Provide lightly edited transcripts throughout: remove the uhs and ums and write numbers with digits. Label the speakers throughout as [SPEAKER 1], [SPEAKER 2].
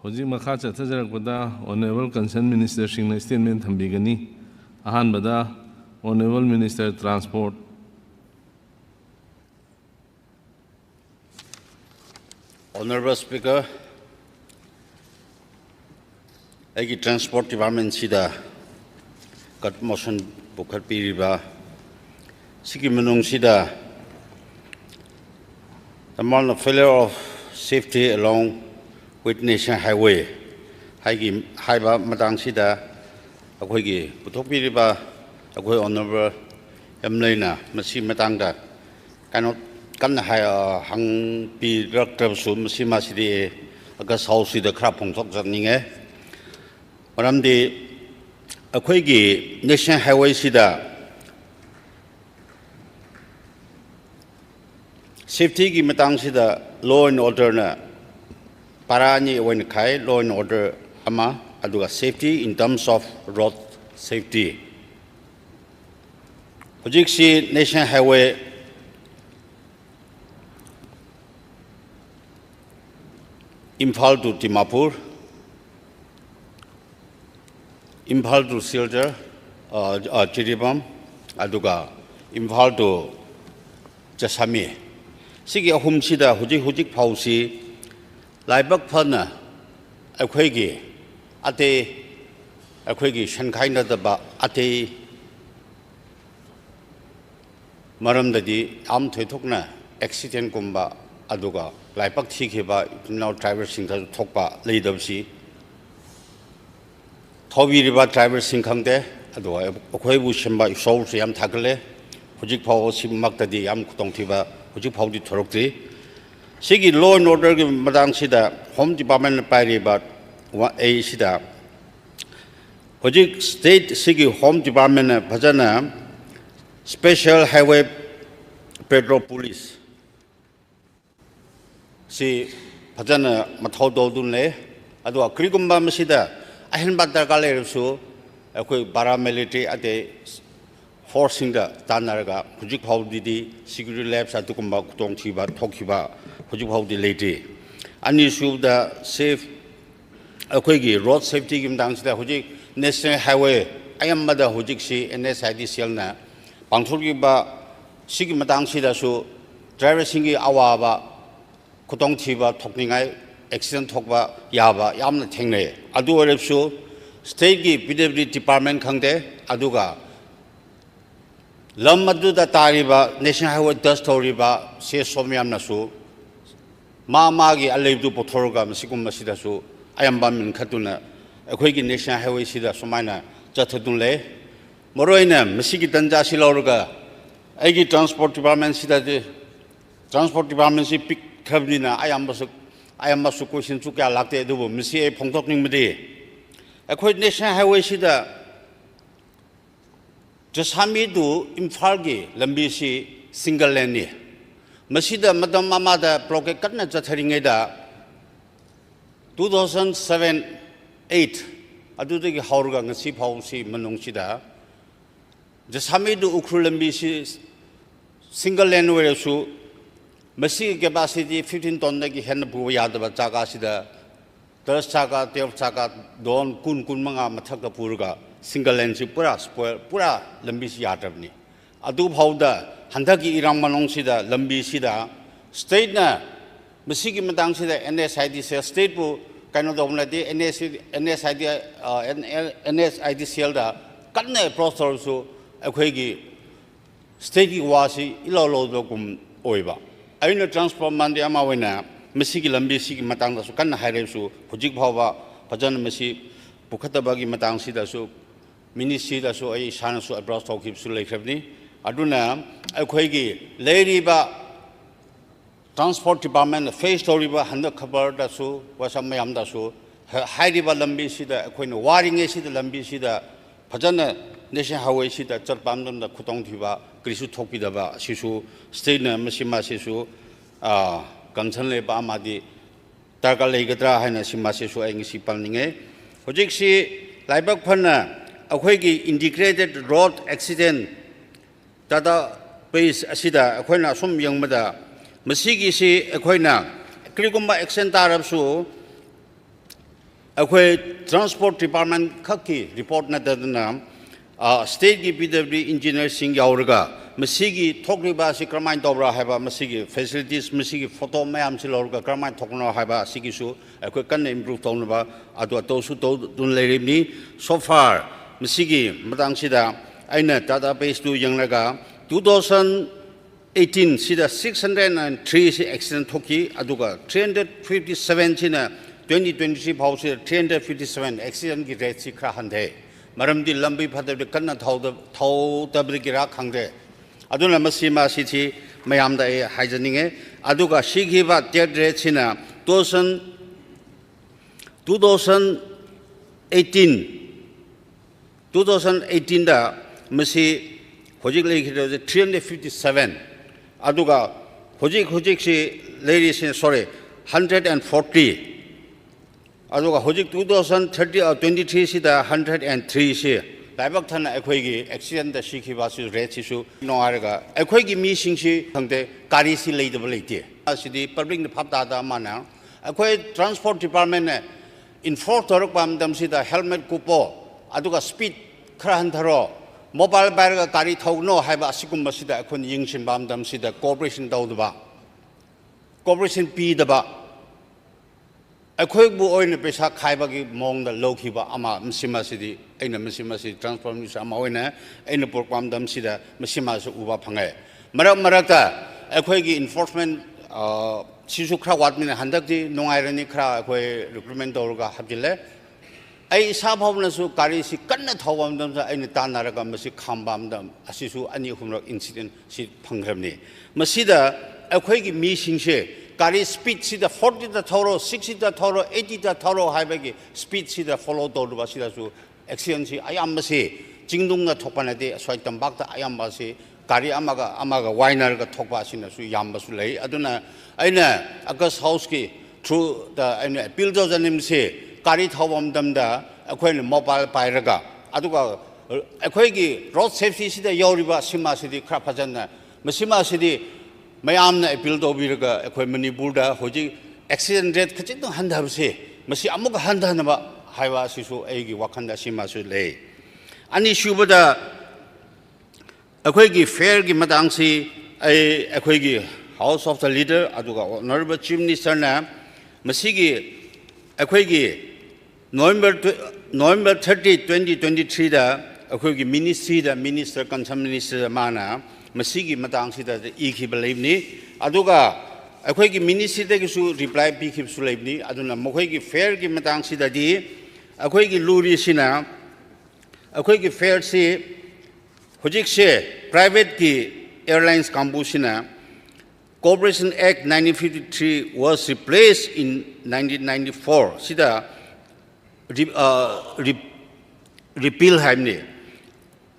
[SPEAKER 1] Hoji makha chathajarakpada Honorable Concerned Minister Singna statement thambigani. Ahanbada Honorable Minister Transport.
[SPEAKER 2] Honorable Speaker, I Transport Department Sida got motion Bukat Piriba Sikimanung Sida the amount of failure of safety along with Nation Highway Haigi Haiba Madang Sida Akwegi Putopiriba Akwe Honorable Emlena Masi Matanga cannot kan hai hang pi rak trap sum sima sidi aga sau si da khrap phong thok jani nge param di akhoi gi National Highway sida safety gi matang sida law and order na parani wen khai law and order ama aduga safety in terms of road safety hojik si National Highway Imphal to Dimapur, Imphal to Siljar, Chiribam, Aduga, Imphal to Jasami. Sigi Ahum Sida, Hujik Pausi, Laibak Pana, Akwegi, Ate, Akwegi, Shankaina the Ba, Ate Maram the Di, Am Tetokna, accident Kumba, Aduga. Laipak Tikiba, now drivers in the Tokpa, Ladabsi. Toby River drivers in Kangde, Adua, Okwebu Shimba, Souls Yam Takale, Hujik Power Simakta di Yam Kutontiva, Hujik Power di Torokti. Sigi law and order Madang Sida, Home Department Pariba, A Sida. Hujik State Sigi Home Department Pajana, Special Highway Pedro Police. Si Pajana Mathodo Dune, Adua Krigumba Masida, Ahenbata Galersu, a quick paramilitary at the forcing the Tanaraga, Hujik Didi, security labs at Tukumba, Tonkiba, Tokiba, Hujik the lady. And issue the safe Akwegi, road safety in Dance the Hujik, National Highway, I am Mother Hujik Si, and SID Sielna, Pangtugiba, Sigimadang Sidasu, driver singing Awaba. Kutong Tiba talking accident talkba Yaba Yam Tingle. Adu Repsu State PWD Department Kangde Aduga Lamadu da Tariba National Highway Dust Toriba Se Somiam Nasu Mamagi Aledu Potoroga Masikum Masidasu Ayambam in Katuna a quick National Highway Sida Somana Jatadunle Moroina Masiki Tanja Silorga Agi Transport Department Sida Transport Department pick Kabina, I am a question to Galacte, the Monsieur Pontoking Mede. A quite National Highway Sida just Hamidu Imfalgi, Lambisi, single lane. Masida Madame Mamada Proke Katna Jataringeda 2007 8. I do the Horgang and Sip House Manong Sida. Just Hamidu Ukrulambisi single lane where you. Masi capacity 15 ton nagi hen bu ya da chaga sida 10 chaga 12 chaga don kun manga mathak da purga single lane si pura spoil pura lambi si yatabni adu phauda handaki irang manong sida lambi sida state na masi gi matang sida NSID state bu kaino domla de NSID sel da kanne processor su akhoi gi state gi wasi ilo do kum oiba I know transport Mandi Amawina, Messiki Lambi Siki Matanga Sukan Haresu, Pujik Pava, Pajan Messi, Pukatabagi Matang Sidasu, Mini Sidasu, a Shanasu, a Bros Talk Sule Kevni, Aduna, Akwegi, Lady Ba Transport Department, Face Toriba, Handa Kabar Dasu, Wasamayam Dasu, Haidiba Lambi Sida, Aquino, Waring Sida Lambi Sida, Pajana National Highway Sida, Chapam, the Kutong Tiba. Krisu Topidaba, Sisu, State Mashima Sisu, Gansanle Bamadi, Targalegatra, Hanasima Sisu, and Sipaninge. Hojiksi, Laibak Pana, Akwegi integrated road accident, Data base Asida, Aquina, some young mother, Masigi si Aquina, Krigumba accent Arab su, अखोई transport department खकी report नदना state की PWD engineer सिंह यावरगा मसीगी थोकरिबा सि क्रमाइन तोबरा हाइबा मसीगी फैसिलिटीज मसीगी फोटो मैम से लौरगा क्रमाइन थोकनो हाइबा सिगिसु अखोई कन्ने इम्प्रूव तौनबा अदु तौसु तौ दुन लेरिबनी सो फार मसीगी मतंगसिदा अइना दाटाबेस तु यंगलगा 2018 सिदा 603 से एक्सीडेंट थोकी अदुगा 357 सिना 2023 फाउ से 357 एक्सीडेंट की रेट सि खरा हंदे मरमदी लंबी फदब कन्ना थाउदबरिगिरा खंगदे अदुना मसीमा सिथि मयामदा ए हाइजनिंगे अदुगा सिगिबा डेट रेट सिना 2018 दा मसी होजिक लेखिदो 357 अदुगा होजिक सि लेरि सिन सॉरी 140 अदुगा होजिक 2023 सिदा 103 से लाइबक थाना अखोइगी एक्सीडेंट दा सिखिबासु रेट सिसु नोआरगा अखोइगी मी सिंगसि खंगते कारी सि लेदब लेते असिदि पब्लिक न फापदादा माना अखोइ ट्रांसपोर्ट डिपार्टमेंट ने इन्फोर्स तोरक पामदम सिदा हेलमेट कुपो अदुगा स्पीड खरा हंथरो मोबाइल बायरगा कारी थौनो हाइबा असिकुम सिदा अखोन यिंगसिन पामदम सिदा कोऑपरेशन तौदबा कोऑपरेशन पीदबा अखोइबु ओइन पैसा खाइबगी मोंग दा लौखिबा अमा मसिमा सिदी अइना मसिमा सि ट्रांसफॉर्म न्यूज अमा ओइना अइना प्रोग्राम दम सिदा मसिमा सु उबा फंगे मरकता अखोइगी इन्फोर्समेंट सिसु खरा वाटमिना हंदकदि नोंगाइरनि खरा अखोइ रिक्रूटमेंट तौरगा हबजिले आई इसा भावनासु कारी सि कन्ना थौबमदम अइना तानारगा मसि खामबामदम असिसु अनि हुमरक इंसिडेंट सि फंग्रमनि मसिदा अखोइगी मी सिंगसे कारी स्पीड सिदा 40 दा थौरो 60 दा थौरो 80 दा थौरो हाइबगी स्पीड सिदा फॉलो तौदबा सिदासु एक्सीडेंट सि आयामबसे चिंगदुंगा थोपनादे स्वाइ तंबाकता आयामबसे कारी अमागा वाइनरगा थोपा सिनासु यामबसु लई अदुना अइना अगस हाउस की थ्रू द अइना अपील जनिमसे कारी थौबमदमदा अखोइना मोबाइल पाइरगा अदुगा अखोइगी रोड सेफ्टी सिदा यौरिबा सिमा सिदि खरा फजना मसिमा सिदि मयामना अपील तौबिरगा अखोइ मणिपुरदा होजि एक्सीडेंट रेट खचित हंधबसे मसि अमुक हंधनबा हाइवा सिसु एगी वाखंदा सिमासु ले अनि सुबदा अखोइगी फेयर की मतंगसि अखोइगी हाउस ऑफ द लीडर अदुगा ऑनरेबल चीफ मिनिस्टर ना मसिगी अखोइगी नवंबर 30 2023 दा अखोइगी मिनिस्ट्री दा मिनिस्टर कंसर्न मिनिस्टर माना मसीगी मतंगसिदा इखिब लेबनी अदुगा अखोइगी मिनिस्ट्रीदगिसु रिप्लाई पिखिबसु लेबनी अदुना मखोइगी फेयर की मतंगसिदादि अखोइगी लूरिसिना अखोइगी फेयर से हुजिकसे प्राइवेट की airlines कांबुसिना Corporation Act 1953 was replaced in 1994 सिदा repeal हाइमने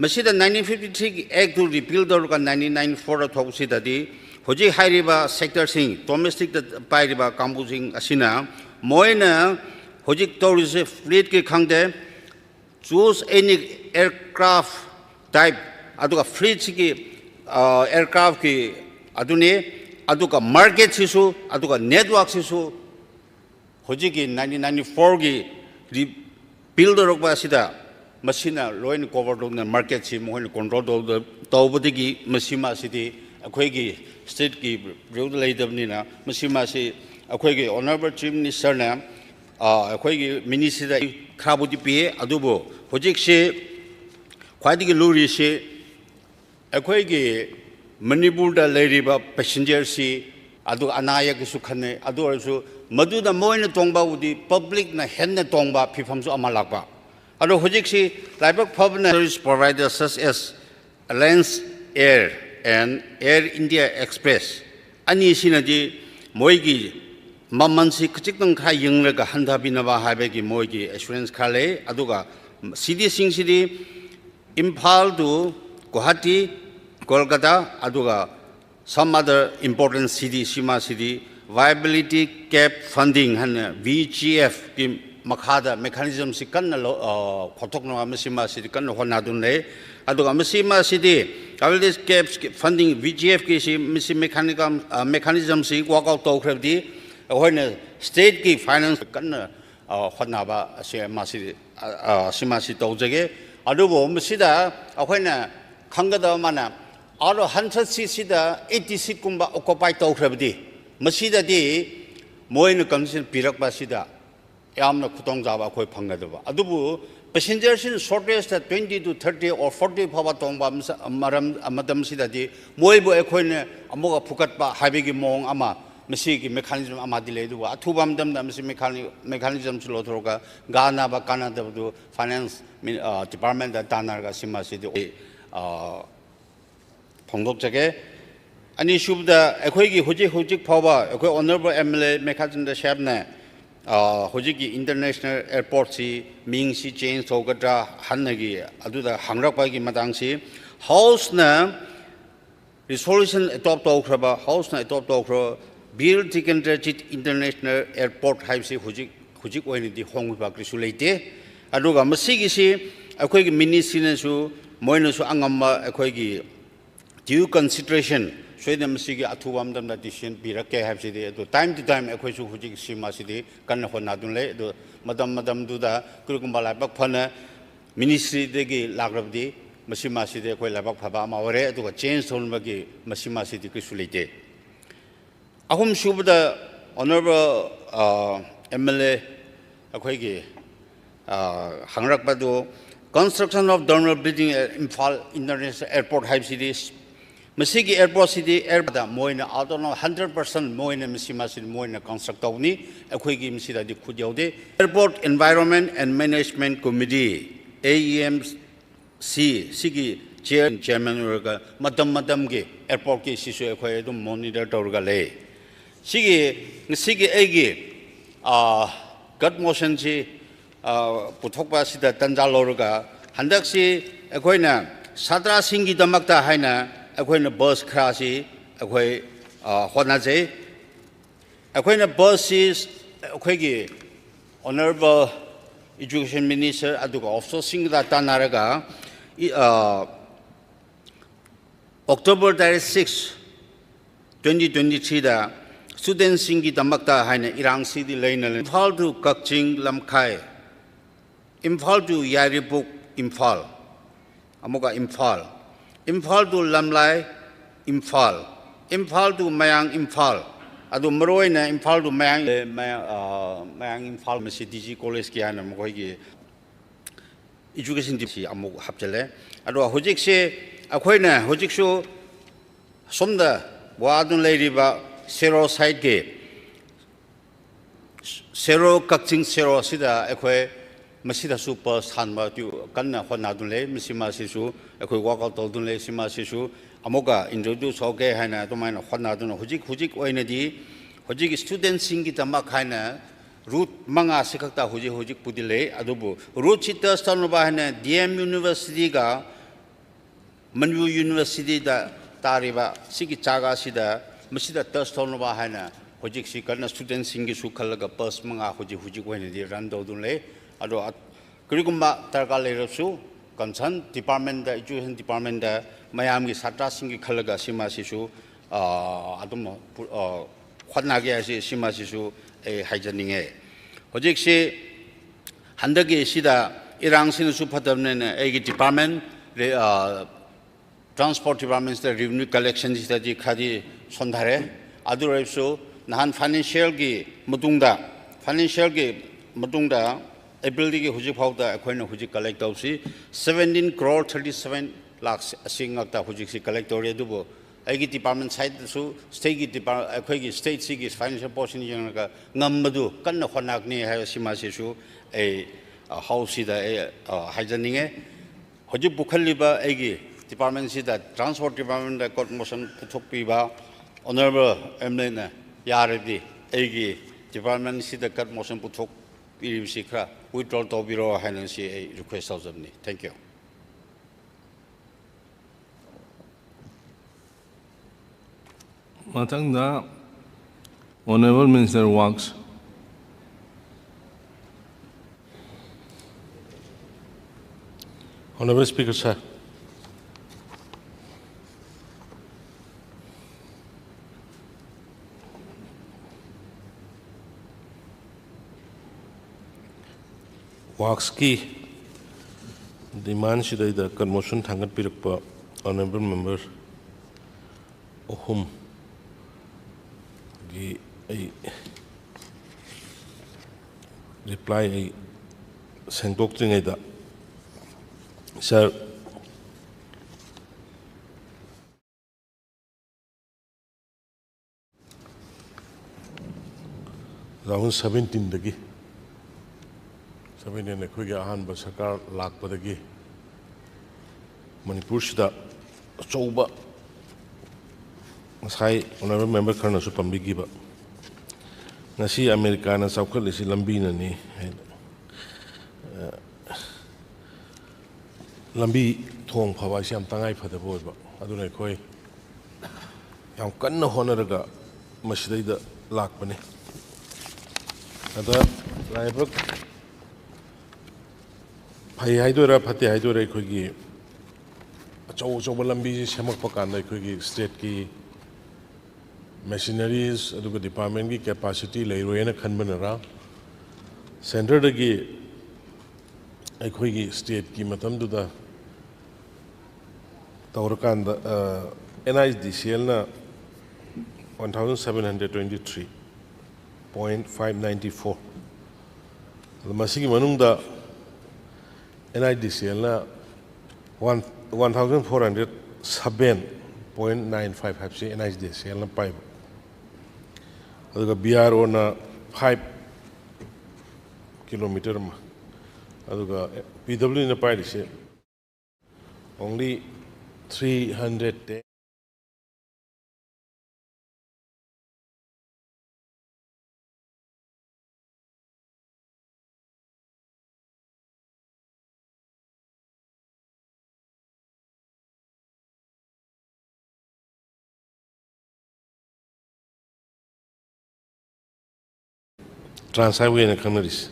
[SPEAKER 2] मसीदा 1953 की एक्ट टू रिपील दौरगा 1994 थोकसिदादि होजि हाइरिबा सेक्टर सिंग डोमेस्टिक पाइरिबा कांबुसिंग असिना मोइना होजि तौरिसे फ्लीट के खंगदे चूज एनी एयरक्राफ्ट टाइप अदुगा फ्लीट की एयरक्राफ्ट की अदुने अदुगा मार्केट सिसु अदुगा नेटवर्क सिसु होजि की 1994 की रिपील दौरगा सिदा मसीना लोइन कवर दौना मार्केट सि मोहन कंट्रोल तौबदगी मसीमा सिदि अखोइगी स्टेट की ब्यूड लेदबनिना मसीमा सि अखोइगी ऑनरेबल चीफ मिनिस्टर ना अखोइगी मिनिस्ट्री खराबुदि पिए अदुबो होजिकसे ख्वाइदिगी लूरी से अखोइगी मणिपुरदा लेरिबा पैसेंजर सि अदु अनायकसु खने अदु अरसु मदुदा मोइन तोंबा उदि पब्लिक ना हेन तोंबा फिफमसु अमालाकबा अदो होजिकसी लाइबक फबना service providers such as Alliance Air and Air India Express अनि सिनदि मोइगी ममनसि खचिकतंग खा यंगलगा हंधाबिनबा हाबेगी मोइगी एश्योरेंस खाले अदुगा सिडी सिंग सिडी इम्फाल टू गुवाहाटी कोलकाता अदुगा some other important city Sima city viability cap funding han VGF ki makhada mechanism si kan lo khothokna masima city kan hona dun le aduga masima city viability cap funding VGF ki si mechanism si work out to khrabdi hoina state ki finance kan ꯍꯣꯠꯅꯕ ꯁꯤꯃꯥꯁꯤ ꯇꯧꯖꯒꯦ ꯑꯗꯨꯕꯨ ꯃꯁꯤꯗ ꯑꯩꯈꯣꯏꯅ ꯈꯪꯒꯗꯕ ꯑꯃꯅ out of 100 seatsꯤꯗ 80 seatꯀꯨꯝꯕ occupy ꯇꯧꯈ꯭ꯔꯕꯗꯤ ꯃꯁꯤꯗꯗꯤ ꯃꯣꯏꯅ concession ꯄꯤꯔꯛꯄꯁꯤꯗ ꯌꯥꯝꯅ ꯈꯨꯗꯣꯡꯆꯥꯕ ꯑꯩꯈꯣꯏ ꯐꯪꯒꯗꯕ ꯑꯗꯨꯕꯨ ꯄꯦꯁꯦꯟꯖꯔꯁꯤꯅ ꯁꯣꯔꯇꯦꯖꯇ 20 to 30 or 40 ꯐꯥꯎꯕ ꯇꯣꯡꯕ ꯃꯇꯝꯁꯤꯗꯗꯤ ꯃꯣꯏꯕꯨ ꯑꯩꯈꯣꯏꯅ ꯑꯃꯨꯛꯀ ꯐꯨꯀꯠꯄ ꯍꯥꯏꯕꯒꯤ ꯃꯑꯣꯡ ꯑꯃ ꯃꯁꯤꯒꯤ ꯃꯦꯀꯥꯅꯤꯖꯝ ꯑꯃꯗꯤ ꯂꯩ ꯑꯗꯨꯕꯨ ꯑꯊꯨꯕ ꯃꯇꯝꯗ ꯃꯁꯤ ꯃꯦꯀꯥꯅꯤꯖꯝꯁꯤ ꯂꯧꯊꯣꯛꯑꯒ ꯀꯥꯟꯅꯕ ꯀꯥꯟꯅꯗꯕꯗꯨ ꯐꯥꯏꯅꯥꯟꯁ ꯗꯤꯄꯥꯔꯠꯃꯦꯟꯇ ꯇꯥꯟꯅꯔꯒ ꯁꯤꯃꯁꯤꯗꯤ ꯐꯣꯡꯗꯣꯛꯆꯒꯦ ꯑꯅꯤꯁꯨꯕꯗ ꯑꯩꯈꯣꯏꯒꯤ ꯍꯧꯖꯤꯛ ꯐꯥꯎꯕ ꯑꯩꯈꯣꯏ ꯑꯣꯅꯔꯦꯕꯜ MLA ꯃꯦꯘꯥꯆꯟꯗ꯭ꯔ ꯁꯥꯍꯦꯕꯅ ꯍꯧꯖꯤꯛꯀꯤ ꯏꯟꯇꯔꯅꯦꯁꯅꯦꯜ 에어ꯄꯣꯔꯠꯁꯤ ꯃꯤꯡꯁꯤ ꯆꯦꯟꯖ ꯇꯧꯒꯗ꯭ꯔꯥ ꯍꯥꯟꯅꯒꯤ ꯑꯗꯨꯗ ꯍꯪꯔꯛꯄꯒꯤ ꯃꯇꯥꯡꯁꯤ ꯍꯥꯎꯁꯅ ꯔꯤꯁꯣꯂꯨꯁꯟ ꯑꯦꯗꯣꯞ ꯇꯧꯈ꯭ꯔꯕ ꯕꯤꯔ ꯇꯤꯀꯦꯟꯗ꯭ꯔꯖꯤꯠ ꯏꯟꯇꯔꯅꯦꯁꯅꯦꯜ 에어ꯄꯣꯔꯠ ꯍꯥꯏꯕꯁꯤ ꯍꯧꯖꯤꯛ ꯑꯣꯏꯅꯗꯤ ꯍꯣꯡꯕ ꯀꯔꯤꯁꯨ ꯂꯩꯇꯦ ꯑꯗꯨꯒ ꯃꯁꯤꯒꯤꯁꯤ ꯑꯩꯈꯣꯏꯒꯤ ꯃꯤꯅꯤꯁꯇ꯭ꯔꯤꯅꯁꯨ ꯃꯣꯏꯅꯁꯨ ꯑꯉꯝꯕ ꯑꯩꯈꯣꯏꯒꯤ ꯗ꯭ꯌꯨ ꯀꯟꯁꯤꯗꯔꯦꯁꯟ ꯁꯣꯏꯗꯅ ꯃꯁꯤꯒꯤ ꯑꯊꯨꯕ ꯃꯇꯝꯗ ꯗꯤꯁꯤꯖꯟ ꯄꯤꯔꯛꯀꯦ ꯍꯥꯏꯕꯁꯤꯗꯤ ꯑꯗꯨ ꯇꯥꯏꯝ ꯇꯨ ꯇꯥꯏꯝ ꯑꯩꯈꯣꯏꯁꯨ ꯍꯧꯖꯤꯛ ꯁꯤꯃꯁꯤꯗꯤ ꯀꯟꯅ ꯍꯣꯠꯅꯗꯨꯅ ꯂꯩ ꯑꯗꯨ ꯃꯇꯝꯗꯨꯗ ꯀꯔꯤꯒꯨꯝꯕ ꯂꯥꯏꯕꯛ ꯐꯅ ꯃꯤꯅꯤꯁꯇ꯭ꯔꯤꯗꯒꯤ ꯂꯥꯛꯂꯕꯗꯤ ꯃꯁꯤꯗꯤ ꯑꯩꯈꯣꯏ ꯂꯥꯏꯕꯛ ꯐꯕ ꯑꯃ ꯑꯣꯏꯔꯦ ꯑꯗꯨꯒ ꯆꯦꯟꯖ ꯇꯧꯅꯕꯒꯤ ꯃꯁꯤꯗꯤ ꯀꯔꯤꯁꯨ ꯂꯩꯇꯦ ꯑꯍꯨꯝꯁꯨꯕꯗ ꯑꯣꯅꯔꯦꯕꯜ MLA ꯑꯩꯈꯣꯏꯒꯤ ꯍꯪꯔꯛꯄꯗꯨ construction of dormer building at Imphal International Airport 하입시디 मसीगी एयरपोर्ट सिटी एयरपोर्ट मोइना out of 100% मोइना मसीमासी मोइना construct तौनी अखोइगी मसीदा दि खुद याउदे Airport Environment and Management Committee AEMC सिगी chairman ओरगा मतम के एयरपोर्ट के सिसु अखोइ एकदम मॉनिटर तौरगा ले सिगी एगी गट मोशन सी पुथोकपा सिदा तंजा लोरगा हंदकसी अखोइना सात्रा सिंगी दमकता हाइना अखोइना बस खरासी अखोइ होनाजे अखोइना बस इज अखोइगी ऑनरेबल एजुकेशन मिनिस्टर अदुगा ऑफिसर सिंगदा तानारगा October 6, 2023 दा स्टूडेंट सिंगी दमकता हाइना इरांग सिदी लेना इम्फाल टू कक्चिंग लमखाई इम्फाल टू यारिपुक इम्फाल अमुका इम्फाल टू लमलाई इम्फाल टू मयांग इम्फाल अदु मरोइना इम्फाल टू मयांग इम्फाल मसी डीजी कॉलेज की हाना मखोइगी एजुकेशन डिपसी अमुक हापचले अदु हुजिकसे अखोइना हुजिकसु सोमदा वादुन लेरिबा सेरो साइड के सेरो कक्चिंग सेरो सिदा अखोइ मसीदा सुपर सानबा तु कन्ना होनादुन ले मिसिमासिसु अखोइ वर्कआउट तौदुन ले सिमासिसु अमुका इंट्रोड्यूस होगे हाना तुमाइना होनादुन हुजिक ओइनदी हुजिक स्टूडेंट सिंगी तमा खाइना रूट मंगा सिखता हुजिक पुदिले अदुबु रूट चिटस तनुबा हाना DM यूनिवर्सिटी का मनयु यूनिवर्सिटी दा तारिबा सिगी चागा सिदा मसीदा टस तनुबा हाना हुजिक सि कन्ना स्टूडेंट सिंगी सु खलगा बस मंगा हुजिक ओइनदी रन तौदुन ले अदो करिगुम्बा तरका लेरसु कंसर्न डिपार्टमेंट दा एजुकेशन डिपार्टमेंट दा मयाम की सात्रा सिंगी खलगा सिमासिसु अदुम खनागे आसि सिमासिसु ए हाइजनिंगे होजिकसे हंदगे सिदा इरांगसिनसु फतमने एगी डिपार्टमेंट ट्रांसपोर्ट डिपार्टमेंट दा रेवेन्यू कलेक्शन सिदा जी खादी संधारे अदुरसु नहान फाइनेंशियल की मतुंगदा April की हुजिक फाउदा अखोइना हुजिक कलेक्ट तौसी 17 crore 37 lakh सिंगता हुजिक सि कलेक्ट तौरे दुबो आइगी डिपार्टमेंट साइड सु स्टेट की डिपार्टमेंट अखोइगी स्टेट सिगी फाइनेंशियल पोर्शन यंगका ngambadu kanna khonakni ha simasisu ए हाउसिदा हाइजनिंगे हुजिक बुखलिबा आइगी डिपार्टमेंट सिदा ट्रांसपोर्ट डिपार्टमेंट दा कोर्ट मोशन पुथोकपिबा ऑनरेबल MLA ना यारबी आइगी डिपार्टमेंट सिदा कोर्ट मोशन पुथोक पिरिबसिखरा withdrawal tobiro hainansi request tawjabni thank you
[SPEAKER 1] matangda honorable minister works
[SPEAKER 3] Honorable Speaker sir WACS की demand सिदा conmotion थांगत पिरकपा honorable member ohum की reply sengtok tringai da sir 2017 dagi 17 ne khoi ga han ba sarkar lak pa dagi manipur sida chouba ngasai honorable member kharna su pambi gi ba ngasi america na saukhat lisi lambi na ni lambi thong phawa siam tangai phada boy ba aduna khoi yam kanna honaraga masidai da lak pa ne ada laibak phai haidora phate haidora khogi achau achau lambi semak pakan dai khogi state ki machineries aduga department ki capacity leiroena khanbanara center dagi ai khogi state ki matam duda tawrakan da NIDCL na 1723.594 masigi manungda NIDCL na 1407.95 habsi NIDCL na 5 aduga BRO na 5 kilometer ma aduga PW na pai dise only 300 Trans Highway na Kanaris.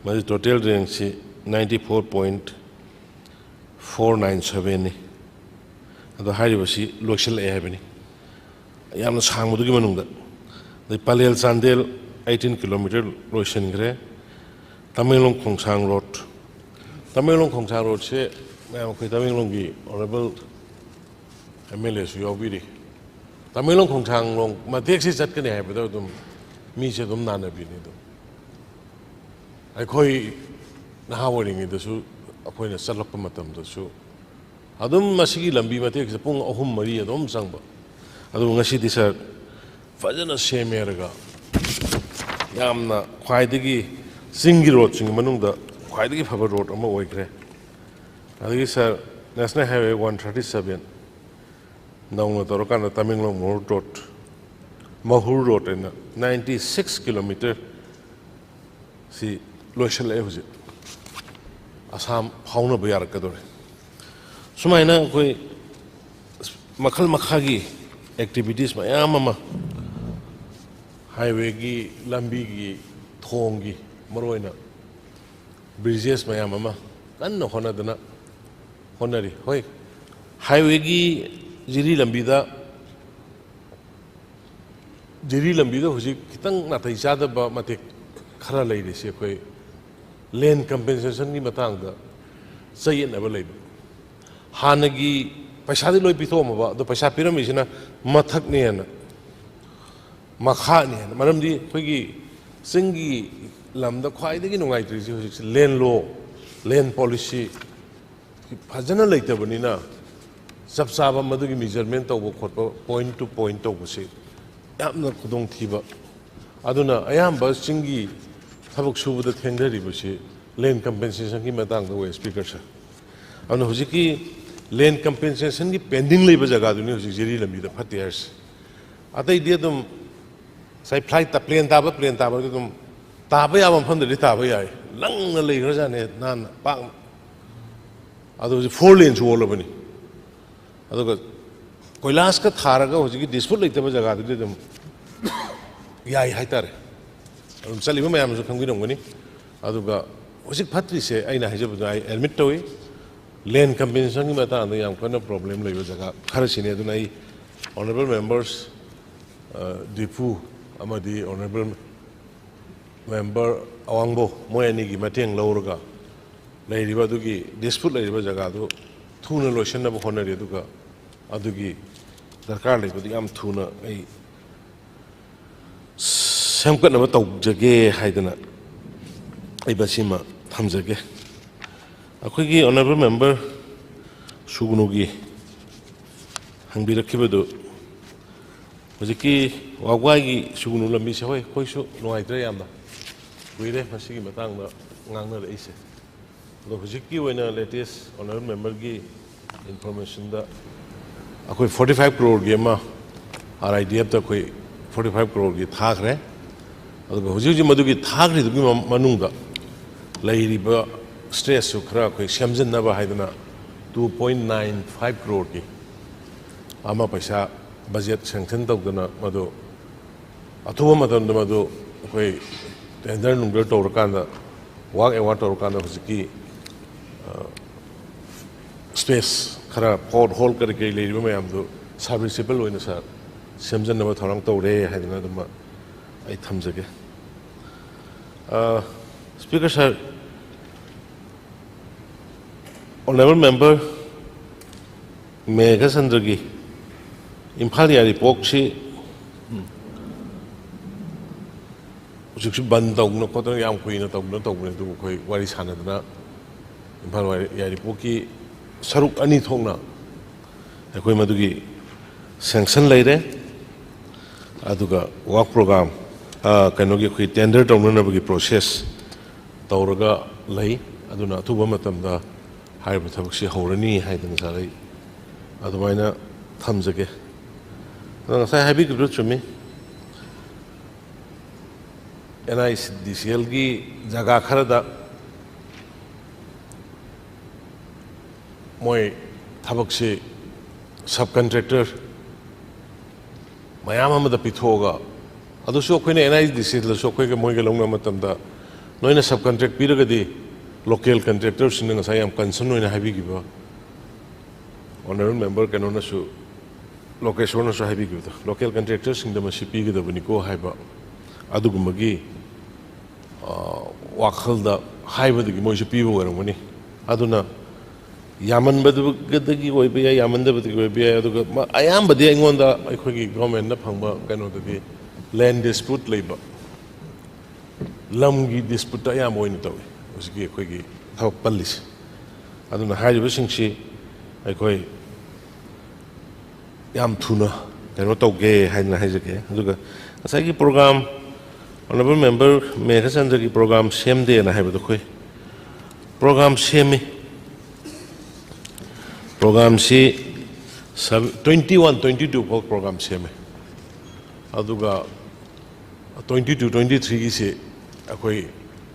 [SPEAKER 3] Mas total range si 94.497 ni. Ado hari basi local air bani. Yam na sang mudu ki manungda. The Palel Sandel 18 kilometer location gre. Tamenglong Khongsang Road. Tamenglong Khongsang Road se मैं कोई तमिलनाडु की honourable MLA से योगी तमिलनाडु खोंगचांग लोग मध्य से चट के नहीं है बताओ तुम मीचे तुम नाना भी नहीं तुम कोई नहावरिंग इधर अखोई ने चलक पर मतम दसु अदुम मसीगी लंबी मध्य से पुंग अहुम मरी अदुम संग अदुम ngasi di sir fajana semeraga yamna khwaidagi singi road sing manungda khwaidagi phaba road ama oikre adigi sir National Highway 137 naungna torokana Tamenglong Mahur Road in 96 kilometer si local ehuji Assam hauna bayar kadore sumaina koi makhal makhagi activities mayama highway gi lambi gi thong gi maroina bridges mayama kan honadana honari hoi highway gi jiri lambi da huji kitang natai jada ba mate khara lai de se koi land compensation ni matang da sayen aba lai hanagi paisa di loi pitho ma ba do paisa piram isina mathak ne na makha ne maram di koi gi singi lamda khwai de gi nungai tri ji land law land policy fajana lai ta bani na sab saba madu gi measurement to khot point to point to se yamna khudong thiba aduna ayamba singi thabuk subada thengari basi land compensation ki matang da speaker sir anu hujiki land compensation ki pending leiba jaga duni huji jeri lambi da phati years atai dia dum sai flight ta plane ta ba dum ta ba ya bam pham de ta ba ya lang na lei gra ja ne nan pa adu 4 lanes wall bani adu कोइलास का थारगा होजिकी dispute लेते जगह दुदि दम याई हाइतारे चलिबा मयाम जो खंगिरमगनी अदुगा होजिक फत्रिसे आइना हाइजबदो आई एडमिट तोइ लैंड कंपेंसेशन की मता अंद याम कन प्रॉब्लम लेबा जगह खरसिने अदुना आई ऑनरेबल मेंबर्स दीपू अमदी ऑनरेबल मेंबर अवांगबो मोयनी की मतेंग लौरगा लेरिबा दुगी डिस्प्यूट लेरिबा जगह दो थूना लोइसनब होनरे दुगा अदुगी दरकार लेबदी याम थूना आई सेमकनब तौजगे हाइदना आई बसिमा थमजगे अखोगी ऑनरेबल मेंबर सुगुनुगी हंबिरखिबदु हजिकी वागवागी सुगुनु लंबी से होय कोइसु नुआइद्रे यामदा कुइरे मसिगी मतंगदा ngang ise ado hujiki oina latest honorable member gi information da akoi 45 crore gi ma RIDF da koi 45 crore gi thakre ado huji madu gi thakri du manung da lairiba stress su khara koi shamjin na ba haidana 2.95 crore gi ama paisa budget sanction tawdana madu athuba matam da madu koi tender nungder tawrakanda work and water kind of space खरा port hole करके ले रही मैं हम तो serviceable होने sir समझन number थोड़ा तो उड़े है ना तो मैं आई थम सके speaker sir honorable member Megha संद्रगी Imphal यारी पोक्सी उसी बंद तौन खोतना याम कुइना तौन तौन दु कोई वारी सानदना इम्फाल वारी यारी पोकी सरुक अनि थोंना अखोई मदुगी सैंक्शन लेरे अदुगा वर्क प्रोग्राम कनोगी कोई टेंडर तौननबगी प्रोसेस तौरगा लई अदुना अथुबा मतमदा हाइब थबकसी हौरनी हाइदन सारै अदुमाइना थमजगे नंगसाय हाइबिगिब्रु चुमी NIDCL की जगह खरदा मोय थबक से सब कंट्रैक्टर मयाम अमदा पिथोगा अदुसो अखोइने NIDCL दसो अखोइगे मोयगे लौना मतमदा नोइना सब कंट्रैक्ट पिरगदी लोकल कंट्रैक्टर सिंग ngasai yam concern oina habigiba honorable member kanonasu location nasu habigiba local contractors sing dama sipi gidabani ko haiba adugumagi wakhalda haibadagi moise pibo garangani aduna yaman badagi oibe yaman dabadi oibe aduga ayambadi aingonda aikhogi government na phangba kano dagi land dispute leiba lamgi dispute ayam oina tawi usigi aikhogi thawak pallis aduna haiba singsi aikhoi yam thuna kano tawge haina haijake aduga asagi program honorable member Megha Chandra की program same day ना है बतोई program same program से 21-22 को program same अदुगा 22-23 की से कोई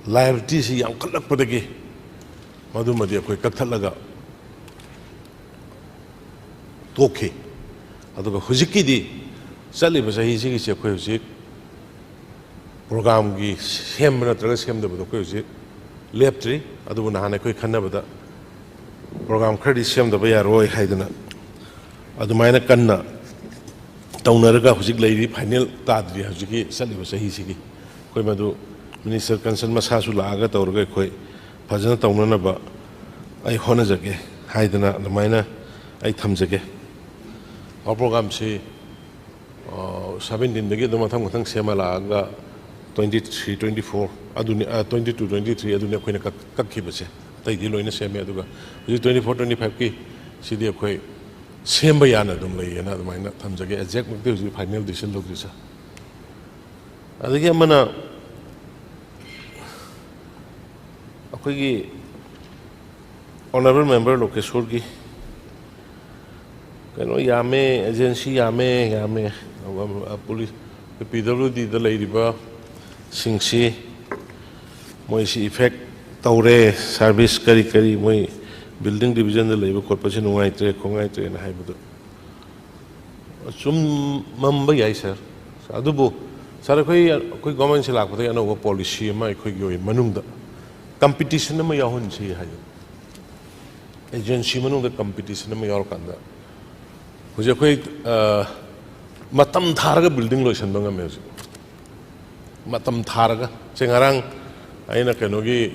[SPEAKER 3] liability से याम कलक पड़ेगी मधु मध्य कोई कत्थल लगा तोखे अदुगा हुजिकी दी चली बस ही सी की से कोई हुजिक program की सेम नत्रगा सेम दबदो कोई उसे लेप्ट्री अदुबो नहाने कोई खन्नबदा program खरदी सेम दबा यारोय हाइदना अदुमाइना कन्ना तौनरगा हुजिक लैरी फाइनल ताद्री हुजिकी सलिबो सही सिगी कोई मदु मिनिस्टर कंसर्न मसासु लागा तौरगा कोई फजना तौननबा आई होनजगे हाइदना अदुमाइना आई थमजगे और program से 17 दगे दमथंग मथंग सेमा लागा 23-24 aduni 22-23 aduni akoina kakkibase taidi loina seme aduga 24-25 ki sidi akoi semba yana dum lei yana admaina thamjage exact mukte huji final decision logrisa adagi amana akoi gi honorable member lokeshwar ki kano yame agency yame police PWD da leiriba सिंसी मोइसी effect तौरे service करी करी मोइ building division लेबो corporation नुंगाइत्रे खोंगाइत्रे ना हाइबदो सुम मम्बा याइ सर अदुबो सर कोई गवर्नमेंट से लाखपदे अनोबो पॉलिसी अमा अखोइगी ओइ मनुंगदा कंपटीशन अमा याहुनसी हाइ एजेंसी मनुंगदा कंपटीशन अमा यारकांदा हुजे कोइ मतम थारगा बिल्डिंग लोइसन बंगा मेज matam tharga chengarang aina kenogi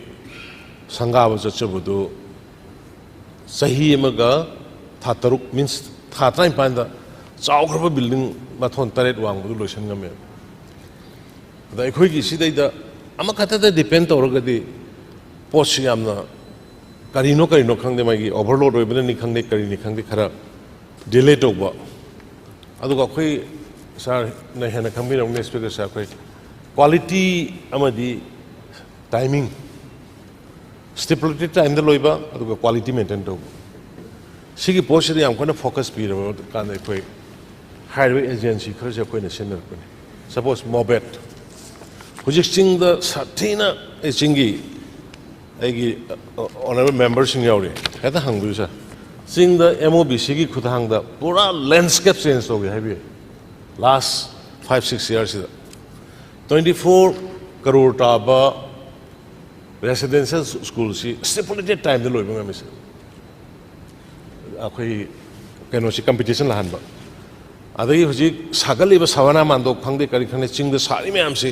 [SPEAKER 3] संगाब चचबदू सही था तरुक मीन्स था तराइपान चाउख्रब बिल्डिंग मथोन तरेट वांगबदू लोइसनगमे अखोई डिपेंड तौरगदी पोस्ट करीनो करीनो खंगदे मागी ओवरलोड होइबने खंगदे करीनी खंगदे खरा डिले तौबा अदुगा अखोई सर न हेन खंबिरंगने स्पीकर सर अखोई क्वालिटी अमदी टाइमिंग स्टिपुलेटेड टाइम द लोइबा अदुगा क्वालिटी मेंटेन तौबा सिगी पोस्ट याम कोना फोकस पीरबा कान अखोई हाईवे एजेंसी खरसे अखोइना सेनरपने सपोज मोबेट हुजिक चिंग द साथीना ए चिंगी एगी ऑनरेबल मेंबर्स यावरे हेता हंगदु सर चिंग द एमओबीसी की खुदांग द पूरा लैंडस्केप चेंज हो गया है लास्ट 5-6 years 24 करोड़ ताबा रेसिडेंशियल स्कूल सी स्टिपुलेटेड टाइम द लोइबंग मिस अखोई कैनोसी कंपटीशन लाहनबा अदगी हुजिक सागलिबा सवाना मांदो खंगदे करी खंगदे चिंग द सारी मैम से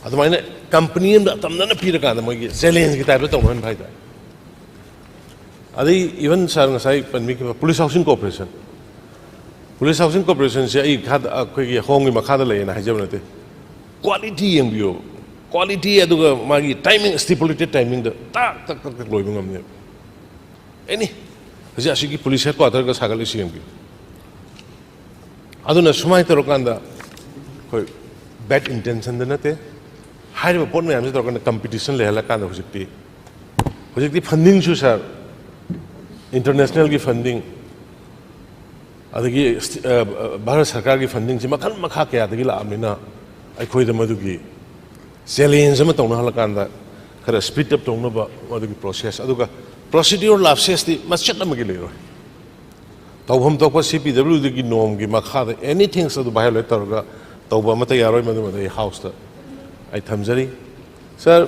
[SPEAKER 3] अदुमाइना कंपनी तमना पीरकान मोगी चैलेंज की टाइप तौहन भाई अदई इवन सर ngasai पनमी की पुलिस हाउसिंग कॉर्पोरेशन से आई खाद अखोगी होंगी मखादा लेना हाइजब नते क्वालिटी यंबियो क्वालिटी अदुगा मागी टाइमिंग स्टिपुलेटेड टाइमिंग द तक लोइबंग हमने एनी हजे असिगी पुलिस हेडक्वार्टर का सागल सियंबियो अदुना सुमाय तरोकांदा कोई बैड इंटेंशन द नते हाइब पोट मैम तौर कंपटीशन लेहलकान हजिकी फंडिंग सर इंटरनेशनल की फंडिंग अदगी भारत सरकार की फंडिंग से मखल मखा क्या लाबना अखोद मधुगी चैलेंज तौना हलकान खर स्पीड अप तौनब मधुगी प्रोसेस अदुगा प्रोसीड्यूर लाप्सेस मचट लेरो तौफम तौप CPW की नॉर्म की मखा एनीथिंग्स वायोलेट तौर तौब यारो मधुमद हाउस आई थमजरी सर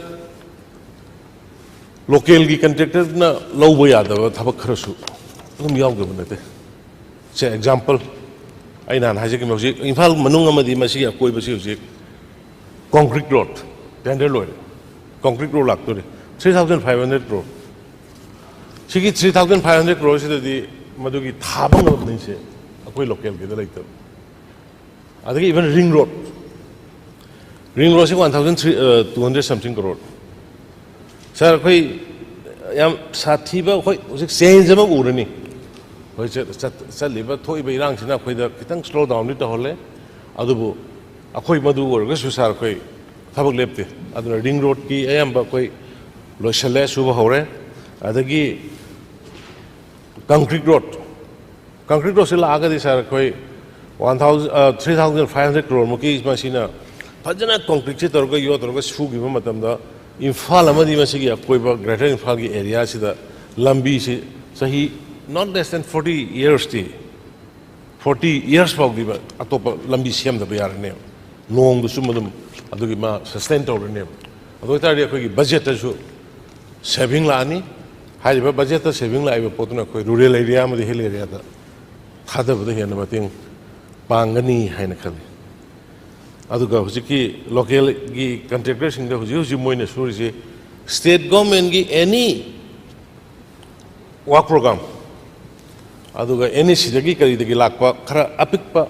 [SPEAKER 3] लोकल की कंट्रेक्टर ना लौब यादव थबक खरसु अदुम यावगब नते से एग्जांपल आई नान हाजे कि मौजी इम्फाल मनुंग अमदी मसी अकोइबसी हुजिक कंक्रीट रोड टेंडर लोय कंक्रीट रोड लाक्तोरे 3500 crore सिगी 3500 crore सिददी मदुगी थाबंग नहीं से अकोइ लोकल के लाइक अदगी इवन रिंग रोड से 1200 something crore सर कोई याम साथीबा कोई उसे चेंज अमा उरनी कोई चलिबा थोइबा इरांग सिना कोई द खितंग स्लो डाउन नि तहोले अदुबु अखोई मदु ओरगसु सर कोई थबक लेपते अदुना रिंग रोड की अयंबा कोई लोशले सुबह होरे अदगी कंक्रीट रोड से लागदी सर कोई 3500 crore मुकी मसिना फजना कंक्रीट से तौर यो तौर सूगी इम्फाल अकोब ग्रेटर इम्फाल की एरिया लंबी से सही not less than 40 years 40 years फाउदी अतोप लंबी सेमदब यारने नोंग सस्टेन तौरने अखोई बजेट सेविंग लानी बजेट सेविंग लाइव पोतना अखोई रूरल एरिया हिल एरिया थादबद हेन मतेंग पांगनी है खले अदुगा हुजिकी लोकल की कंट्रेक्टर सिंग हुजी मोइने सुरिसे स्टेट गवर्नमेंट की एनी वर्क प्रोग्राम अदुगा एनी सिदगी करीदगी लाकपा खरा अपिकपा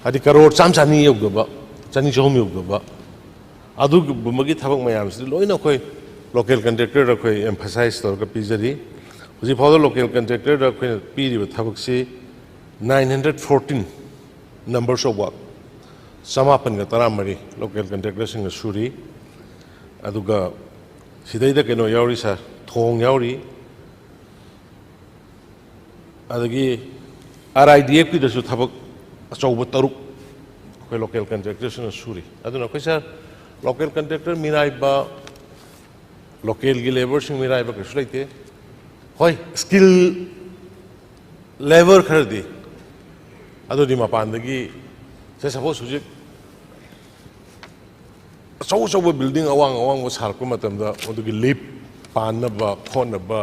[SPEAKER 3] हदि करोड़ चानी योगदबा चनी चौम योगदबा अदुगुमगी थबक मयाम से लोइना कोई लोकल कंट्रेक्टर अखोई एम्फसाइज तौर पीजरी हुजी फाउद लोकल कंट्रेक्टर अखोई पीरिबा थबक से 914 numbers of work समापन का तरामरी लोकल कंट्रेक्टर सिंग सूरी अदुगा सिदैदा केनो यावरी सर थोंग यावरी अदगी RIDF की दसु थबक अचौब तरुक कोई लोकल कंट्रेक्टर सिंग सूरी अदुना कोई सर लोकल कंट्रेक्टर मिराइबा लोकल की लेबर सिंग मिराइबा कसु लेते होय स्किल लेबर खरदी अदुदी मपानदगी से सपोज हुजिक अचौब बिल्डिंग अवांग सारको मतमदा अदुगी लिप पानबा खोनबा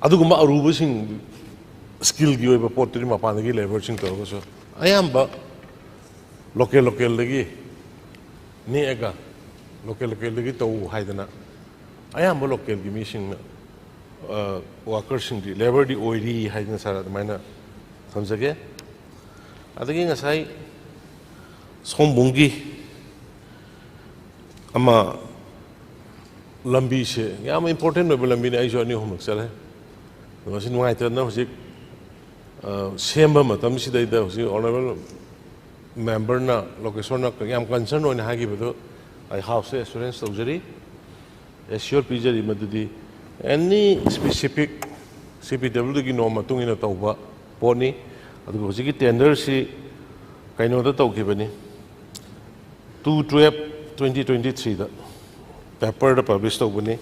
[SPEAKER 3] अदुगुम अरुबसिंग स्किल की ओइबा पोटरी मपानदगी लेबर सिंग तौरगसो अयाम्बा लोकल दगी नेगा लोकल दगी तौ हाइदना ꯑꯌꯥꯝꯕ ꯂꯣꯀꯦꯜꯒꯤ ꯃꯤꯁꯤꯡꯅ ꯋꯥꯀꯔꯁꯤꯡꯗꯤ ꯂꯦꯕꯔꯗꯤ ꯑꯣꯏꯔꯤ ꯍꯥꯏꯗꯅ ꯁꯥꯔ ꯑꯗꯨꯃꯥꯏꯅ ꯊꯝꯖꯒꯦ ꯑꯗꯒꯤ ꯉꯁꯥꯏ ꯁꯣꯝꯕꯨꯡꯒꯤ ꯑꯃ ꯂꯝꯕꯤꯁꯦ ꯌꯥꯝ ꯏꯝꯄꯣꯔꯇꯦꯟ ꯑꯣꯏꯕ ꯂꯝꯕꯤꯅꯤ ꯑꯩꯁꯨ ꯑꯅꯤ ꯑꯍꯨꯝꯂꯛ ꯆꯠꯂꯦ ꯃꯁꯤ ꯅꯨꯡꯉꯥꯏꯇꯗꯅ ꯍꯧꯖꯤꯛ ꯁꯦꯝꯕ ꯃꯇꯝꯁꯤꯗꯩꯗ ꯍꯧꯖꯤꯛ ꯑꯣꯅꯔꯦꯕꯜ ꯃꯦꯝꯕꯔꯅ ꯂꯣꯀꯦꯁꯣꯔꯅ ꯌꯥꯝ ꯀꯟꯁꯔꯟ ꯑꯣꯏꯅ ꯍꯥꯏꯈꯤꯕꯗꯨ ꯑꯩ ꯍꯥꯎꯁꯇ ꯑꯦꯁꯨꯔꯦꯟꯁ ꯇꯧꯖꯔꯤ ꯑꯦꯁꯤꯌꯣꯔ ꯄꯤꯖꯔꯤ ꯃꯗꯨꯗꯤ ꯑꯦꯅꯤ ꯁ꯭ꯄꯦꯁꯤꯐꯤꯛ CPWꯗꯒꯤ ꯅꯣꯡ ꯃꯇꯨꯡ ꯏꯟꯅ ꯇꯧꯕ ꯄꯣꯠꯅꯤ ꯑꯗꯨꯒ ꯍꯧꯖꯤꯛꯀꯤ ꯇꯦꯟꯗꯔꯁꯤ ꯀꯩꯅꯣꯗ ꯇꯧꯈꯤꯕꯅꯤ 2/12/2023ꯗ ꯄꯦꯄꯔꯗ ꯄꯕ꯭ꯂꯤꯁ ꯇꯧꯕꯅꯤ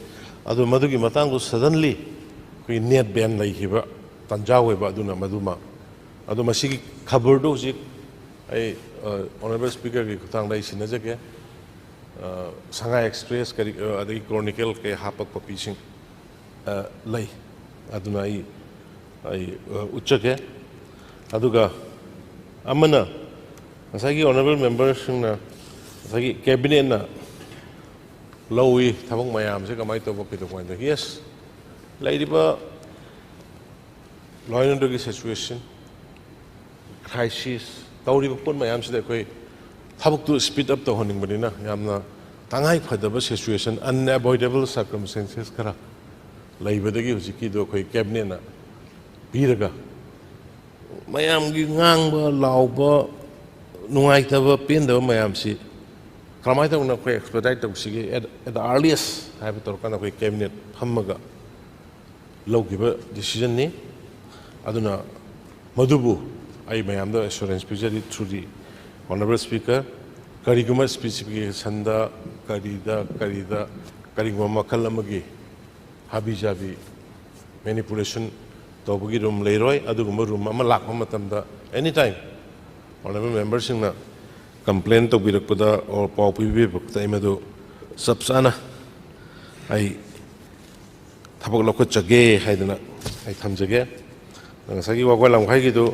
[SPEAKER 3] ꯑꯗꯨ ꯃꯗꯨꯒꯤ ꯃꯇꯥꯡꯗ ꯁꯗꯟꯂꯤ ꯑꯩꯈꯣꯏꯒꯤ ꯅꯦꯠ ꯕꯦꯟ ꯂꯩꯈꯤꯕ ꯇꯥꯟꯖꯥ ꯑꯣꯏꯕ ꯑꯗꯨꯅ ꯃꯗꯨꯃ ꯑꯗꯣ ꯃꯁꯤꯒꯤ ꯈꯕꯔꯗꯨ ꯍꯧꯖꯤꯛ ꯑꯩ ꯑꯣꯅꯔꯦꯕꯜ ꯁ꯭ꯄꯤꯀꯔꯒꯤ ꯈꯨꯠꯊꯥꯡꯗ ꯑꯩ ꯁꯤꯟꯅꯖꯒꯦ ꯁꯉꯥꯏ ꯑꯦꯛꯁꯄ꯭ꯔꯦꯁ ꯀꯔꯤ ꯑꯗꯒꯤ ꯀ꯭ꯔꯣꯅꯤꯀꯦꯜ ꯀꯩ ꯍꯥꯞꯄ ꯀꯣꯄꯤꯁꯤꯡ ꯂꯩ ꯑꯗꯨꯅ ꯑꯩ ꯎꯠꯆꯒꯦ ꯑꯗꯨꯒ ꯑꯃꯅ ꯉꯁꯥꯏꯒꯤ ꯑꯣꯅꯔꯦꯕꯜ ꯃꯦꯝꯕꯔꯁꯤꯡꯅ ꯉꯁꯥꯏꯒꯤ ꯀꯦꯕꯤꯅꯦꯠꯅ ꯂꯧꯏ ꯊꯕꯛ ꯃꯌꯥꯝꯁꯦ ꯀꯃꯥꯏꯅ ꯇꯧꯕ ꯀꯩꯗꯧꯕ ꯌꯦꯁ ꯂꯩꯔꯤꯕ ꯂꯣ ꯑꯦꯟ ꯑꯣꯔꯗꯔꯒꯤ ꯁꯤꯆꯨꯋꯦꯁꯟ ꯀ꯭ꯔꯥꯏꯁꯤꯁ ꯇꯧꯔꯤꯕ ꯄꯣꯠ ꯃꯌꯥꯝꯁꯤꯗ ꯑꯩꯈꯣꯏ ꯊꯕꯛꯇꯨ ꯁ꯭ꯄꯤꯗ ꯑꯞ ꯇꯧꯍꯟꯅꯤꯡꯕꯅꯤꯅ ꯌꯥꯝꯅ ꯇꯉꯥꯏ ꯐꯗꯕ ꯁꯤꯆꯨꯋꯦꯁꯟ ꯑꯟꯑꯦꯚꯣꯏꯗꯦꯕꯜ ꯁꯔꯀꯝꯁꯇꯦꯟꯁꯦꯁ ꯈꯔ ꯂꯩꯕꯗꯒꯤ ꯍꯧꯖꯤꯛꯀꯤꯗꯣ ꯑꯩꯈꯣꯏ ꯀꯦꯕꯤꯅꯦꯠꯅ ꯄꯤꯔꯒ ꯃꯌꯥꯝꯒꯤ ꯉꯥꯡꯕ ꯂꯥꯎꯕ ꯅꯨꯡꯉꯥꯏꯇꯕ ꯄꯦꯟꯗꯕ ꯃꯌꯥꯝꯁꯤ ꯀꯃꯥꯏꯅ ꯇꯧꯅ ꯑꯩꯈꯣꯏ ꯑꯦꯛꯁꯄꯦꯗꯥꯏꯠ ꯇꯧꯁꯤꯒꯦ ꯑꯦꯠ ꯗ ꯑꯥꯔꯂꯤꯌꯦꯁ ꯍꯥꯏꯕ ꯇꯧꯔꯀꯥꯟꯗ ꯑꯩꯈꯣই ꯀꯦꯕꯤꯅꯦꯠ ꯐꯝꯃꯒ ꯂꯧꯈꯤꯕ ꯗꯤꯁꯤꯖꯟꯅꯤ ꯑꯗꯨꯅ ꯃꯗꯨꯕꯨ ꯑꯩ ꯃꯌꯥꯝꯗ ꯑꯦꯁꯨꯔꯦꯟꯁ ꯄꯤꯖꯔꯤ ꯊ꯭ꯔꯨ ꯗꯤ ꯑꯣꯅꯔꯦꯕꯜ ꯁ꯭ꯄꯤꯀꯔ ꯀꯔꯤꯒꯨꯝꯕ ꯁ꯭ꯄꯦꯁꯤꯐꯤꯀꯦꯁꯟꯗ ꯀꯔꯤꯗ ꯀꯔꯤꯒꯨꯝꯕ ꯃꯈꯜ ꯑꯃꯒꯤ ꯍꯥꯕꯤ ꯖꯥꯕꯤ ꯃꯦꯅꯤꯄꯨꯂꯦꯁꯟ ꯇꯧꯕꯒꯤ ꯔꯨꯝ ꯂꯩꯔꯣꯏ ꯑꯗꯨꯒꯨꯝꯕ ꯔꯨꯝ ꯑꯃ ꯂꯥꯛꯄ ꯃꯇꯝꯗ ꯑꯦꯅꯤ ꯇꯥꯏꯝ ꯑꯣꯅꯔꯦꯕꯜ ꯃꯦꯝꯕꯔꯁꯤꯡꯅ ꯀꯝꯄ꯭ꯂꯦꯟ ꯇꯧꯕꯤꯔꯛꯄꯗ ꯑꯣꯔ ꯄꯥꯎ ꯄꯤꯕꯤꯔꯛꯄꯗ ꯑꯩ ꯃꯗꯨ ꯆꯞ ꯆꯥꯅ ꯑꯩ ꯊꯕꯛ ꯂꯧꯈꯠꯆꯒꯦ ꯍꯥꯏꯗꯅ ꯑꯩ ꯊꯝꯖꯒꯦ ꯉꯁꯥꯏꯒꯤ ꯋꯥꯒꯣꯏ ꯂꯝꯈꯥꯏꯒꯤꯗꯨ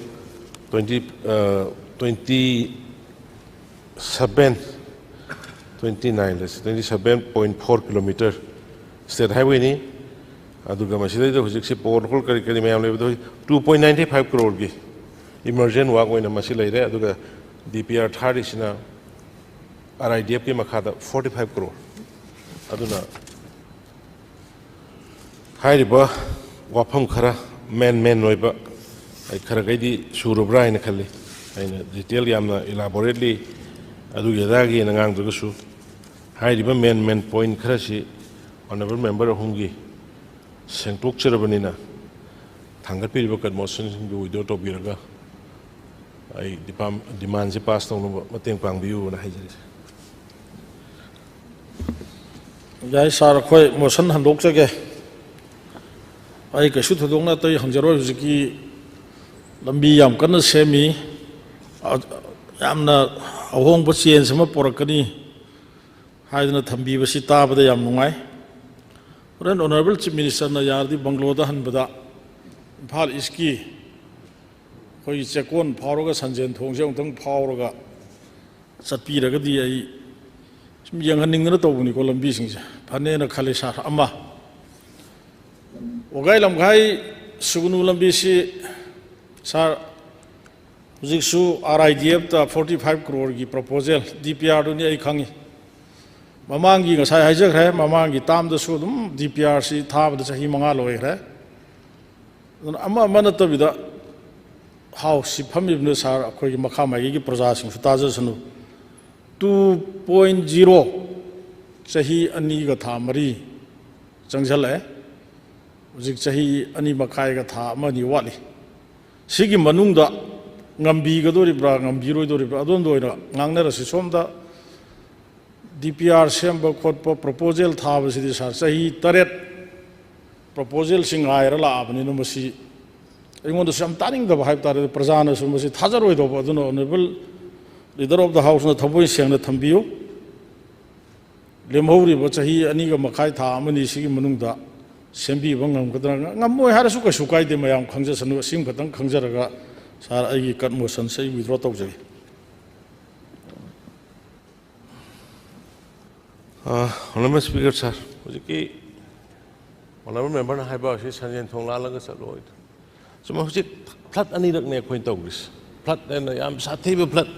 [SPEAKER 3] 27.4 ꯀꯤꯂꯣꯃꯤꯇꯔ ꯁ꯭ꯇꯦꯠ ꯍꯥꯏꯋꯦꯅꯤ ꯑꯗꯨꯒ ꯃꯁꯤꯗꯩꯗ ꯍꯧꯖꯤꯛꯁꯤ ꯄꯣꯔ ꯍꯣꯜ ꯀꯔꯤ ꯃꯌꯥꯝ ꯂꯩꯕꯗꯣ 2.95 ꯀ꯭ꯔꯣꯔꯒꯤ ꯏꯃꯔꯖꯦꯟ ꯋꯥꯛ ꯑꯣꯏꯅ ꯃꯁꯤ ꯂꯩꯔꯦ ꯑꯗꯨꯒ DPR ꯊꯥꯔꯤꯁꯤꯅ RIDFꯀꯤ ꯃꯈꯥꯗ 45 ꯀ꯭ꯔꯣꯔ ꯑꯗꯨꯅ ꯍꯥꯏꯔꯤꯕ ꯋꯥꯐꯝ ꯈꯔ ꯃꯦꯟ ꯑꯣꯏꯕ ꯑꯩ ꯈꯔꯈꯩꯗꯤ ꯁꯨꯔꯕ꯭ꯔꯥ ꯍꯥꯏꯅ ꯈꯜꯂꯤ ꯑꯩꯅ ꯗꯤꯇꯦꯜ ꯌꯥꯝꯅ ꯏꯂꯥꯕꯣꯔꯦꯠꯂꯤ ꯑꯗꯨꯒꯤ ꯑꯗꯥꯒꯤꯅ ꯉꯥꯡꯗ꯭ꯔꯒꯁꯨ ꯍꯥꯏꯔꯤꯕ ꯃꯦꯟ ꯄꯣꯏꯟꯠ ꯈꯔꯁꯤ ꯑꯣꯅꯔꯦꯕꯜ ꯃꯦꯝꯕꯔ ꯑꯍꯨꯝꯒꯤ ꯁꯦꯡꯗꯣꯛꯆꯔꯕꯅꯤꯅ ꯊꯥꯡꯒꯠꯄꯤꯔꯤꯕ ꯀꯟꯃꯣꯁꯟꯁꯤꯡꯗꯨ ꯋꯤꯗ꯭ꯔꯣ ꯇꯧꯕꯤꯔꯒ ꯑꯩ ꯗꯤꯃꯥꯟꯁꯤ ꯄꯥꯁ ꯇꯧꯅꯕ ꯃꯇꯦꯡ ꯄꯥꯡꯕꯤꯌꯨꯅ ꯍꯥꯏꯖꯔꯤ
[SPEAKER 4] ꯌꯥꯏ ꯁꯥꯔ ꯑꯩꯈꯣꯏ ꯃꯣꯁꯟ ꯍꯟꯗꯣꯛꯆꯒꯦ ꯑꯩ ꯀꯩꯁꯨ ꯊꯣꯏꯗꯣꯛꯅ ꯑꯇꯩ ꯍꯪꯖꯔꯣꯏ ꯍꯧꯖꯤꯛꯀꯤ ꯂꯝꯕꯤ ꯌꯥꯝ ꯀꯟꯅ ꯁꯦꯝꯃꯤ ꯌꯥꯝꯅ ꯑꯍꯣꯡꯕ ꯆꯦꯟꯖ ꯑꯃ ꯄꯣꯔꯛꯀꯅꯤ ꯍꯥꯏꯗꯅ ꯊꯝꯕꯤꯕꯁꯤ ꯇꯥꯕꯗ ꯌꯥꯝ ꯅꯨꯡꯉꯥꯏ ꯍꯣꯔꯦꯟ ꯑꯣꯅꯔꯦꯕꯜ ꯆꯤꯐ ꯃꯤꯅꯤꯁꯇꯔꯅ ꯌꯥꯔꯗꯤ ꯕꯪꯒ꯭ꯂꯣꯗ ꯍꯟꯕꯗ ꯏꯝꯐꯥꯜ ꯏꯁꯀꯤ ꯑꯩꯈꯣꯏꯒꯤ ꯆꯦꯛꯀꯣꯟ ꯐꯥꯎꯔꯒ ꯁꯟꯖꯦꯟ ꯊꯣꯡꯁꯦ ꯑꯃꯨꯛꯇꯪ ꯐꯥꯎꯔꯒ ꯆꯠꯄꯤꯔꯒꯗꯤ ꯑꯩ ꯁꯨꯝ ꯌꯦꯡꯍꯟꯅꯤꯡꯗꯅ ꯇꯧꯕꯅꯤꯀꯣ ꯂꯝꯕꯤꯁꯤꯡꯁꯦ ꯐꯅꯦꯅ ꯈꯜꯂꯤ ꯁꯥꯔ ꯑꯃ ꯋꯥꯒꯥꯏ ꯂꯝꯈꯥꯏ ꯁꯨꯒꯨꯅꯨ ꯂꯝꯕꯤꯁꯤ ꯁꯥꯔ ꯍꯧꯖꯤꯛꯁꯨ RIDFꯇ 45 ꯀ꯭ꯔꯣꯔꯒꯤ ꯄ꯭ꯔꯣꯄꯣꯖꯦꯜ DPRꯗꯨꯅꯤ ꯑꯩ ꯈꯪꯉꯤ ꯃꯃꯥꯡꯒꯤ ꯉꯁꯥꯏ ꯍꯥꯏꯖꯈ꯭ꯔꯦ ꯃꯃꯥꯡꯒꯤ ꯇꯥꯝꯗꯁꯨ ꯑꯗꯨꯝ DPRꯁꯤ ꯊꯥꯕꯗ ꯆꯍꯤ 5 ꯂꯣꯏꯈ꯭ꯔꯦ ꯑꯗꯨꯅ ꯑꯃ नत्तबिदा हाउस फमीबने सार अखोई मखा माइगी प्रजासिंग ताजसनु 2.0 चाही अनी गा था मरी चंगजल है जिक चाही अनी मखाई गा था अमनी वाली सिगी मनुंगदा ngам비 गदोरिब्रा ngам비 रोइदोरिब्रा अदोन दोइरा ngangnarasi somda DPR semba khotpa proposal thabasidi sar chahi 8 proposal sing aira la abani no masi ingonda sam taning da bhai tare prajana sum masi thajaroi do aduno honorable leader of the house na thaboi sengna thambiyo lemhori ba chahi ani ga makhai tha amani sigi manungda sembi ba ngamgadra ngamoi harasu ka sukai de mayam khangja sanu sim khatang khangjaraga sar ai cut motion sai withdraw tawjai
[SPEAKER 3] honorable speaker sir hojiki Honorable member na haiba si sanjen thong la lang sa loy so mo si flat ani rak ne khoin tawris flat na yam sathi ba flat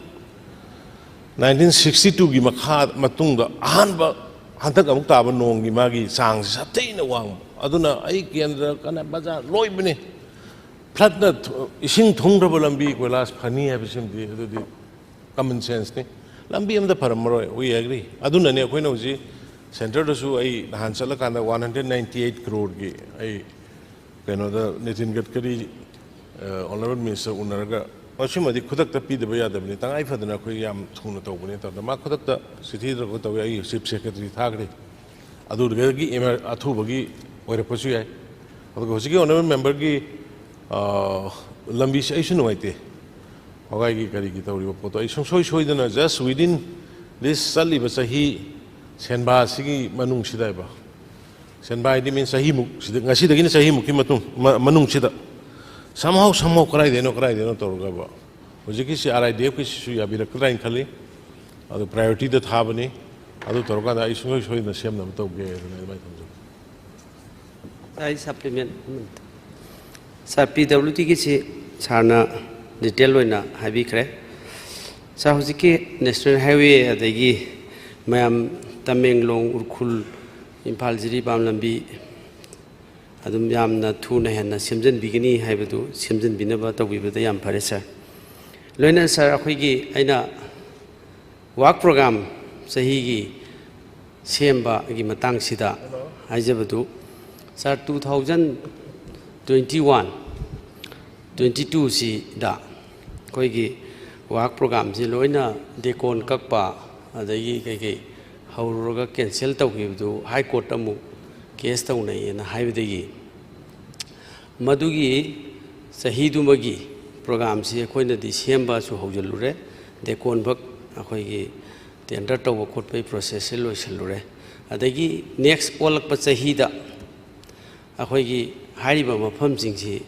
[SPEAKER 3] 1962 gi makha matung da han ba hantak amuk ta ba nong gi magi sang sathi na wang aduna ai kendra kana baza loi bne flat na ising thong ra lambi ko las phani ha bisim di adu common sense ni lambi am da paramro we agree aduna ne khoi no ji center da su ai han chala kan 198 crore gi ai keno da Nitin Gadkari honorable minister unaraga ashimadi khudak ta pi de ba da bni tang ai fadna khoi yam thuna to bni ta ma khudak ta sithi da ko to ai chief secretary thagre adu ga gi emer athu bagi ore pasu ai adu go gi honorable member gi lambi sai sunu aite hogai gi kari gi tawri po to ai soi soi dana just within this sali ba sahi senba sigi manung sidai ba senba ini mean sahi muk sidai ngasi dagini sahi muk ki matung manung sida somehow krai deno torga ba hojiki si RIDF ki su ya birak train khali adu priority da thabani adu torga da isoi soi na sem na to ge na mai tamjo
[SPEAKER 5] I supplement sa PWD ki si sarna detail oina habi kre sa hojiki national highway adagi mayam Tamenglong Urkhul Impal Jiri Bam Lambi adum yamna thuna henna semjan bigini haibadu semjan binaba tawibada yam phare sir loina sir akhoi gi aina work program sahi gi semba gi matang sida haijabadu sir 2021 22 si da koi gi work program si loina dekon kakpa adagi kai hauruga cancel tawgidu high court amu case tawnai na haibadagi madugi sahidu magi program si akoina di semba su haujalure de konbak akoi gi tender taw court pay process loisalure adagi next olak pa sahida akoi gi hariba mafam jingsi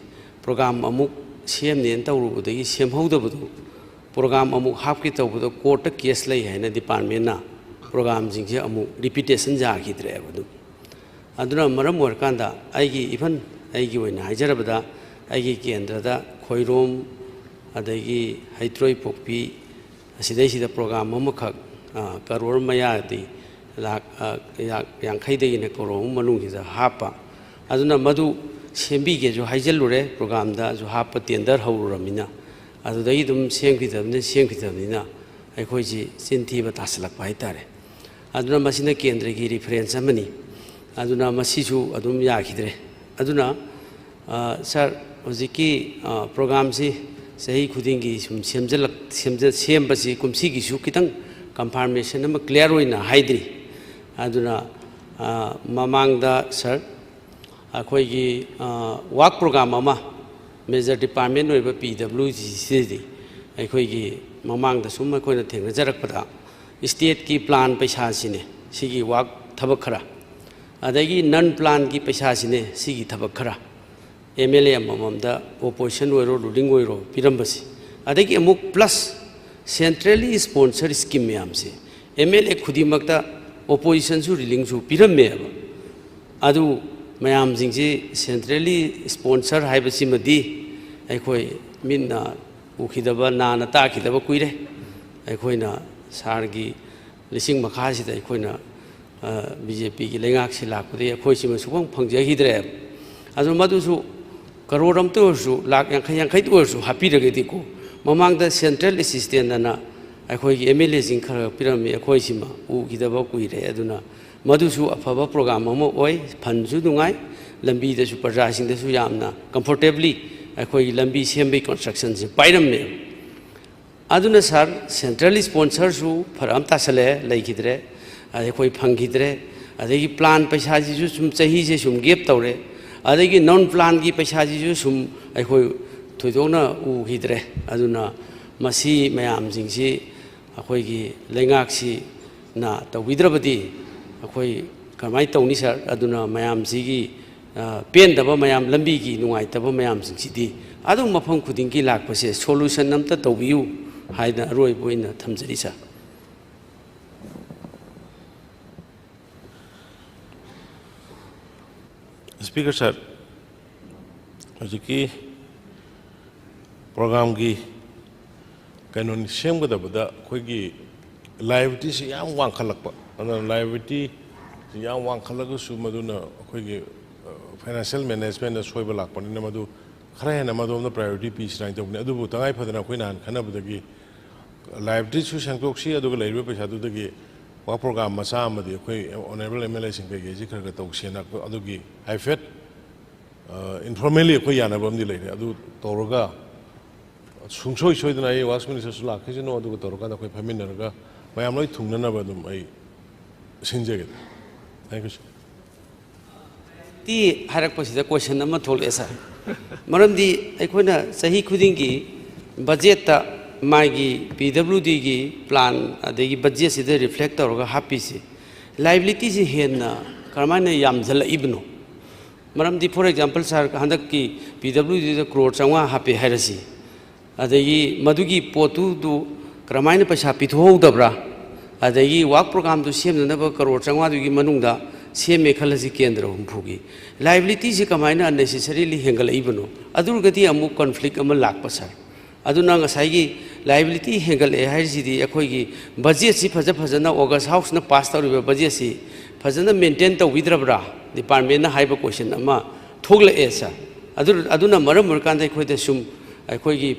[SPEAKER 5] program amuk semne tawrubudagi semhaudabadu program amuk hapki tawbudo court case lai haina department na program jingse amu repetition ja khidre abadu aduna maram warkanda aigi even aigi oina haijarabada aigi kendra da khoirom adagi haitroi pokpi asidai sida program amukhak karor maya di lak yankhai de ne korom manung hida hapa aduna madu sembi ge jo haijalure program da jo hapa tender haururamina adudai dum semkhidabnina aikhoi ji sinthi ba taslak pai tare aduna masina kendra gi reference amani aduna masisu adum yakhidre aduna sir hojiki program si sahi khudingi sum sembasi kumsi gi su kitang confirmation ama clear oina haidri aduna mamangda sir akhoi gi work program ama major department oiba PWG di akhoi gi mamangda sum akhoi na thengna jarakpada state ki plan paisa sine sigi work thabak khara adagi non plan ki paisa sine sigi thabak khara MLA amamda opposition oiro ruling oiro pirambasi adagi amuk plus centrally sponsored scheme yam se MLA khudimakta opposition su ruling su piramme adu mayam jingji centrally sponsored haibasi madi aikhoi minna ukhidaba nana ta khidaba kuire aikhoina sargi lising makhasi da aikhoina BJP ki lengak si lakpudi akhoi sima subang phangjahidre adu madusu karoram to su lak yankhai to su happy ragedi ko mamang da central assistant na akhoi ki MLA jing khara pirami akhoi sima u gidaba kuire aduna madusu afaba program amo oi phanju dungai lambi da su parja sing da su yamna comfortably akhoi lambi sembe construction se pairam me aduna sir centrally sponsor su pharam tasale laikidre akhoi phangidre adagi plan paisa ji su sum chahi je sum gap tawre adagi non plan gi paisa ji su sum akhoi thoidona u hidre aduna masi mayam jingsi akhoi gi lengak si na tawidrabadi akhoi kamai tawni sir aduna mayam sigi pen daba mayam lambi gi nungai taba mayam sidi adu mafam khuding ki lakpase solution namta tawbiu haida roi boina thamjari sa
[SPEAKER 3] Speaker sir, hojiki program ki kanon shem ko da bada koi ki liability si yang wang khalak pa, ana liability si yang wang khalak ko su madu na koi ki financial management na soi balak pa ni na madu khara na madu na priority piece na jog ne adu bu tangai phadana koi nan khana bada ki liability su sangtok si adu ko leibe paisa du da ki wa program masa amadi koi honorable MLA sing ke ji khara ka tok sena ko adu ki I fed informally koi yana bam di leire adu toroga sungsoi soidana ai was minister sula khijino adu ko toroga na koi phamin na mayam loi thungna na badum ai sinjege. Thank you sir.
[SPEAKER 5] Ti harak pasida question nama thol esa maram di aikoina sahi khuding ki budget ta magi PWD ki plan adegi budget sida reflect toroga happy si liability si henna karmana yam jala ibnu maram di for example sir handak ki PWD da crore changwa happy harasi adegi madugi potu du karmana paisa pitho dabra adegi work program du semna ba crore changwa du gi manungda seme khalasi kendra humpugi liability si kamaina unnecessarily hengal ibnu adurgati amu conflict am lak pasar aduna ngasai gi liability hengal e haisi di akoi gi budget si phajana August house na pass tawriba budget si phajana maintain to widrabra department na haiba question ama thogla esa aduna maram murkan dai khoi de sum akoi gi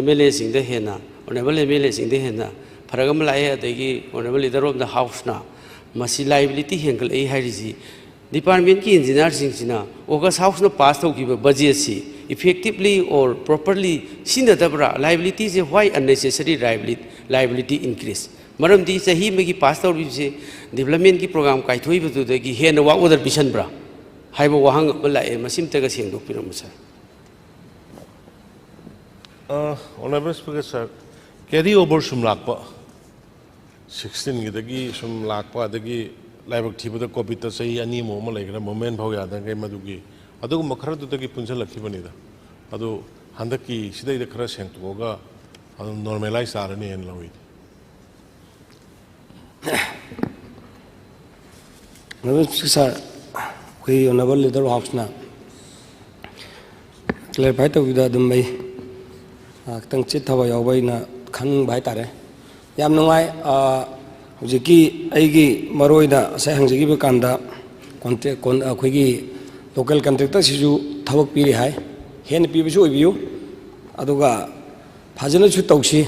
[SPEAKER 5] MLA sing de hena honorable MLA sing de hena faragam lae adegi honorable leader of the house na masi liability hengal e haisi department ki engineer sing sina August house na pass tawkiba budget si effectively or properly sinda dabra liability is why unnecessary liability increase maram di sahi me ki pass tawri se development ki program kai thoi bu de ki hen wa order bisan bra haiba wahang bala e masim ta ga seng dok piram sir.
[SPEAKER 3] Honorable Speaker sir, carry over sum lakpa 16 gi dagi sum lakpa dagi laibak thiba da copy ta sahi ani mo ma legra moment bhau ya da kai madugi adu makhara du dagi punjal lakhibani da adu handaki sidai da khara seng to ga adu normalize arani en lawi
[SPEAKER 6] Honorable Speaker, we honorable leader of house na clarify to with the mai tang chit thawa yaw bai na khang bai tare yam nungai hujiki aigi maroi da sai hangjigi ba kanda contract kon akhoi local contractor sisu thawak piri hai hen pi bisu obiu aduga phajana chu tausi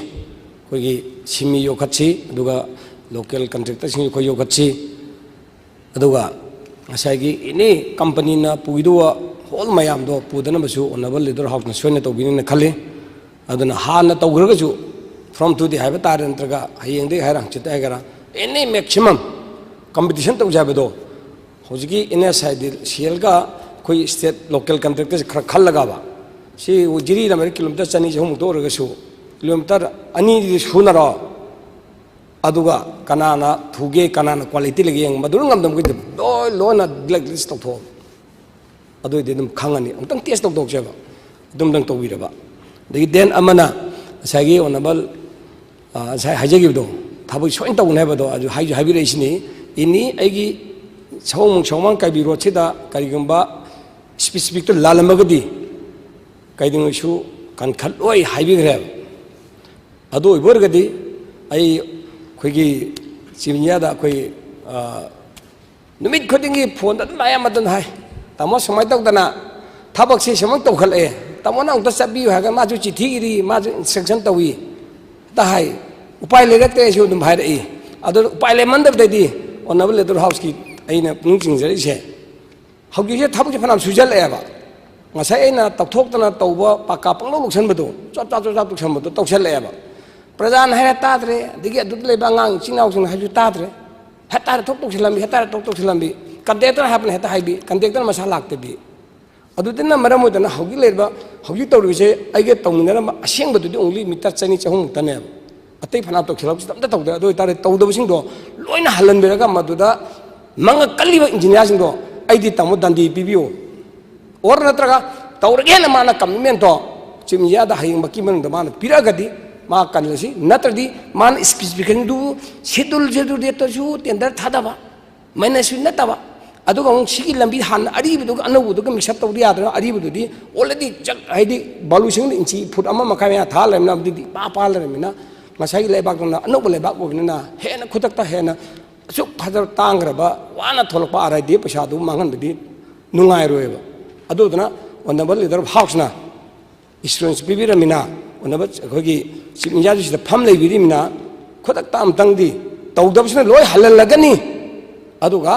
[SPEAKER 6] koigi simi yokhachi aduga local contractor sing khoi yokhachi aduga asagi ini company na puiduwa hol mayam do pudana basu honorable leader house na soina tobini na khale aduna hana tawgraga chu from to the habitat entraga hayeng de hairang chita gara any maximum competition to jabedo hojiki ina side sielga koi state local contractors khal laga ba si ujiri na kilometer chani jom to raga su kilometer ani sunara aduga kanana thuge kanana quality lagi yang madur ngam ko do lo na blacklist to tho adu de dum khangani amtang test to jeba dum dang to wiraba de den amana sagi honorable sai hajagi do thabu soin to ne ba do aju habi reisini ini aigi chawmang kai biro chida karigamba specific to lalamagadi kaiding issue kan khal oi habi gre adu iborgadi ai khoigi chimnya da khoi numit khodingi phone da laya madan hai tamo samai tok dana thabak si samang to khal e tamo na ta sabi ha ga ma ju chithi ri ma ju instruction tawi ta hai upai le rakte ju dum bhai ri adu upai le mandab de di honorable leader house ki aina pung sing jari se haugi je thabak phanam sujal e ba ngasai aina tokthok tana tawba paka panglo luksan badu chap tuksan badu toksal e ba prajan hai tadre digi adut le bangang chinau sing haju tadre hatar tok silambi hatar tok silambi contractor happen hata haibi contractor masa lakte bi adutena maram odana haugi leba haugi tawri se aige tawngina aseng badu only meter chani chahung tane atei phana tok khilab tamda tawda do tare tawda sing do loina halan beraga maduda manga kaliba engineer sing do aidi tamo dandi bibio or natraga tawrage na mana commitment do chimya da haying baki man da mana piragadi ma kanlasi natradi man specification du schedule de to ju tender thada ba maina su nataba ꯑꯗꯨꯒ ꯑꯃꯨꯛ ꯁꯤꯒꯤ ꯂꯝꯕꯤ ꯍꯥꯟꯅ ꯑꯔꯤꯕꯗꯨꯒ ꯑꯅꯧꯕꯗꯨꯒ mix-up ꯇꯧꯗ ꯌꯥꯗꯅ ꯑꯔꯤꯕꯗꯨꯗꯤ already ꯍꯥꯏꯗꯤ ꯕꯥꯂꯨꯁꯤꯡꯅ inch foot 1.5 ꯃꯌꯥ ꯊꯥ ꯂꯩꯔꯝꯅꯤꯅ ꯑꯗꯨꯗꯤ ꯄꯥ ꯂꯩꯔꯝꯅꯤꯅ ꯉꯁꯥꯏꯒꯤ ꯂꯩꯕꯥꯛꯇꯨꯅ ꯑꯅꯧꯕ ꯂꯩꯕꯥꯛ ꯑꯣꯏꯕꯅꯤꯅ ꯍꯦꯟꯅ ꯈꯨꯗꯛꯇ ꯍꯦꯟꯅ ꯑꯁꯨꯛ ꯐꯖꯕ ꯇꯥꯡꯈ꯭ꯔꯕ ꯋꯥꯅ ꯊꯣꯛꯂꯛꯄ RIDF ꯄꯩꯁꯥꯗꯨ ꯃꯥꯡꯍꯟꯕꯗꯤ ꯅꯨꯡꯉꯥꯏꯔꯣꯏꯕ ꯑꯗꯨꯗꯨꯅ ꯑꯣꯅꯔꯦꯕꯜ ꯂꯤꯗꯔ ꯑꯣꯐ ꯍꯥꯎꯁꯅ ꯏꯟꯁꯨꯔꯦꯟꯁ ꯄꯤꯕꯤꯔꯝꯃꯤꯅ ꯑꯣꯅꯔꯦꯕꯜ ꯑꯩꯈꯣꯏꯒꯤ ꯆꯤꯐ ꯃꯤꯅꯤꯁꯇꯔꯁꯤꯗ ꯐꯝ ꯂꯩꯕꯤꯔꯤꯃꯤꯅ ꯈꯨꯗꯛꯇ ꯑꯃꯇꯪꯗꯤ ꯇꯧꯗꯕꯁꯤꯅ ꯂꯣꯏ ꯍꯜꯍꯜꯂꯒꯅꯤ ꯑꯗꯨꯒ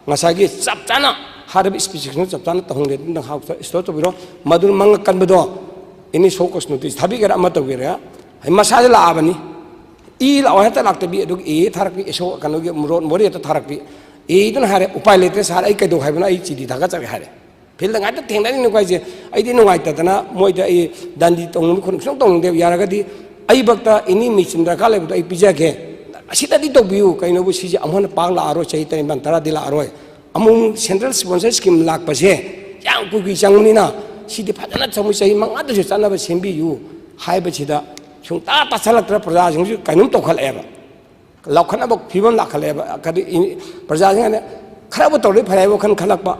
[SPEAKER 6] ꯉꯁꯥꯏꯒꯤ ꯆꯞ ꯆꯥꯅ ꯍꯥꯏꯔꯤꯕ ꯁ꯭ꯄꯦꯁꯤꯐꯤꯀꯦꯁꯟ ꯆꯞ ꯆꯥꯅ ꯇꯧꯍꯟꯒꯦ ꯍꯥꯎꯁꯇ ꯏꯁꯇꯣꯔ ꯇꯧꯕꯤꯔꯣ ꯃꯗꯨ ꯃꯪꯉ ꯀꯟꯕꯗꯣ ꯑꯦꯅꯤ ꯁꯣ ꯀꯣꯁ ꯅꯣꯇꯤꯁ ꯊꯥꯕꯤꯒꯦꯔꯥ ꯑꯃ ꯇꯧꯒꯦꯔꯥ ꯃꯁꯥꯗ ꯂꯥꯛꯑꯕꯅꯤ ꯂꯥꯛꯑꯣ ꯍꯦꯛꯇ ꯂꯥꯛꯇꯕꯤ ꯑꯗꯨꯒ ꯊꯥꯔꯛꯄꯤ ꯑꯦꯁꯣ ꯀꯩꯅꯣꯒꯤ ꯃꯣꯔꯦ ꯍꯦꯛꯇ ꯊꯥꯔꯛꯄꯤ ꯑꯗꯨꯅ ꯍꯥꯏꯔꯦ ꯎꯄꯥꯏ ꯂꯩꯇ꯭ꯔꯦ ꯁꯥꯔ ꯑꯩ ꯀꯩꯗꯧ ꯍꯥꯏꯕꯅꯣ ꯑꯩ ꯆꯤꯗꯤ ꯊꯥꯒꯠꯆꯔꯦ ꯍꯥꯏꯔꯦ ꯐꯤꯜꯗ ꯉꯥꯛꯇ ꯊꯦꯡꯅꯔꯤꯅꯤꯀꯣ ꯑꯩꯁꯦ ꯑꯩꯗꯤ ꯅꯨꯡꯉꯥꯏꯇꯗꯅ ꯃꯣꯏꯗ ꯑꯩ ꯗꯟꯗꯤ ꯇꯧꯅꯕ ꯈꯣꯠꯅꯕ ꯁꯨꯡ ꯇꯧꯅꯤꯡꯗꯦ ꯌꯥꯔꯒꯗꯤ ꯑꯩꯕꯛꯇ ꯑꯦꯅꯤ ꯃꯦꯆꯤꯟ ꯗꯔꯀꯥꯔ ꯂꯩꯕꯗꯣ ꯑꯩ ꯄꯤꯖꯒꯦ ꯑꯁꯤꯗꯗꯤ ꯇꯧꯕꯤꯌꯨ ꯀꯩꯅꯣꯕꯨ ꯁꯤꯁꯦ ꯑꯃꯨꯛ ꯄꯥꯛ ꯂꯥꯛꯑꯔꯣꯏ ꯆꯍꯤ 10-10 ꯂꯥꯛꯑꯔꯣꯏ ꯑꯃꯨꯛ ꯁꯦꯟꯇ꯭ꯔꯦꯜ ꯁ꯭ꯄꯣꯟꯁꯔ ꯁ꯭ꯀꯤꯝ ꯂꯥꯛꯄꯁꯦ ꯌꯥꯝ ꯀꯨꯏ ꯆꯪꯕꯅꯤꯅ सिदी फजना चमु चही मंगादसु चनब सेंबियु हाइबसिदा सुंता तासलक्त्र प्रजासिंगसु कैनुम तोखलएबा लौखनब फिबम लाखलएबा कदि प्रजासिंगने खराब तौरे फराइबो खन खलकपा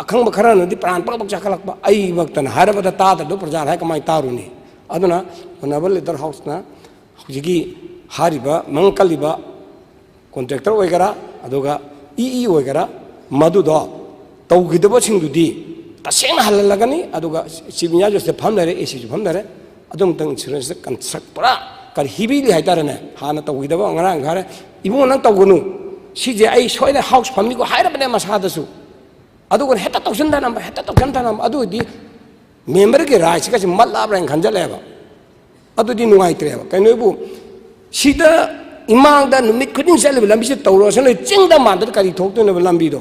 [SPEAKER 6] अखंब खरनदि प्राण पक चखलकपा आई वक्तन हारबदा ताददु प्रजा हाय कमाय तारुनी अदुना होनबल लीडर हाउसना हुजिगी हारिबा मंगकलिबा कॉन्ट्रैक्टर ओइगरा अदुगा ई ओइगरा मदुदो तौगिदबो सिंगदुदी तसेंग हल्लगनी अदुगा सिबिया जोसे फमनरे एसी जो फमनरे अदुम तंग इंश्योरेंस कंस्ट्रक्ट परा कर हिबीली हाइतारने हाना तौगिदबो अंगरांग घारे इबुंग नंग तौगुनु सिजे आई सोयने हाउस फमनी को हाइरबने मसादसु अदुगा हेता तौसनदानम अदुदी मेंबर के राइट्स का मल्लाब्रंग खंजलेबा अदुदी नुगाइत्रेबा कैनोबु सिदा इमांगदा नुमित खुदिंग चलेबा लंबिसे तौरोसन चिंगदा मांदर करी थोक्तोनेबा लंबिदो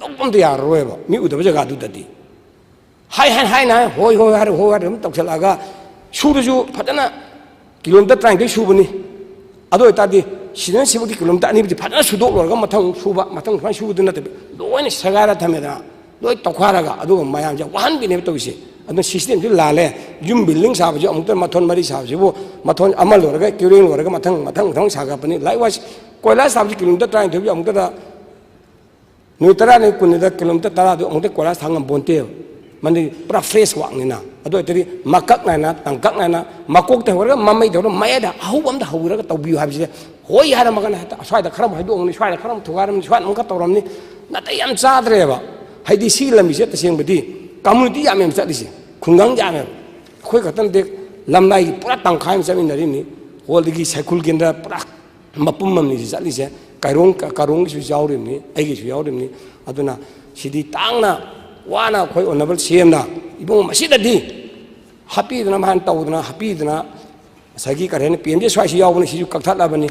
[SPEAKER 6] लोकपमदे यारोयबा मी उदबा जगादुददी हाय ना होय हारे तौसलागा सूरजु फजना किलोमीटर 30 सूबनी अदो तादी सिदन सिबुदी किलोमीटर 2 फजना सुदोक लरगा मथंग सुबा मथंग फाय सुबुदु नतबे लोयने सगारा थमेदा लोय तौखारागा अदो मयाम जे वाहन बिने तौसे अदो सिस्टम जु लाले जुम बिल्डिंग साबजु अमुक मथोन मरी साबजिबो मथोन अमल लरगा क्यूरिंग लरगा मथंग सागापनी लाइवाइज कोयला साबजु किलोमीटर 30 अमुक नुतरा ने कुनिदा किलोमीटर 10 दो अमुक कोयला थांगम बोनते मनी पूरा फ्रेश वांगना अदो तरी मकक नाना तंकक नाना मकोक ते होरगा ममै दो मयदा अहुबम दा हौरगा तौबियु हाबिसे होय हारा मगन हता स्वाइदा खरम हाइदोंनि स्वाइदा खरम थुगारम स्वान मुका तौरमनि नाते याम चाद्रेबा हाइदि सी लमिसे तसेंबदि कम्युनिटी याम याम चलिसे खुंगंग जामे खोय खतन दे लमनाई पूरा तंखाय चमिनरिनि होलदगी साइकुल केंद्र पूरा मपुम ममनि चलिसे कारोंग सु जावरिमनि आइगे सु यावरिमनि अदुना सिदि तांगना वाना खोय ओनबल सेमना इबुंग मसिददि हापीदना मान तौदना हापीदना सगी करेन पीएमजे स्वाइसि यावबनि सिजु कक्थालाबनि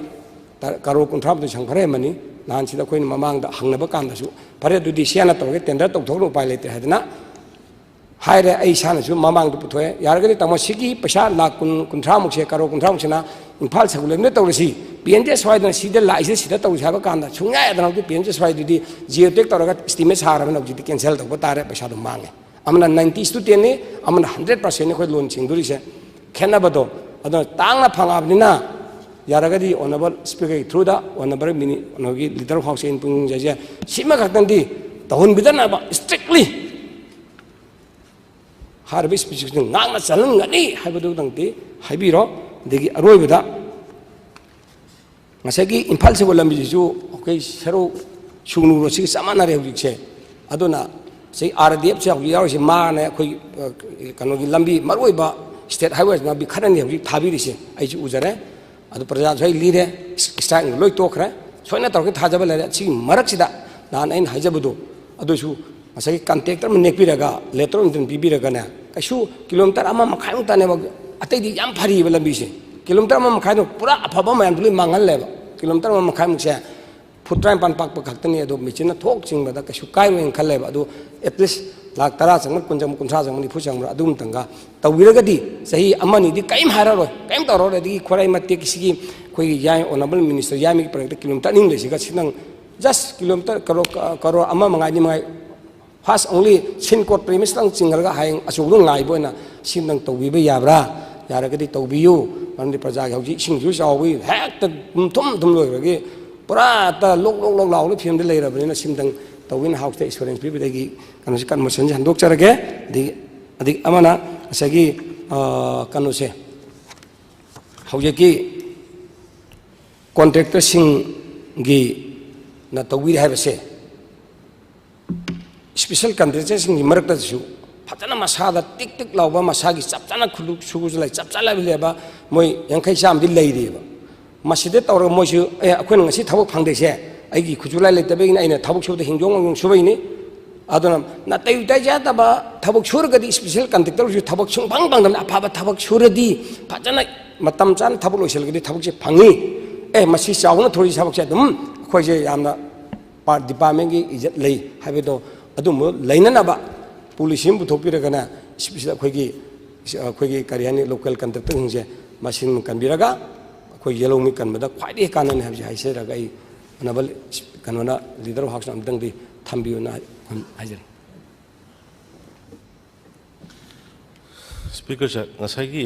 [SPEAKER 6] करो कुंथ्राबदु संखरे मनि नान सिदा खोय ममांगदा हंगनबा कांदसु फरे दुदि सेना तौगे टेंडर तौथोनो उपाय लेते हादना हायरे आई सानसु ममांगदु पुथोय यारगदि तमो सिगी पैसा लाख कुंथ्रा मुक्से करो कुंथ्रा मुक्सेना इम्फाल सगुलेमने तौरसि पीएमजे स्वाइदना सिदा लाइसे सिदा तौसि हाबा कांदा सुंगा यादनादि पीएमजे स्वाइदुदि जियोटेक तौरगा एस्टिमेट सारबन औजिदि कैंसिल तौबा तारे पैसा दु मांगे अमना 90 ने अमना 100% ने खोय लोन सिंगदुरिसे खेनाबदो अदो तांगना फंगाबनिना यारगदि ओनबल स्पीकर थ्रू दा ओनबर मिनी ओनगी लीडर हाउस इन पुंग जजे सिमा खतंदी तहुन बिदना स्ट्रिक्टली हारबि स्पीचिंग नांगना चलंगनी हाइबदु दंति हाइबिरो देगी अरोइबदा ngасagi imphal se bolam bisu okay sero sunu ro si samana re hujik se aduna sei RDF se yaw se ma ne khoi kano gi lambi maroi ba state highways na bi kharan ne hujik thabi ri se ai ji ujare adu praja jai li re strike loi to khra soina tor ke thajaba le si marak sida nan ain hajabudo adu su ngасagi contractor me nekpi raga letter on bi raga na kasu kilometer ama makhai ta ne ba atai di yam phari ba lambi se kilometre में मखाई तो पूरा अफब मैंने मंगल लेब kilometre में मखाई मुझे फुट्राइन पान पाक खतनी मिचिन थोक चिंबद कई कायन खलेब एटलीस्ट लाख 10 चंग कुंजम कुंसा चंग निफु चंग तंगा तौरगदी सही कईम हारो कईम तौरदी खोराई मते किसी कोई याय ऑनरेबल मिनिस्टर यामी प्रोजेक्ट किलोमीटर निंग लेसिगा सिनंग जस्ट किलोमीटर करो अमा मंगाई मंगाई फर्स्ट ओनली सिन कोट प्रीमिस तंग चिंगरगा हायंग असुगु ngaibona सिनंग तौबिबे याब्रा यारगदी तौबियु मानदि प्रजा हौजी सिंजु चावबि हेक्ट थुम लोइरगे पूरा त लोक लाउले film they लेरबनिना सिमदंग tawin house te insurance pi bidagi kanu se kan motion jan dok charage di amana asagi kanu se hauje ki contractor sing gi na tawir ha se special contractor sing gi marak ta su fatana masada tik tik lawba masagi chapchana khulu sugu lai chapchala bileba moi yankai sam di lei de ba maside tawra moi su akhon ngasi thabok phangde se aigi khujulai le tabe ina ina thabok subda hingjong ngong subai ni adona na tai tai ja ta ba thabok sur ga di special contractor ju thabok sung bang bang dam apha ba thabok sur di fatana matam chan thabok loisel ga di thabok je phangi masi chawna thori thabok se dum khoi je yamna department gi ijat lei habe do adum leina na ba police him buthopiragana special khoi kariani local contractor hingje machine kan biraga khoi yellow mi kan bada khwai kanan ha ji haise raga ai anabal kanona leader house am dang di thambiu na hajer
[SPEAKER 3] speaker sa ngasai gi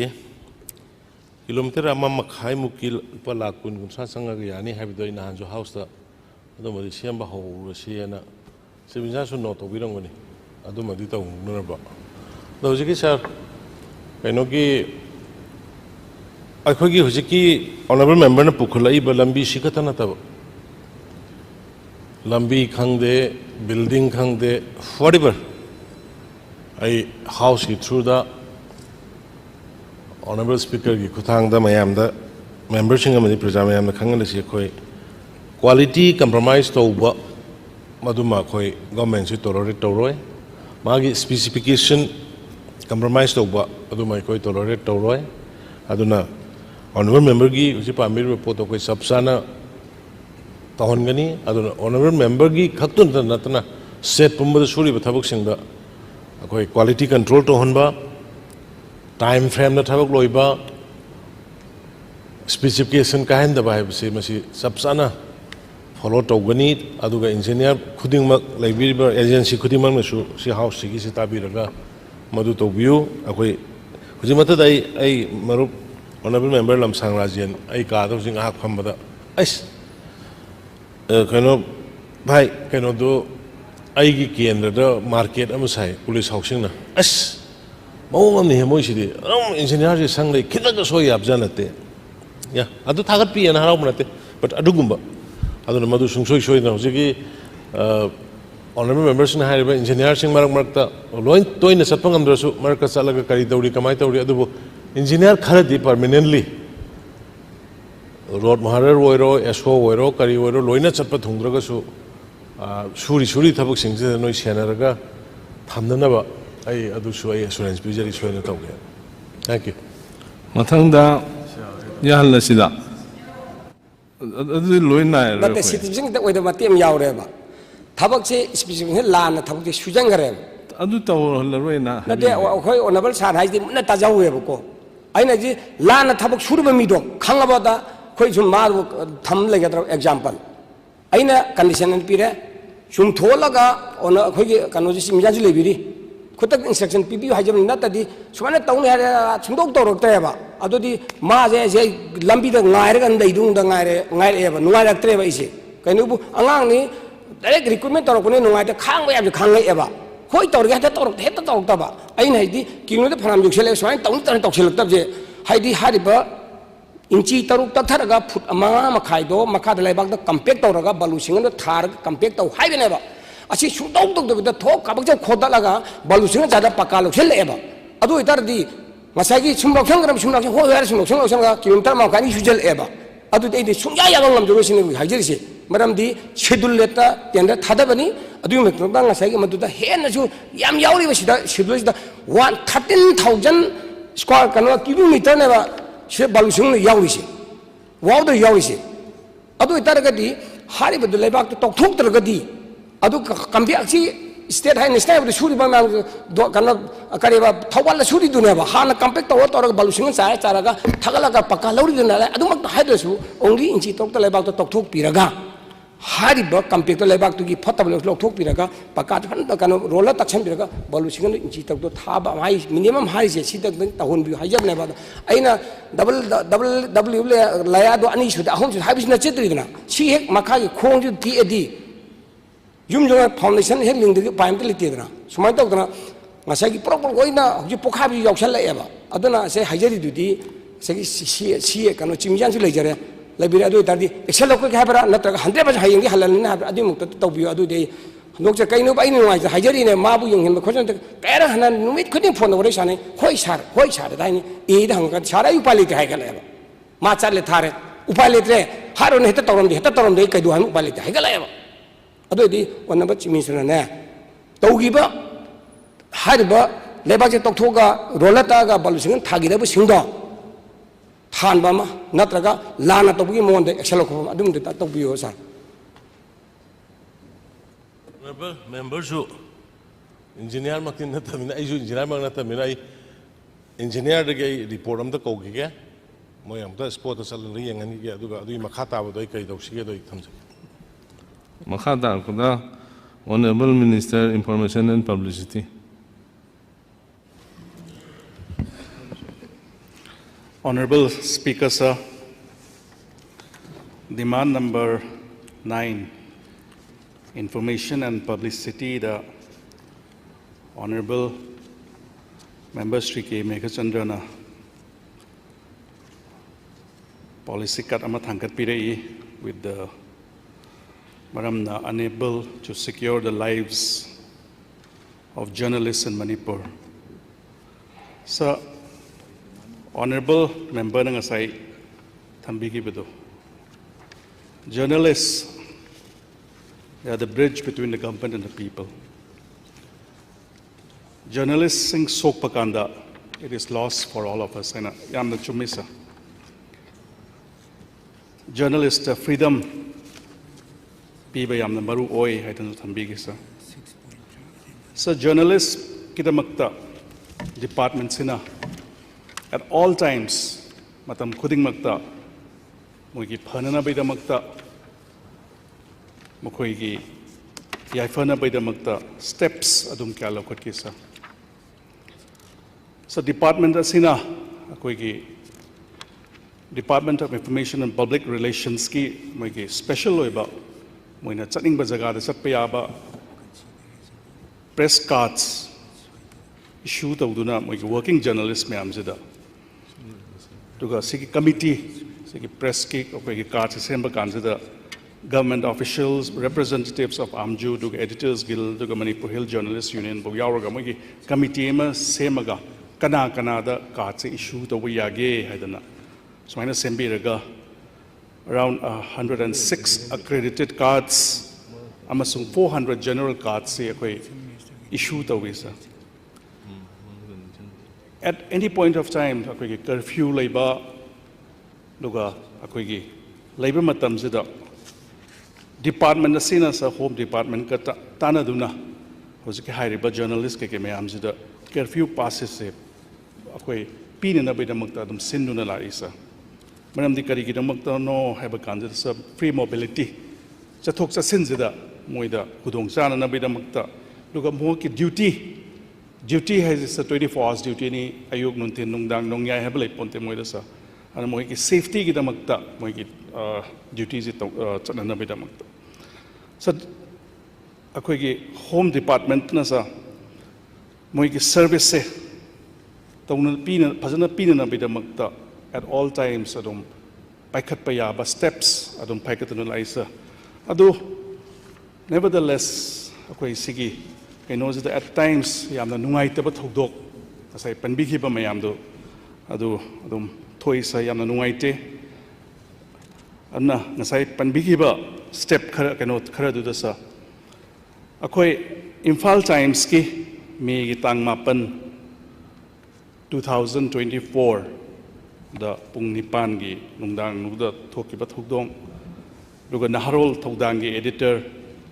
[SPEAKER 3] kilometer amma makhai mukil pala kun sa sanga ga yani habido ina hanjo house ta ado mari siamba ho siena sebinja su no to birangoni ado madi ta unna ba do jiki sir kaino gi akhoi hujiki honorable member na pukhulai ba lambi sikata na ta lambi khangde building khangde whatever ai house ki through the honorable speaker ki kuthang da mayam da member singa mani praja mayam na khangal si khoi quality compromise to ba maduma khoi government si tolerate to roi magi specification compromise to ba aduma khoi tolerate to roi aduna honorable member gi usi pamir report ko sabsana tahon gani aduna honorable member gi khatun natna set pumba suri ba thabok singda akoi quality control to honba time frame na thabok loiba specification kahen da bai se masi sabsana follow to gani aduga engineer khuding mak library agency khuding mak su si house si si tabiraga madu to view akoi hujimata dai ai marup honorable member lamsang rajian ai ka do sing hak phambada ais kano bhai kano do ai gi kendra da market am sai police housing na as mawang am ni moi si di engineer ji sang le khida ga so yap janate ya adu thagat pi na harau manate but adu gumba adu madu sung soi soi na hoji honorable members na hai engineer sing marak marak ta loin toina satpang am drasu marak ka salaga kari dauri kamai tauri adu engineer khara di permanently road maharar oiro eso oiro kari oiro loina chatpa thungdraga su suri thabak singje noi senaraga thamdana ba ai adu su ai assurance bijari soina tawge thank you
[SPEAKER 1] mathangda yahalla sida adu loina
[SPEAKER 6] but citizen da oida matem yaure ba thabak se specific lana thabak se sujang gare
[SPEAKER 1] adu taw loina
[SPEAKER 6] na de khoi onabal san haidi na tajawe ba ko aina ji lana thabak surba mi do khangaba da khoi sum mar tham legadra example aina condition pire sum tholaga ona khoi kanu ji simja ji lebiri khutak instruction pipi hajam na tadi sumane tawni ha sungdok torok ta ba adodi ma je lambi da ngaire gan dai dung da ngaire ba nungai raktre ba ise kainu bu angang ni direct recruitment torok ne nungai ta khang ba ya khang ngai ba khoi torga ta torok ta ba aina haidi kinu da phanam juk sele sumane tawni ta tok sel tab je haidi hariba inchi taruk ta tharaga foot ama makhai do makha da laibak da compact tawraga balu singa da thar compact taw hai bene ba asi sudok dok da thok kabak ja khoda laga balu singa jada pakka lo sel eba adu itar di masagi sumrok sang gram sumrok ho yar sumrok sang ga kilometer ma kani sujal eba adu dei de sungya ya bang lam jo sin haijir se maram di schedule leta tenda thada bani adu me tong masagi madu da he na su yam yauri ba sida schedule da 113,000 square kilometer ne ba se balusung yauri se wow da yauri se adu itaragadi hari badu lebak to thok taragadi adu kambi aksi state high national badu suri ba do kana kariba thawal suri dune ba hana compact to torag balusung sa charaga thagalaga pakka lauri duna adu mak haidasu only inchi tok ta lebak to thok piraga hari ba compact to lebak to gi phatablo thok piraga pakka phan kana roller taksan piraga balusung inchi tok to thaba mai minimum hari se sidak tahun bi hajab ne ba aina double laya do ani su da hom su habis na chetri dina si hek makha gi khong ju ti edi ꯌꯨꯝ ꯌꯨꯝ foundation ꯍꯦꯛ ꯂꯤꯡꯗꯒꯤ ꯄꯥꯏꯝꯇ ꯂꯩꯇꯦꯗꯅ ꯁꯨꯃꯥꯏꯅ ꯇꯧꯗꯅ ꯉꯁꯥꯏꯒꯤ ꯄꯨꯔꯛ ꯑꯣꯏꯅ ꯍꯧꯖꯤꯛ ꯄꯣꯈꯥꯏꯕꯁꯨ ꯌꯥꯎꯁꯜꯂꯛꯑꯦꯕ ꯑꯗꯨꯅ ꯉꯁꯥꯏ ꯍꯥꯏꯖꯔꯤꯗꯨꯗꯤ ꯉꯁꯥꯏꯒꯤ ꯁꯤ ꯀꯩꯅꯣ ꯆꯤꯡꯃꯤꯖꯥꯟꯁꯨ ꯂꯩꯖꯔꯦ ꯂꯩꯕꯤꯔꯦ ꯑꯗꯨ ꯑꯣꯏꯇꯥꯔꯗꯤ ꯑꯦꯛꯁꯟ ꯂꯧꯈꯠꯀꯦ ꯍꯥꯏꯕ꯭ꯔꯥ ꯅꯠꯇ꯭ꯔꯒ 100% ꯍꯌꯦꯡꯗꯤ ꯍꯜꯂꯅꯤꯅ ꯍꯥꯏꯕ꯭ꯔꯥ ꯑꯗꯨꯒꯤꯃꯨꯛꯇ ꯇꯧꯕꯤꯌꯨ ꯑꯗꯨꯗꯤ ꯍꯟꯗꯣꯛꯆ ꯀꯩꯅꯣꯕ ꯑꯩꯅ ꯅꯨꯡꯉꯥꯏꯖ ꯍꯥꯏꯖꯔꯤꯅꯦ ꯃꯥꯕꯨ ꯌꯦꯡꯍꯟꯕ ꯈꯣꯠꯆꯟꯕ ꯀꯌꯥꯔ ꯍꯟꯅ ꯅꯨꯃꯤꯠ ꯈꯨꯗꯤꯡ ꯐꯣꯟꯗ ꯋꯥꯔꯤ ꯁꯥꯟꯅꯩ ꯍꯣꯏ ꯁꯥꯔ ꯑꯗꯥꯏꯅꯤ ꯑꯦꯗ ꯍꯪꯉꯀꯥꯟꯗ ꯁꯥꯔ ꯑꯩ ꯎꯄꯥꯏ ꯂꯩꯇꯦ ꯍꯥꯏꯒꯠꯂꯛꯑꯦꯕ ꯃꯥ ꯆꯠꯂꯦ ꯊꯥꯔꯦ ꯎꯄꯥꯏ ꯂꯩꯇ꯭ꯔꯦ ꯍꯥꯏꯔꯣꯅꯦ ꯍꯦꯛꯇ ꯇꯧꯔꯝꯗꯦ ꯀꯩꯗꯧ ꯍꯥꯏꯅ ꯎꯄꯥꯏ ꯂꯩꯇꯦ ꯍꯥꯏꯒꯠꯂꯛꯑꯦꯕ ꯑꯗꯨꯑꯣꯏꯗꯤ ꯑꯣꯟꯅꯕ ꯆꯤꯐ ꯃꯤꯅꯤꯁꯇꯔꯅꯅꯦ ꯇꯧꯈꯤꯕ ꯍꯥꯏꯔꯤꯕ ꯂꯩꯕꯥꯛꯁꯦ ꯇꯧꯊꯣꯛꯑꯒ ꯔꯣꯂꯔ ꯇꯛꯑꯒ ꯕꯂꯨꯁꯤꯡ ꯊꯥꯈꯤꯗꯕꯁꯤꯡꯗꯣ ꯊꯥꯟꯕ ꯑꯃ ꯅꯠꯇ꯭ꯔꯒ ꯂꯥꯟꯅ ꯇꯧꯕꯒꯤ ꯃꯉꯣꯟꯗ ꯑꯦꯛꯁꯟ ꯂꯧꯈꯠꯄ ꯑꯃ ꯑꯗꯨꯝꯗ ꯇꯧꯕꯤꯌꯣ ꯁꯥꯔ
[SPEAKER 3] ꯃꯦꯝꯕꯔꯁꯨ इंजीनियर मक्ति नत्तमिना आइजु इंजीनियर मक नत्तमिना आई इंजीनियर दगे आई रिपोर्ट अमदा कौगिगे मोय अमदा स्पॉट चलन यंगनि गे अदुगा अदुई मखा ताबदो आई कई दौसिगे दो थमजे
[SPEAKER 1] मखा तारकुदा Honorable Minister Information and Publicity.
[SPEAKER 7] Honorable Speaker, sir, demand number 9, information and publicity. The Honorable Member Sri K. Meghachandrana policy cut amathankat pirei with the Maramna unable to secure the lives of journalists in Manipur. Sir, Honorable Member Nangasai Thambigi Bidu. Journalists, they are the bridge between the government and the people. Journalists sing Sok Pakanda. It is lost for all of us. Yamna Chumisa. Journalist freedom. Piba Yamna Maru Oi, I don't know Thambigi, sir. So, journalists, Kidamakta, Department Sina. At all times, matam kuding magta, mugi phanana baida magta, mukoigi yaifana baida magta, steps adum kya lokot kisa. So Department asina, akoigi Department of Information and Public Relations ki mugi special loiba, muina chaning bazaga da satpayaba, press cards issue tawduna mugi working journalists mayam zida. Tuga sigi committee, sigi press ki, opegi cards semba kanzida government officials, representatives of AMJU, tuga editors guild, tuga Manipur Hill Journalists Union, bogyawraga mugi committee ema semaga kana da cards issue tawu yage haidana. So maina sembiraga around 106 accredited cards, amasung 400 general cards se akoi issue tawu isa. At any point of time, akoigi curfew labor, luga akoigi labor matam zida department asina sa home department ka tana duna hojiki hairiba journalist ke mayam zida curfew passes se akoi pin na bida makta dum sinduna la isa manam di kari gi makta no haba kanjid sa free mobility chathok cha sin zida moida hudong chana na bida makta luga mo ki duty has a 24 hours duty ni ayuk nuntin nungdang nongyay hablay ponte moida sa ana mo ki safety ki damakta mo ki duty ji chana na bida makta sa akoi ki home department na sa mo ki service se tawna pina phajana pina na bida makta at all times adum paikhat paya ba steps adum paikatuna laisa adu nevertheless akoi sigi at times yamna nungai taba thodok asai panbigi ba mayamdo adu adum thoisa yamna nungai te anna nasai panbigi ba step khara du dasa akoi Imphal Times ki me gi tang mapan 2024 da pung nipan gi nungdang nuda thoki ba thodong duga Naharol thodang gi editor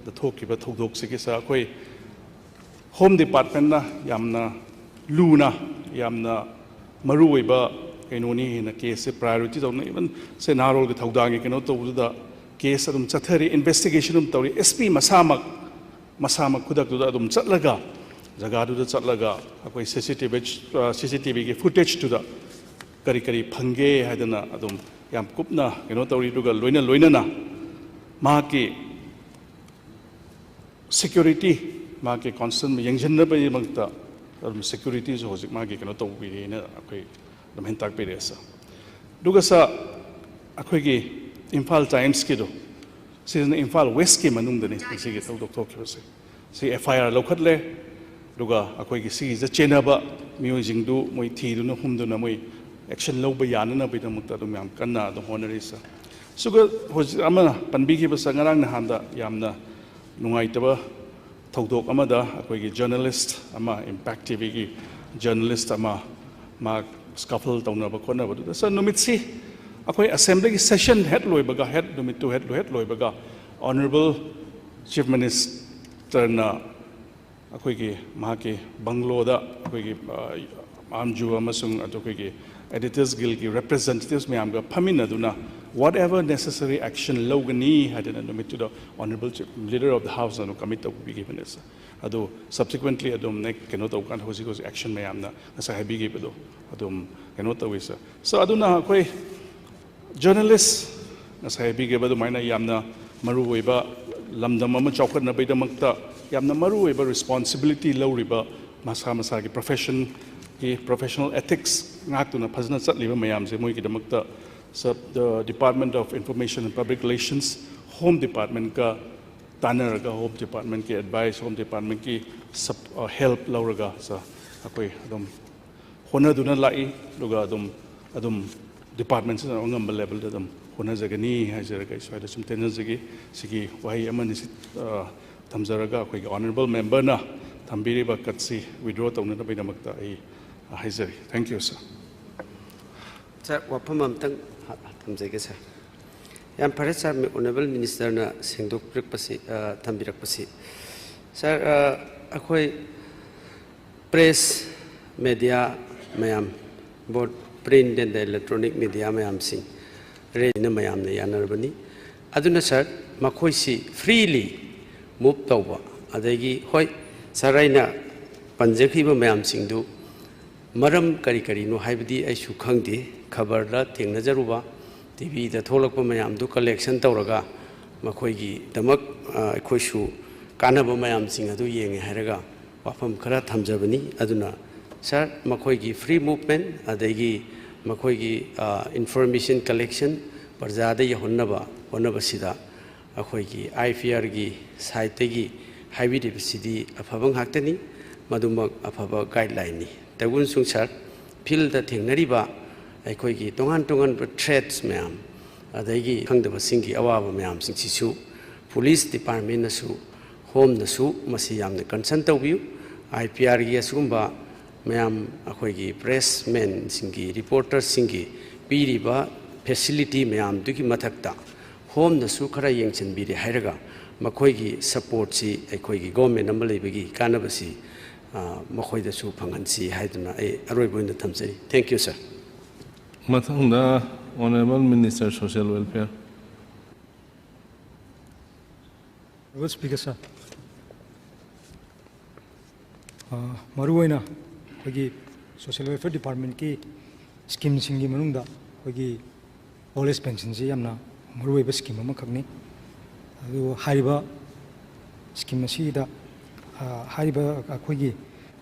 [SPEAKER 7] da thoki ba thodok sigi sa akoi Home Department na yamna luna yamna maruiba kainoni na case priority to even se narol ge thaudangi keno to da case adum chathari investigation um tawri SP masamak kudak du adum chatlaga jaga du chatlaga akoi CCTV ge footage to da kari phange haidana adum yam kupna keno tawri du ga loina na ma ki security माके constant यंजनबे Mangta security जो होजिक माके कनो तो बिरे ना अखोई दमहन तक बिरे सा दुगसा अखोई की इम्फाल टाइम्स की दो सिजन इम्फाल वेस्ट की मनुंग दने इसी के तो डॉक्टर के बसे सी FIR लौखत ले दुगा अखोई की सी ज चेनाबा म्यूजिंग दो मोई थी दो न हम दो न मोई एक्शन लो बयान न बिदा मुक्ता दो म्याम कन्ना दो होनरी सा सुगा होज अमना पनबी की बस ngarang na handa yamna nungai taba थौदोक अमदा अखोई जर्नलिस्ट अमा इम्पैक्ट टीवी की जर्नलिस्ट अमा मा स्कफल तौनब खोनब सर नुमित्सी अखोई असेंबली की सेशन हेड लोइबगा हेड नुमित टू हेड लोइबगा ऑनरेबल चीफ मिनिस्टर ना अखोई की मा के बंगलोदा अखोई की आमजू अमसुंग अखोई की एडिटर्स गिल्ड की रिप्रेजेंटेटिव्स में आमगा फमिनदुना whatever necessary action logani had in the to the honorable leader of the house and commit to be given is ado subsequently adom ne cannot okan hosi goes action me amna asa habi gi bedo adom cannot always so aduna koi journalist asa habi gi bedo maina yamna maru oiba lamdam ama chaukat na beida makta yamna maru oiba responsibility lawriba masa masa gi professional ethics ngakuna phajna chatliba mayam je moi gi damakta सब department of information and public relations home department का तानरगा home department की advice home department की सब help लौरगा सा अकोई अदम होनदुना लाई दुगा अदम department से अंगम लेवल अदम होनजगनी हाजरगा स्वाइदा सुम तेनजगी सिगी वाही अमनि थमजरगा अकोई ऑनरेबल मेंबर ना थंबिरिबा कत्सी विड्रॉ तौना बेदमक्ता आई हाजरी थैंक यू सर
[SPEAKER 5] सर वफम अमतंग थमजेगे सर याम फरे सर ऑनरेबल मिनिस्टर ना सेंदोकरपसी थंबिरकपसी सर अखोई प्रेस मीडिया मयाम both print and electronic media मयाम सिंह रेना मयाम ने यानरबनी अदुना सर मखोइसी फ्रीली मूव तौबा अदगी होय सर आइना पंजखिबा मयाम सिंह मरम करी करीनो हाइबदी आइसु खंगदे खबरदा थेंगनजरुबा टीवी दा थोलकपा मयाम दु कलेक्शन तौरगा मखोइगी दमक अखोइसु कानबा मयाम सिंग अदु येंगे हायरगा वाफम खरा थमजबनी अदुना सर मखोइगी फ्री मूवमेंट अदगी मखोइगी इंफॉर्मेशन कलेक्शन प्रजादा यहोन्नबा होनबसिदा अखोइगी IFR गी साइटगी हाइबिदिबसिदी अफबंग हाक्तनी मदुमक अफबा गाइडलाइन नि तगुन सुंग सर फील्ड थेंगनरिबा अखोइगी तोंगान तोंगान थ्रेट्स मैम अदगी खंगदबसिंगी अवाबा मैम सिंसिसु पुलिस डिपार्टमेंट नसु होम नसु मसी यामने कंसर्न तौबियु IPR गी असुगुंबा मैम अखोइगी प्रेस मैन सिंगी रिपोर्टर सिंगी पीरिबा फैसिलिटी मैम दुगी मथक्ता होम नसु खरा येंचनबिरे हायरगा मखोइगी सपोर्ट सी अखोइगी गवर्नमेंट नंबर लेबगी कानबसी मखोइदसु फंगनसी हाइदना ए अरोइबोइन थमजरी थैंक यू सर
[SPEAKER 1] मथंगदा honourable minister social welfare
[SPEAKER 8] Honorable Speaker sir, maruoina hogi social welfare department ki scheme singi manungda hogi old age pension ji yamna maruoiba scheme ama khakni adu hariba scheme asi da hariba akhoi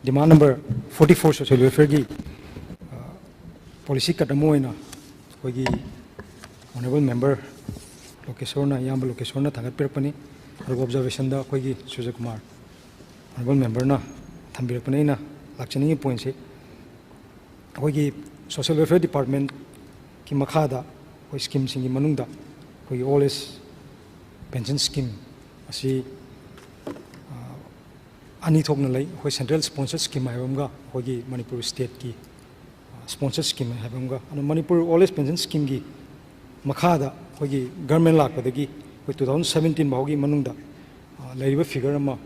[SPEAKER 8] demand number 44 social welfare ki policy katamoina hogi honorable member location yamba location thagat pirpani observation da akhoi Sujay Kumar honorable member na thambirapani na lakchani point se akhoi social welfare department ki makhada hoi scheme singi manungda hoi old age pension scheme asi ani thokna lai hoi central sponsored scheme haibamga hoi Manipur state ki sponsored scheme haibamga and Manipur old age pension scheme gi makhada hoi government lakpadagi hoi 2017 baugi manungda laiba figure ama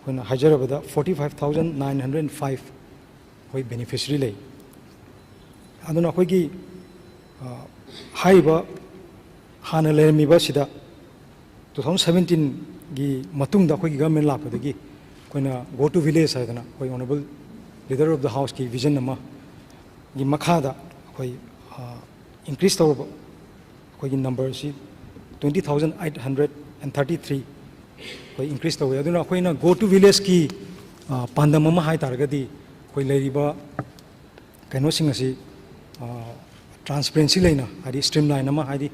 [SPEAKER 8] hoina hajarabada 45905 hoi beneficiary lai aduna hoi gi haiba hana lermi ba sida 2017 gi matungda hoi government lakpadagi hoina go to village haidana hoi honorable leader of the house ki vision ama gi makhada hoi increase tawba hoi number si 20,833 ꯑꯩꯈꯣꯏ increase ꯇꯧꯋꯦ ꯑꯗꯨꯅ ꯑꯩꯈꯣꯏꯅ ꯒꯣ to ꯚꯤꯂꯦꯖꯀꯤ ꯄꯥꯟꯗꯝ ꯑꯃ ꯍꯥꯏꯇꯥꯔꯒꯗꯤ ꯑꯩꯈꯣꯏ ꯂꯩꯔꯤꯕ ꯀꯩꯅꯣꯁꯤꯡ ꯑꯁꯤ ꯇ꯭ꯔꯥꯟꯁꯄꯦꯔꯦꯟꯁꯤ ꯂꯩꯅ ꯍꯥꯏꯗꯤ ꯁ꯭ꯇ꯭ꯔꯤꯝ ꯂꯥꯏꯟ ꯑꯃ ꯍꯥꯏꯗꯤ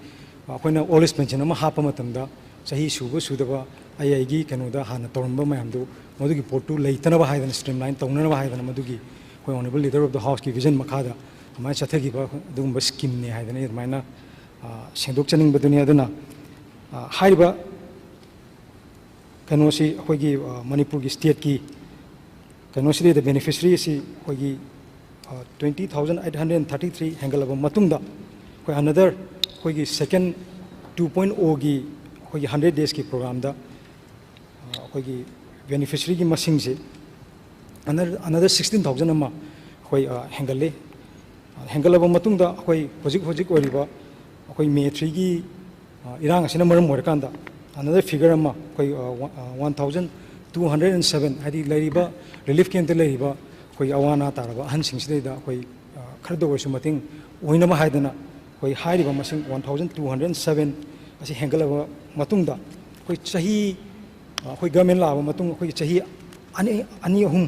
[SPEAKER 8] ꯑꯩꯈꯣꯏꯅ ꯑꯣꯜ ꯑꯦꯖ ꯄꯦꯟꯁꯟ ꯑꯃ ꯍꯥꯞꯄ ꯃꯇꯝꯗ ꯆꯍꯤ ꯁꯨꯕ ꯁꯨꯗꯕ ꯑꯩꯒꯤ ꯀꯩꯅꯣꯗ ꯍꯥꯟꯅ ꯇꯧꯔꯝꯕ ꯃꯌꯥꯝꯗꯨ ꯃꯗꯨꯒꯤ ꯄꯣꯠꯇꯨ ꯂꯩꯇꯅꯕ ꯍꯥꯏꯗꯅ ꯁ꯭ꯇ꯭ꯔꯤꯝ ꯂꯥꯏꯟ ꯇꯧꯅꯅꯕ ꯍꯥꯏꯗꯅ ꯃꯗꯨꯒꯤ ꯑꯩꯈꯣꯏ honourable leader of the ꯍꯥꯎꯁꯀꯤ vision ꯃꯈꯥꯗ ꯑꯗꯨꯃꯥꯏꯅ ꯆꯠꯊꯈꯤꯕ ꯑꯗꯨꯒꯨꯝꯕ ꯁ꯭ꯀꯤꯝꯅꯤ ꯍꯥꯏꯗꯅ ꯑꯗꯨꯃꯥꯏꯅ ꯁꯦꯡꯗꯣꯛꯆꯅꯤꯡꯕꯗꯨꯅꯤ ꯑꯗꯨꯅ ꯍꯥꯏꯔꯤꯕ ꯀꯩꯅꯣꯁꯤ ꯑꯩꯈꯣꯏꯒꯤ ꯃꯅꯤꯄꯨꯔꯒꯤ ꯁ꯭ꯇꯦꯠꯀꯤ ꯀꯩꯅꯣꯁꯤꯗꯩꯗ ꯕꯦꯅꯤꯐꯤꯁꯔꯤ ꯑꯁꯤ ꯑꯩꯈꯣꯏꯒꯤ 20,833 ꯍꯦꯟꯒꯠꯂꯕ ꯃꯇꯨꯡꯗ ꯑꯩꯈꯣꯏ ꯑꯅꯗꯔ ꯑꯩꯈꯣꯏꯒꯤ ꯁꯦꯀꯦꯟ 2.0ꯒꯤ ꯑꯩꯈꯣꯏꯒꯤ 100 daysꯀꯤ ꯄ꯭ꯔꯣꯒ꯭ꯔꯥꯝꯗ ꯑꯩꯈꯣꯏꯒꯤ ꯕꯦꯅꯤꯐꯤꯁꯔꯤꯒꯤ ꯃꯁꯤꯡꯁꯦ ꯑꯅꯗꯔ 16,000 ꯑꯃ ꯑꯩꯈꯣꯏ ꯍꯦꯟꯒꯠꯂꯤ ꯍꯦꯟꯒꯠꯂꯕ ꯃꯇꯨꯡꯗ ꯑꯩꯈꯣꯏ ꯍꯧꯖꯤꯛ ꯑꯣꯏꯔꯤꯕ ꯑꯩꯈꯣꯏ ꯃꯦ 3ꯒꯤ ꯏꯔꯥꯡ ꯑꯁꯤꯅ ꯃꯔꯝ ꯑꯣꯏꯔꯀꯥꯟꯗ ꯑꯅꯗꯔ ꯐꯤꯒꯔ ꯑꯃ ꯑꯩꯈꯣꯏ 1,207 ꯍꯥꯏꯗꯤ ꯂꯩꯔꯤꯕ ꯔꯤꯂꯤꯐ ꯀꯦꯝꯞꯇ ꯂꯩꯔꯤꯕ ꯑꯩꯈꯣꯏ ꯑꯋꯥ ꯑꯅꯥ ꯇꯥꯔꯕ ꯑꯍꯟꯁꯤꯡꯁꯤꯗꯩꯗ ꯑꯩꯈꯣꯏ ꯈꯔꯗ ꯑꯣꯏꯔꯁꯨ ꯃꯇꯦꯡ ꯑꯣꯏꯅꯕ ꯍꯥꯏꯗꯅ ꯑꯩꯈꯣꯏ ꯍꯥꯏꯔꯤꯕ ꯃꯁꯤꯡ 1,207 ꯑꯁꯤ ꯍꯦꯟꯒꯠꯂꯕ ꯃꯇꯨꯡꯗ ꯑꯩꯈꯣꯏ ꯆꯍꯤ ꯑꯩꯈꯣꯏ ꯒꯚꯔꯟꯃꯦꯟ ꯂꯥꯛꯑꯕ ꯃꯇꯨꯡ ꯑꯩꯈꯣꯏꯒꯤ ꯆꯍꯤ ꯑꯅꯤ ꯑꯍꯨꯝ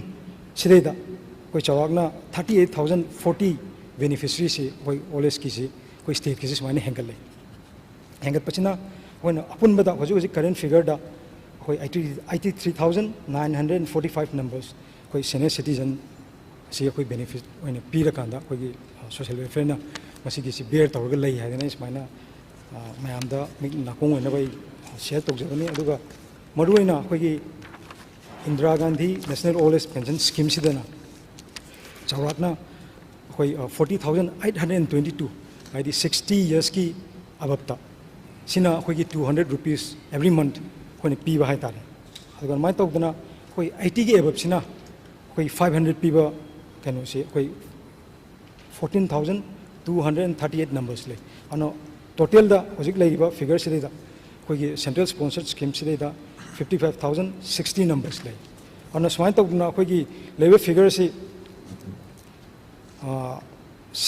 [SPEAKER 8] ꯁꯤꯗꯩꯗ ꯑꯩꯈꯣꯏ ꯆꯥꯎꯔꯥꯛꯅ 38,040 ꯕꯦꯅꯤꯐꯤꯁꯔꯤꯁꯤ ꯑꯩꯈꯣꯏ ꯑꯣꯜ ꯑꯦꯖꯀꯤꯁꯤ ꯑꯩꯈꯣꯏ ꯁ꯭ꯇꯦꯠꯀꯤꯁꯤ ꯁꯨꯃꯥꯏꯅ ꯍꯦꯟꯒꯠꯂꯦ ꯍꯦꯟꯒꯠꯄꯁꯤꯅ ꯑꯩꯈꯣꯏꯅ ꯑꯄꯨꯟꯕꯗ ꯍꯧꯖꯤꯛ ꯀꯔꯦꯟ ꯐꯤꯒꯔꯗ ꯑꯩꯈꯣই 83,945 ꯅꯝꯕꯔꯁ ꯑꯩꯈꯣꯏ ꯁꯦꯅꯤꯌꯔ ꯁꯤꯇꯤꯖꯟ ꯑꯁꯤ ꯑꯩꯈꯣꯏ ꯕꯦꯅꯤꯐꯤꯠ ꯑꯣꯏꯅ ꯄꯤꯔꯀꯥꯟꯗ ꯑꯩꯈꯣꯏꯒꯤ ꯁꯣꯁꯤꯌꯦꯜ ꯋꯦꯜꯐꯤꯌꯔꯅ ꯃꯁꯤꯒꯤꯁꯤ ꯕꯦꯌꯔ ꯇꯧꯔꯒ ꯂꯩ ꯍꯥꯏꯗꯅ ꯁꯨꯃꯥꯏꯅ ꯃꯌꯥꯝꯗ ꯃꯤꯠ ꯅꯥꯀꯣꯡ ꯑꯣꯏꯅꯕ ꯑꯩ ꯁꯤꯌꯔ ꯇꯧꯖꯕꯅꯤ ꯑꯗꯨꯒ ꯃꯔꯨꯑꯣꯏꯅ ꯑꯩꯈꯣꯏꯒꯤ Indira Gandhi national old age pension ꯁ꯭ꯀꯤꯝꯁꯤꯗꯅ ꯆꯥꯎꯔꯥꯛꯅ ꯑꯩꯈꯣꯏ 40,822 ꯍꯥꯏꯗꯤ 60 yearsꯀꯤ ꯑꯕꯞꯇ ꯁꯤꯅ ꯑꯩꯈꯣꯏꯒꯤ 200 rupees every month ꯑꯩꯈꯣꯏꯅ ꯄꯤꯕ ꯍꯥꯏꯇꯥꯔꯦ ꯑꯗꯨꯒ ꯑꯗꯨꯃꯥꯏꯅ ꯇꯧꯗꯅ ꯑꯩꯈꯣই 80ꯒꯤ ꯑꯕꯞꯁꯤꯅ ꯑꯩꯈꯣই 500 ꯄꯤꯕ ꯀꯩꯅꯣꯁꯤ ꯑꯩꯈꯣꯏ 14,238 ꯅꯝꯕꯔꯁ ꯂꯩ ꯑꯗꯨꯅ ꯇꯣꯇꯦꯜꯗ ꯍꯧꯖꯤꯛ ꯂꯩꯔꯤꯕ ꯐꯤꯒꯔꯁꯤꯗꯩꯗ ꯑꯩꯈꯣꯏꯒꯤ ꯁꯦꯟꯇ꯭ꯔꯦꯜ ꯁ꯭ꯄꯣꯟꯁꯔ ꯁ꯭ꯀꯤꯝꯁꯤꯗꯩꯗ 55,060 ꯅꯝꯕꯔꯁ ꯂꯩ ꯑꯗꯨꯅ ꯁꯨꯃꯥꯏꯅ ꯇꯧꯗꯅ ꯑꯩꯈꯣꯏꯒꯤ ꯂꯩꯕ ꯐꯤꯒꯔꯁꯤ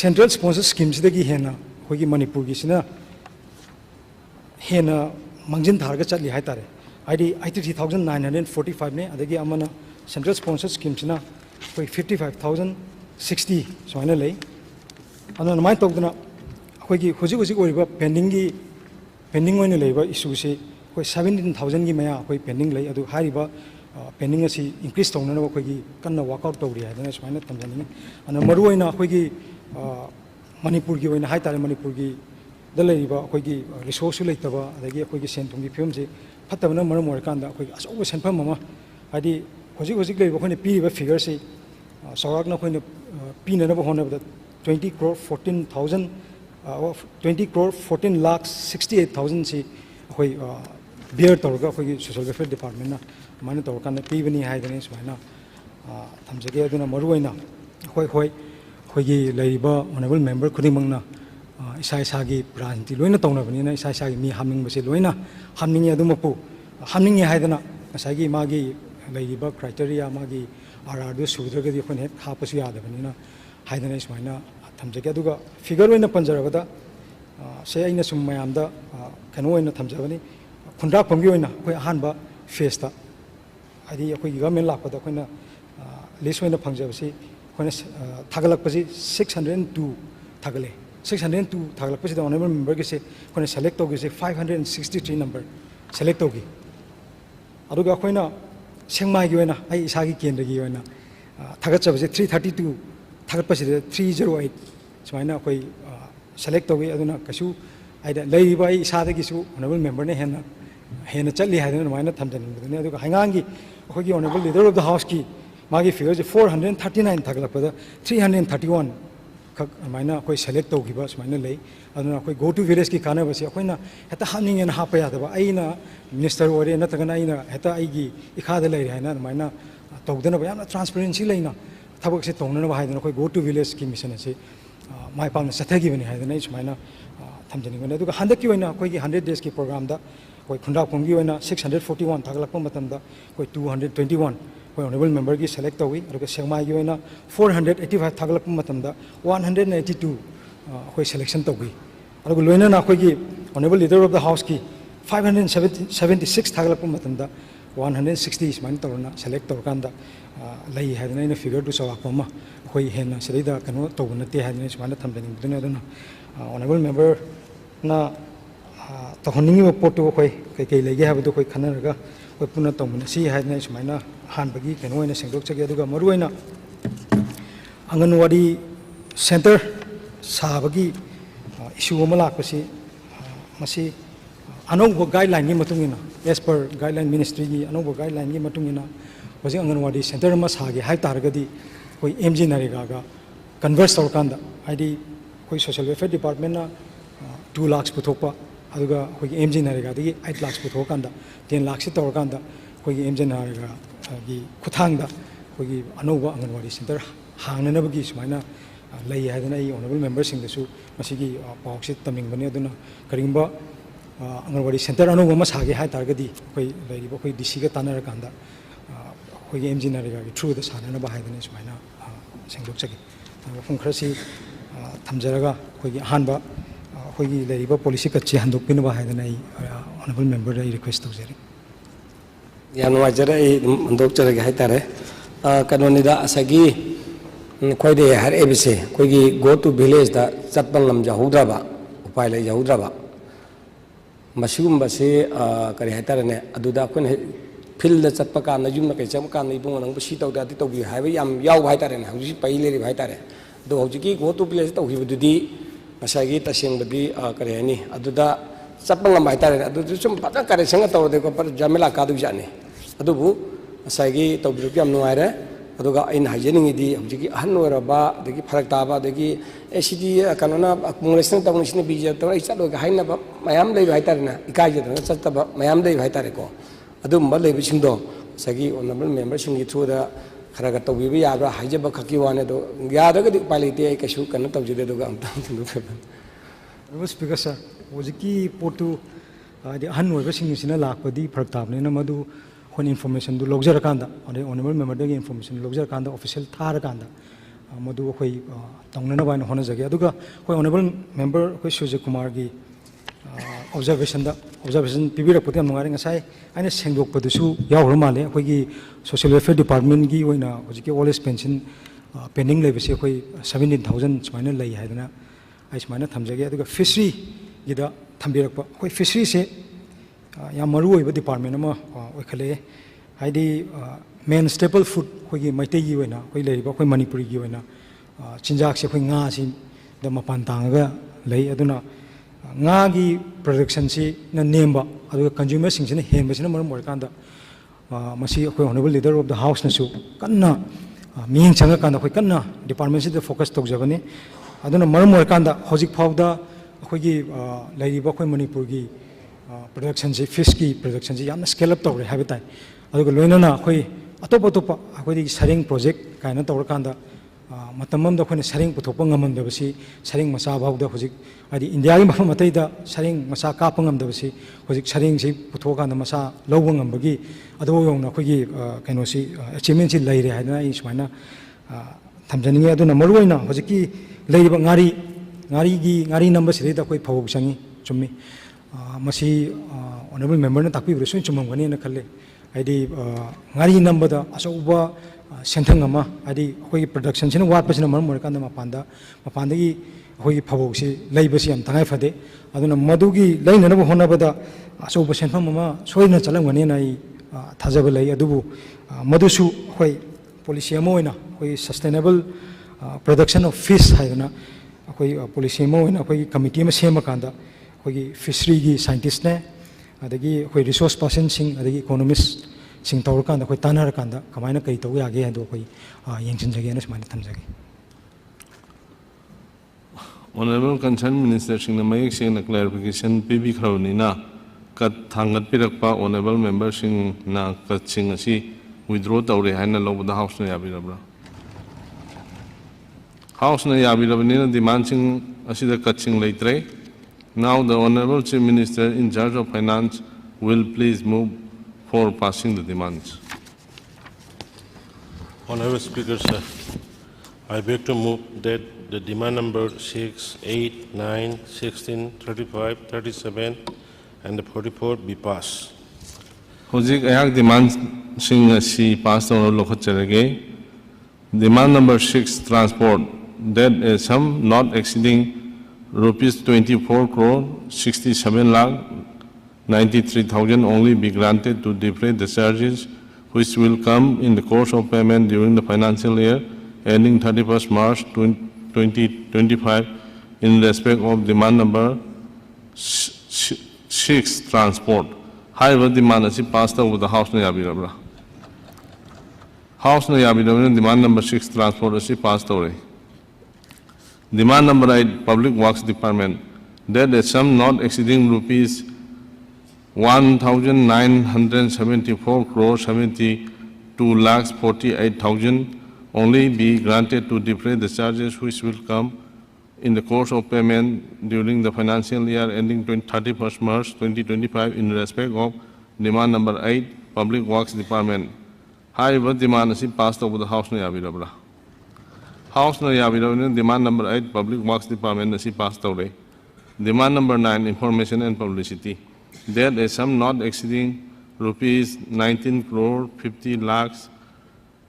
[SPEAKER 8] ꯁꯦꯟꯇ꯭ꯔꯦꯜ ꯁ꯭ꯄꯣꯟꯁꯔ ꯁ꯭ꯀꯤꯝꯁꯤꯗꯒꯤ ꯍꯦꯟꯅ ꯑꯩꯈꯣꯏꯒꯤ ꯃꯅꯤꯄꯨꯔꯒꯤꯁꯤꯅ ꯍꯦꯟꯅ ꯃꯥꯡꯖꯤꯟ ꯊꯥꯔꯒ ꯆꯠꯂꯤ ꯍꯥꯏꯇꯥꯔꯦ ꯍꯥꯏꯗꯤ 83,945ꯅꯦ ꯑꯗꯒꯤ ꯑꯃꯅ ꯁꯦꯟꯇ꯭ꯔꯦꯜ ꯁ꯭ꯄꯣꯟꯁꯔ ꯁ꯭ꯀꯤꯝꯁꯤꯅ ꯑꯩꯈꯣꯏ 55,060 ꯁꯨꯃꯥꯏꯅ ꯂꯩ ꯑꯗꯨꯅ ꯑꯗꯨꯃꯥꯏꯅ ꯇꯧꯗꯅ ꯑꯩꯈꯣꯏꯒꯤ ꯍꯧꯖꯤꯛ ꯑꯣꯏꯔꯤꯕ ꯄꯦꯟꯗꯤꯡ ꯑꯣꯏꯅ ꯂꯩꯕ ꯏꯁꯨꯁꯤ ꯑꯩꯈꯣꯏ 17,000ꯒꯤ ꯃꯌꯥ ꯑꯩꯈꯣꯏ ꯄꯦꯟꯗꯤꯡ ꯂꯩ ꯑꯗꯨ ꯍꯥꯏꯔꯤꯕ ꯄꯦꯟꯗꯤꯡ ꯑꯁꯤ ꯏꯟꯀ꯭ꯔꯤꯁ ꯇꯧꯅꯅꯕ ꯑꯩꯈꯣꯏꯒꯤ ꯀꯟꯅ ꯋꯥꯛꯑꯥꯎꯠ ꯇꯧꯔꯤ ꯍꯥꯏꯗꯅ ꯁꯨꯃꯥꯏꯅ ꯊꯝꯖꯅꯤꯡꯉꯤ ꯑꯗꯨꯅ ꯃꯔꯨꯑꯣꯏꯅ ꯑꯩꯈꯣꯏꯒꯤ ꯃꯅꯤꯄꯨꯔꯒꯤ ꯑꯣꯏꯅ ꯍꯥꯏꯇꯥꯔꯦ ꯃꯅꯤꯄꯨꯔꯒꯤꯗ ꯂꯩꯔꯤꯕ ꯑꯩꯈꯣꯏꯒꯤ ꯔꯤꯁꯣꯔꯁꯁꯨ ꯂꯩꯇꯕ ꯑꯗꯒꯤ ꯑꯩꯈꯣꯏꯒꯤ ꯁꯦꯟ ꯊꯨꯝꯒꯤ ꯐꯤꯕꯝꯁꯤ ꯐꯠꯇꯕꯅ ꯃꯔꯝ ꯑꯣꯏꯔꯀꯥꯟꯗ ꯑꯩꯈꯣꯏꯒꯤ ꯑꯆꯧꯕ ꯁꯦꯟꯐꯝ ꯑꯃ ꯍꯥꯏꯗꯤ ꯍꯧꯖꯤꯛ ꯂꯩꯔꯤꯕ ꯑꯩꯈꯣꯏꯅ ꯄꯤꯔꯤꯕ ꯐꯤꯒꯔꯁꯤ ꯆꯥꯎꯔꯥꯛꯅ ꯑꯩꯈꯣꯏꯅ ꯄꯤꯅꯅꯕ ꯍꯣꯠꯅꯕꯗ 20,14,68,000 ꯁꯤ ꯑꯩꯈꯣꯏ ꯕꯤꯌꯔ ꯇꯧꯔꯒ ꯑꯩꯈꯣꯏꯒꯤ ꯁꯣꯁꯤꯌꯦꯜ ꯋꯦꯜꯐꯤꯌꯔ ꯗꯤꯄꯥꯔꯠꯃꯦꯟꯅ ꯑꯗꯨꯃꯥꯏꯅ ꯇꯧꯔꯀꯥꯟꯗ ꯄꯤꯕꯅꯤ ꯍꯥꯏꯗꯅ ꯁꯨꯃꯥꯏꯅ ꯊꯝꯖꯒꯦ ꯑꯗꯨꯅ ꯃꯔꯨꯑꯣꯏꯅ ꯑꯩꯈꯣꯏꯒꯤ ꯂꯩꯔꯤꯕ ꯑꯣꯅꯔꯦꯕꯜ ꯃꯦꯝꯕꯔ ꯈꯨꯗꯤꯡꯃꯛꯅ ꯏꯁꯥꯒꯤ ꯕ꯭ꯔꯥꯟꯁꯇꯤ ꯂꯣꯏꯅ ꯇꯧꯅꯕꯅꯤꯅ ꯏꯁꯥꯒꯤ ꯃꯤ ꯍꯥꯞꯅꯤꯡꯕꯁꯤ ꯂꯣꯏꯅ ꯍꯥꯞꯅꯤꯡꯉꯤ ꯑꯗꯨꯃꯛꯄꯨ ꯍꯥꯞꯅꯤꯡꯉꯦ ꯍꯥꯏꯗꯅ ꯉꯁꯥꯏꯒꯤ ꯃꯥꯒꯤ ꯂꯩꯔꯤꯕ ꯀ꯭ꯔꯥꯏꯇꯦꯔꯤꯌꯥ ꯃꯥꯒꯤ RRꯗꯨ ꯁꯨꯗ꯭ꯔꯒꯗꯤ ꯑꯩꯈꯣꯏꯅ ꯍꯦꯛ ꯍꯥꯞꯄꯁꯨ ꯌꯥꯗꯕꯅꯤꯅ ꯍꯥꯏꯗꯅ ꯁꯨꯃꯥꯏꯅ ꯊꯝꯖꯒꯦ ꯑꯗꯨꯒ ꯐꯤꯒꯔ ꯑꯣꯏꯅ ꯄꯟꯖꯔꯕꯗ ꯁꯦ ꯑꯩꯅ ꯁꯨꯝ ꯃꯌꯥꯝꯗ ꯀꯩꯅꯣ ꯑꯣꯏꯅ ꯊꯝꯖꯕꯅꯤ ꯈꯨꯟꯗ꯭ꯔꯥꯛꯐꯝꯒꯤ ꯑꯣꯏꯅ ꯑꯩꯈꯣꯏ ꯑꯍꯥꯟꯕ ꯐꯦꯁꯇ ꯍꯥꯏꯗꯤ ꯑꯩꯈꯣꯏꯒꯤ ꯒꯚꯔꯟꯃꯦꯟ ꯂꯥꯛꯄꯗ ꯑꯩꯈꯣꯏꯅ ꯂꯤꯁ ꯑꯣꯏꯅ ꯐꯪꯖꯕꯁꯤ ꯑꯩꯈꯣꯏꯅ ꯊꯥꯒꯠꯂꯛꯄꯁꯤ 602 ꯊꯥꯒꯠꯂꯦ 602 ꯊꯥꯒꯠꯂꯛꯄꯁꯤꯗ ꯑꯣꯅꯔꯦꯕꯜ ꯃꯦꯝꯕꯔꯒꯤꯁꯦ ꯑꯩꯈꯣꯏꯅ ꯁꯦꯂꯦꯛ ꯇꯧꯒꯤꯁꯦ 563 ꯅꯝꯕꯔ ꯁꯦꯂꯦꯛ ꯇꯧꯈꯤ ꯑꯗꯨꯒ ꯑꯩꯈꯣꯏꯅ ꯁꯦꯡꯃꯥꯏꯒꯤ ꯑꯣꯏꯅ ꯑꯩ ꯏꯁꯥꯒꯤ ꯀꯦꯟꯗ꯭ꯔꯒꯤ ꯑꯣꯏꯅ ꯊꯥꯒꯠꯆꯕꯁꯦ 332 ꯊꯥꯒꯠꯄꯁꯤꯗ 308 ꯁꯨꯃꯥꯏꯅ ꯑꯩꯈꯣꯏ ꯁꯦꯂꯦꯛ ꯇꯧꯏ ꯑꯗꯨꯅ ꯀꯩꯁꯨ ꯍꯥꯏꯗꯤ ꯂꯩꯔꯤꯕ ꯑꯩ ꯏꯁꯥꯗꯒꯤꯁꯨ ꯑꯣꯅꯔꯦꯕꯜ ꯃꯦꯝꯕꯔꯅ ꯍꯦꯟꯅ ꯆꯠꯂꯤ ꯍꯥꯏꯗꯅ ꯑꯗꯨꯃꯥꯏꯅ ꯊꯝꯖꯅꯤꯡꯕꯗꯨꯅꯤ ꯑꯗꯨꯒ ꯍꯩꯉꯥꯡꯒꯤ ꯑꯩꯈꯣꯏꯒꯤ ꯑꯣꯅꯔꯦꯕꯜ ꯂꯤꯗꯔ ꯑꯣꯐ ꯗ ꯍꯥꯎꯁꯀꯤ ꯃꯥꯒꯤ ꯐꯤꯒꯔꯁꯦ 439 ꯊꯥꯒꯠꯂꯛꯄꯗ 331 ꯈꯛ ꯑꯗꯨꯃꯥꯏꯅ ꯑꯩꯈꯣꯏ ꯁꯦꯂꯦꯛ ꯇꯧꯈꯤꯕ ꯁꯨꯃꯥꯏꯅ ꯂꯩ ꯑꯗꯨꯅ ꯑꯩꯈꯣꯏ ꯒꯣ ꯇꯨ ꯚꯤꯂꯦꯖꯀꯤ ꯀꯥꯟꯅꯕꯁꯤ ꯑꯩꯈꯣꯏꯅ ꯍꯦꯛꯇ ꯍꯥꯞꯅꯤꯡꯉꯦꯅ ꯍꯥꯞꯄ ꯌꯥꯗꯕ ꯑꯩꯅ ꯃꯤꯅꯤꯁꯇꯔ ꯑꯣꯏꯔꯦ ꯅꯠꯇ꯭ꯔꯒꯅ ꯑꯩꯅ ꯍꯦꯛꯇ ꯑꯩꯒꯤ ꯏꯈꯥꯗ ꯂꯩꯔꯦ ꯍꯥꯏꯅ ꯑꯗꯨꯃꯥꯏꯅ ꯇꯧꯗꯅꯕ ꯌꯥꯝꯅ ꯇ꯭ꯔꯥꯟꯁꯄꯦꯔꯦꯟꯁꯤ ꯂꯩꯅ ꯊꯕꯛꯁꯦ ꯇꯧꯅꯅꯕ ꯍꯥꯏꯗꯅ ꯑꯩꯈꯣꯏ ꯒꯣ ꯇꯨ ꯚꯤꯂꯦꯖꯀꯤ ꯃꯤꯁꯟ ꯑꯁꯤ ꯃꯥꯏ ꯄꯥꯛꯅ ꯆꯠꯊꯈꯤꯕꯅꯤ ꯍꯥꯏꯗꯅ ꯑꯩ ꯁꯨꯃꯥꯏꯅ ꯊꯝꯖꯅꯤꯡꯕꯅꯤ ꯑꯗꯨꯒ ꯍꯟꯗꯛꯀꯤ ꯑꯣꯏꯅ ꯑꯩꯈꯣꯏꯒꯤ 100 daysꯀꯤ ꯄ꯭ꯔꯣꯒ꯭ꯔꯥꯝꯗ ꯑꯩꯈꯣꯏ ꯈꯨꯟꯗ꯭ꯔꯥꯛꯐꯝꯒꯤ ꯑꯣꯏꯅ 641 ꯊꯥꯒꯠꯂꯛꯄ ꯃꯇꯝꯗ ꯑꯩꯈꯣꯏ 221 ꯑꯩꯈꯣꯏ ꯑꯣꯅꯔꯦꯕꯜ ꯃꯦꯝꯕꯔꯒꯤ ꯁꯦꯂꯦꯛ ꯇꯧꯏ ꯑꯗꯨꯒ ꯁꯦꯡꯃꯥꯏꯒꯤ ꯑꯣꯏꯅ 485 ꯊꯥꯒꯠꯂꯛꯄ ꯃꯇꯝꯗ 182 ꯑꯩꯈꯣꯏ ꯁꯦꯂꯦꯛꯁꯟ ꯇꯧꯈꯤ ꯑꯗꯨꯒ ꯂꯣꯏꯅꯅ ꯑꯩꯈꯣꯏꯒꯤ honourable leader of the ꯍꯥꯎꯁꯀꯤ 576 थागलप मतंदा 160 स्माइन तौरना select तौरकांदा लई हैदना इन फिगर टू चवाकमा अखोई हेना सिदा कनो तौब नते हैदना स्माइन थमबेनिंगदुना अदुना ऑनरेबल मेंबर ना तहनिंग पोटो अखोई कई लेगे हैबदो अखोई खनरगा अखोई पुना तौमना सी हैदना स्माइन हानबगी कनो ओइना सेंगदोकचगे अदुगा मरुओइना अंगनवाड़ी सेंटर साबगी इशू अमा लाकपसी मसी अनौब गाइडलाइन की मतुंगिना एज पर गाइडलाइन मिनिस्ट्री की अनौब गाइडलाइन की मतुंगिना हजि अंगनवाड़ी सेंटर अमा सागे हाइ तारगदी कोई एमजी नरेगा का कन्वर्स तौरकांदा हाइदी कोई सोशल वेलफेयर डिपार्टमेंट ना 2 लाख पुथोपा अदुगा कोई एमजी नरेगा दगी 8 लाख पुथोकांदा 10 लाख से तौरकांदा कोई एमजी नरेगा की खुथांगदा कोई अनौब अंगनवाड़ी सेंटर हांगनबगी सुमाइना लई हैदना ई ऑनरेबल मेंबर सिंगदसु मसिगी पाउसे तमिंगबने अदुना करिंबा अंगनवाड़ी सेंटर अनौब अमा सागे हाइ तारगदी कोई लैरिबो कोई डीसी का तानरकांदा कोई एमजी नरेगा की थ्रू द साननबा हाइदने सुमाइना सेंगदोकचगे मफम खरसी थमजरगा कोई अहानबा कोई लैरिबा पॉलिसी कच्ची हंदोकपिनबा हाइदना ई ऑनरेबल मेंबर रे रिक्वेस्ट तौजरी
[SPEAKER 6] याम नुवाजरा ई हंदोकचरगे हाइ तारे कनोनिदा असगी खोइदे हर एबिसे कोई गो टू विलेज दा चतपन लम जाहुद्राबा उपाय ले जाहुद्राबा मसिगुम्बसे करी हाइतारने अदुदा कोन फिल्ड चतप कान युम कई चम कान इबुंग नंग बसी तौदा ति तौबि हाइबे याम याव हाइतारने हौजि पई लेरि हाइतारे दो हौजि गो टू विलेज तौहिबदुदी मसागी तसेंबदी करी हाइनी अदुदा चतप लम हाइतारने अदुदु सुम पता करे संग तौदे को पर जमेला कादु जाने अदुबु मसागी तौबिरु याम नुआइरे अदुगा इन हाइजेनिंगदी हौजिकी अहन ओरबा दगी फरक ताबा दगी एसीडी कनोना कांग्रेसन तवनिसने बीजे तवई चलोगा हाइनबा मयाम लै हाइतारना इकाइजदना चतबा मयाम लै हाइतारेको अदुम लेबिसिंदो सगी ऑनरेबल मेंबर सिंगी थ्रुदा खरागा तौबिबा याब्रा हाइजबा खकी वाने दो यादगदी पालिते आई कशु कन तौजिदे दोगा अमता
[SPEAKER 8] फेबन स्पीकर सर हौजिकी पोटु आदि अहन ओइबसिंगिसिना लाकपदी फरक ताबनेना मदु कोई इन्फॉर्मेशन दो लौजरकांदा ऑनरेबल मेंबर दगी इन्फॉर्मेशन लौजरकांदा ऑफिशियल थारकांदा मदु कोई तौनना बाइन होना जगे अदुगा कोई ऑनरेबल मेंबर कोई सुजय कुमार की ऑब्जर्वेशन पिबिरकपदि हम नुगारे ngasai aina sengdokpadusu yawhor male akoigi social welfare department gi oina hojiki old age pension pending lebese akoi 17000 sumaina lei haidana ai sumaina thamjage aduga fishery gida thambirakpa akoi fishery se या मरु ओइबा department अमा ओइखले हाइदि main staple food खोगी Meitei gi ओइना खोइ लेरिबा खोइ Manipuri gi ओइना चिंजाक से खोइ nga सि the मपान तांगा लei अदुना nga gi production सि न नेमबा अदुगा कंज्यूमर सिंगसिना हेनबसिना मरम ओरकांदा मसी खोइ honourable leader of the house नसु कन्ना मिंग चंगा कांदा खोइ कन्ना डिपार्टमेंट सि द फोकस तौजबने अदुना मरम ओरकांदा होजिक फाउदा खोगी लेरिबा खोइ मणिपुर gi प्रोडक्शन से फिश की प्रोडक्शन से यामना स्केल अप तौरे हाबे ताई अदुगा लोइनना अखोई अतोप अतोप अखोई सरिंग प्रोजेक्ट कायना तौरकांदा मतमम द अखोने सरिंग पुथोप ngam-दबसी सरिंग मसा भावदा होजिक आदि इंडिया की मफम मतैदा सरिंग मसा काप ngam-दबसी होजिक सरिंग से पुथोकांदा मसा लौब ngam-बगी अदो योंना अखोई कैनोसी अचीवमेंट से लैरे हाइना इ सुमाइना थमजनिंगे अदुना मरुइना होजिकी लैरिबा ngari नंबर से दा अखोई फवो संगी चुम्मी मसी ऑनरेबल मेंबर ने ताकपीब्रे सोइन चुममगनी न खले आइदि ngari नंबदा असौबा सेंथंग अमा आइदि अखोई प्रोडक्शन सिन वाटपसिना मरम मरकांदा मपानदगी अखोई फवोसी लैबसी हम तंगाइ फदे अदुना मदुगी लैननब होनबदा असौबा सेंथम अमा सोइना चलंगनी न आई थाजब लै अदुबु मदुसु अखोई पॉलिसी अमा ओइना अखोई सस्टेनेबल प्रोडक्शन ऑफ फिश हाइना अखोई पॉलिसी अमा ओइना अखोई कमिटी अमा सेमकांदा अखोई फिशरी की साइंटिस्ट ने अदगी अखोई रिसोर्स पर्सन सिंग अदगी इकोनॉमिस्ट सिंग तौरकांदा अखोई तानरकांदा कमायना कई तौ यागे हादो अखोई यंगसिनजगे सुमाइना थमजगे
[SPEAKER 1] Honorable Concerned Minister Singh Mayek Singh clarification PB Khraunina kat thangat pirakpa Honorable Member Singh na kat sing asi withdraw tawre haina lob the House na yabirabra House na yabirabnina demand sing asi the kat sing leitre. Now the Honorable Chief Minister in charge of Finance will please move for passing the demands.
[SPEAKER 3] Honorable Speaker, sir, I beg to move that the demand number 6, 8, 9, 16, 35, 37, and the 44 be passed.
[SPEAKER 1] Hozik ayak demand sing si pass on lokacharage. Demand number 6 transport that a sum not exceeding rupees 24 crore 67 lakh 93,000 only be granted to defray the charges which will come in the course of payment during the financial year ending 31st March 2025 in respect of demand number 6 transport. However, demand is passed over the House Nayabirabra. House Nayabirabra demand number 6 transport is passed over. Demand number 8 Public Works Department that a sum not exceeding rupees 1,974 crore 72 lakhs 48,000 only be granted to defray the charges which will come in the course of payment during the financial year ending 31st March 2025 in respect of demand number 8 Public Works Department. However, demand is passed over the House Nayabirabra. House Nayabirabra demand number 8 Public Works Department is passed away. Demand number 9 Information and Publicity. That a sum not exceeding rupees 19 crore 50 lakhs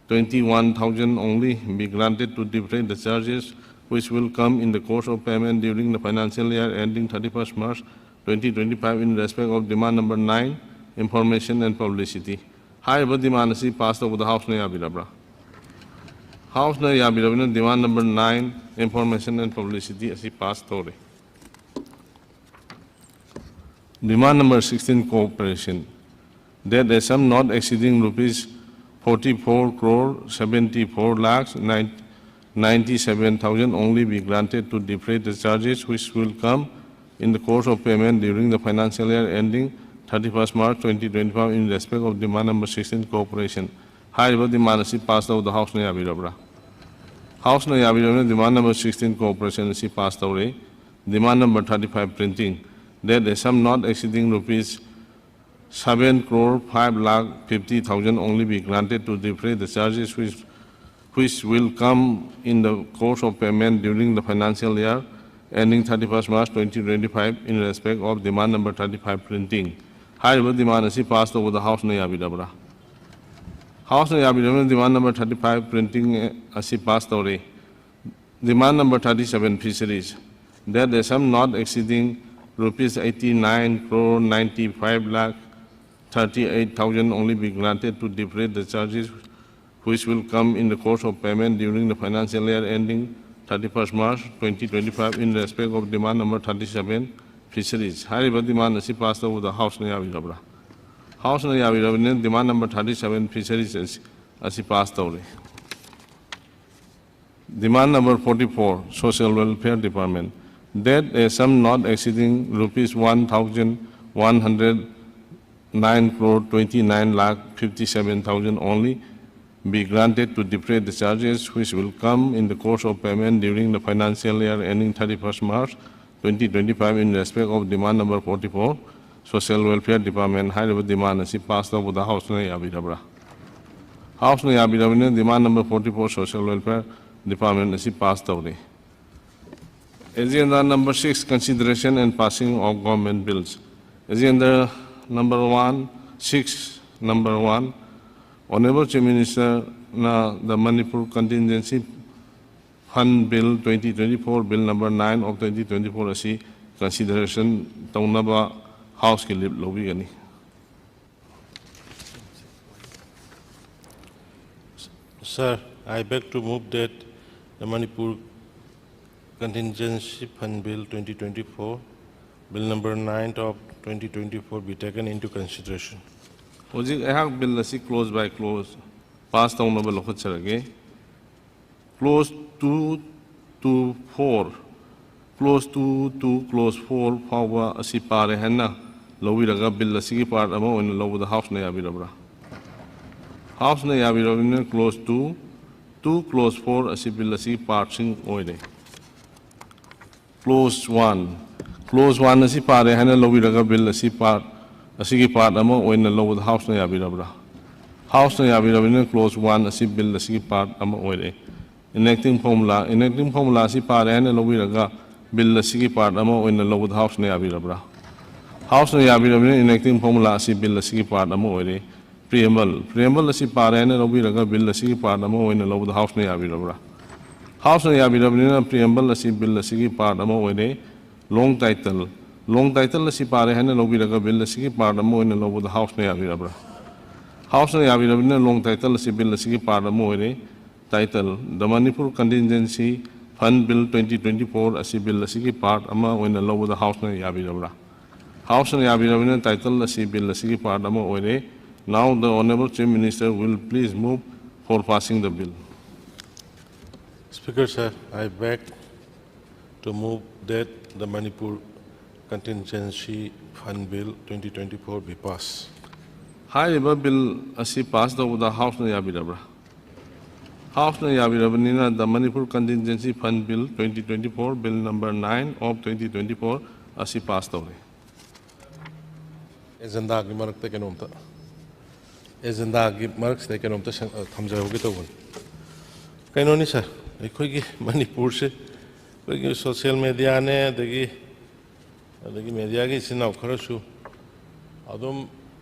[SPEAKER 1] 21,000 only be granted to defray the charges which will come in the course of payment during the financial year ending 31st March 2025 in respect of demand number 9 Information and Publicity. However, demand is passed over the House Nayabirabra. House Nayabirabra demand number 9 Information and Publicity is passed over. Demand number 16 Cooperation. That a sum not exceeding rupees 44 crore 74 lakhs 97,000 only be granted to defray the charges which will come in the course of payment during the financial year ending 31st March 2025 in respect of demand number 16 Cooperation. However, demand is passed over the House Nayabirabra. House Nayabirabra demand number 16 Cooperation is passed away. Demand number 35 Printing. That a sum not exceeding rupees 7 crore 5 lakh 50,000 only be granted to defray the charges which will come in the course of payment during the financial year ending 31st March 2025 in respect of demand number 35 Printing. However, demand is passed over the House Nayabirabra. House Nayabirabra demand number 35 Printing is passed away. Demand number 37 Fisheries. That a sum not exceeding rupees 89 crore 95 lakh 38,000 only be granted to defray the charges which will come in the course of payment during the financial year ending 31st March 2025 in respect of demand number 37 Fisheries. However, demand is passed over the House Nayabirabra. House Nayabirabra demand number 37 Fisheries is passed over. Demand number 44 Social Welfare Department. That a sum not exceeding rupees 1,109 crore 29 lakh 57,000 only be granted to defray the charges which will come in the course of payment during the financial year ending 31st March 2025 in respect of demand number 44 Social Welfare Department. However, demand is passed over the House Nayabirabra. House Nayabirabra demand number 44 Social Welfare Department is passed over. Agenda number 6 Consideration and Passing of Government Bills. Agenda number 1 Honorable Chief Minister the Manipur Contingency Fund Bill 2024 Bill number 9 of 2024 asi consideration taunaba House ki lip lobi gani.
[SPEAKER 3] Sir, I beg to move that the Manipur Contingency Fund Bill 2024 Bill number 9 of 2024 be taken into consideration.
[SPEAKER 1] Hoji ehak bill asi close by close pass taunaba lokhat charage. Close 2 to 4 close 2 to close 4 power asi pare henna lowi raga bill asi ki part ama on low the House Nayabirabra. House Nayabirabra close 2 to close 4 asi bill asi part sing oide. Close 1 asi pare henna lowi raga bill asi part asi ki part ama on low the House Nayabirabra. House Nayabirabra close 1 asi bill asi ki part ama oide. Enacting formula si pare henna lowi raga bill asi ki part ama on low the House Nayabirabra. House na yabirabina enacting formula asi bill asi part amo oire preamble asi pare na lobi raga bill asi part amo oina lobu house na yabirabra house na yabirabina preamble asi bill asi part amo oire long title asi pare na lobi raga bill asi part amo oina lobu house na yabirabra house na yabirabina long title asi bill asi part amo oire title the Manipur Contingency Fund Bill 2024 asi bill asi part ama oina lobu house na yabirabra House and Yabirabina title the bill the part amo oire. Now the Honorable Chief Minister will please move for passing the bill.
[SPEAKER 3] Speaker sir, I beg to move that the Manipur Contingency Fund Bill 2024 be passed.
[SPEAKER 1] High level bill asi passed over the House na Yabirabra. House na Yabirabina the Manipur Contingency Fund Bill 2024 bill number 9 of 2024 asi passed over.
[SPEAKER 3] Agenda की मरक तक केनोमता agenda की मरक से केनोमता समझा होगे तो बोल केनोनी sir कोई की मणिपुर से कोई की सोशल मीडिया ने देखी मीडिया की सिनाव खरसु अदम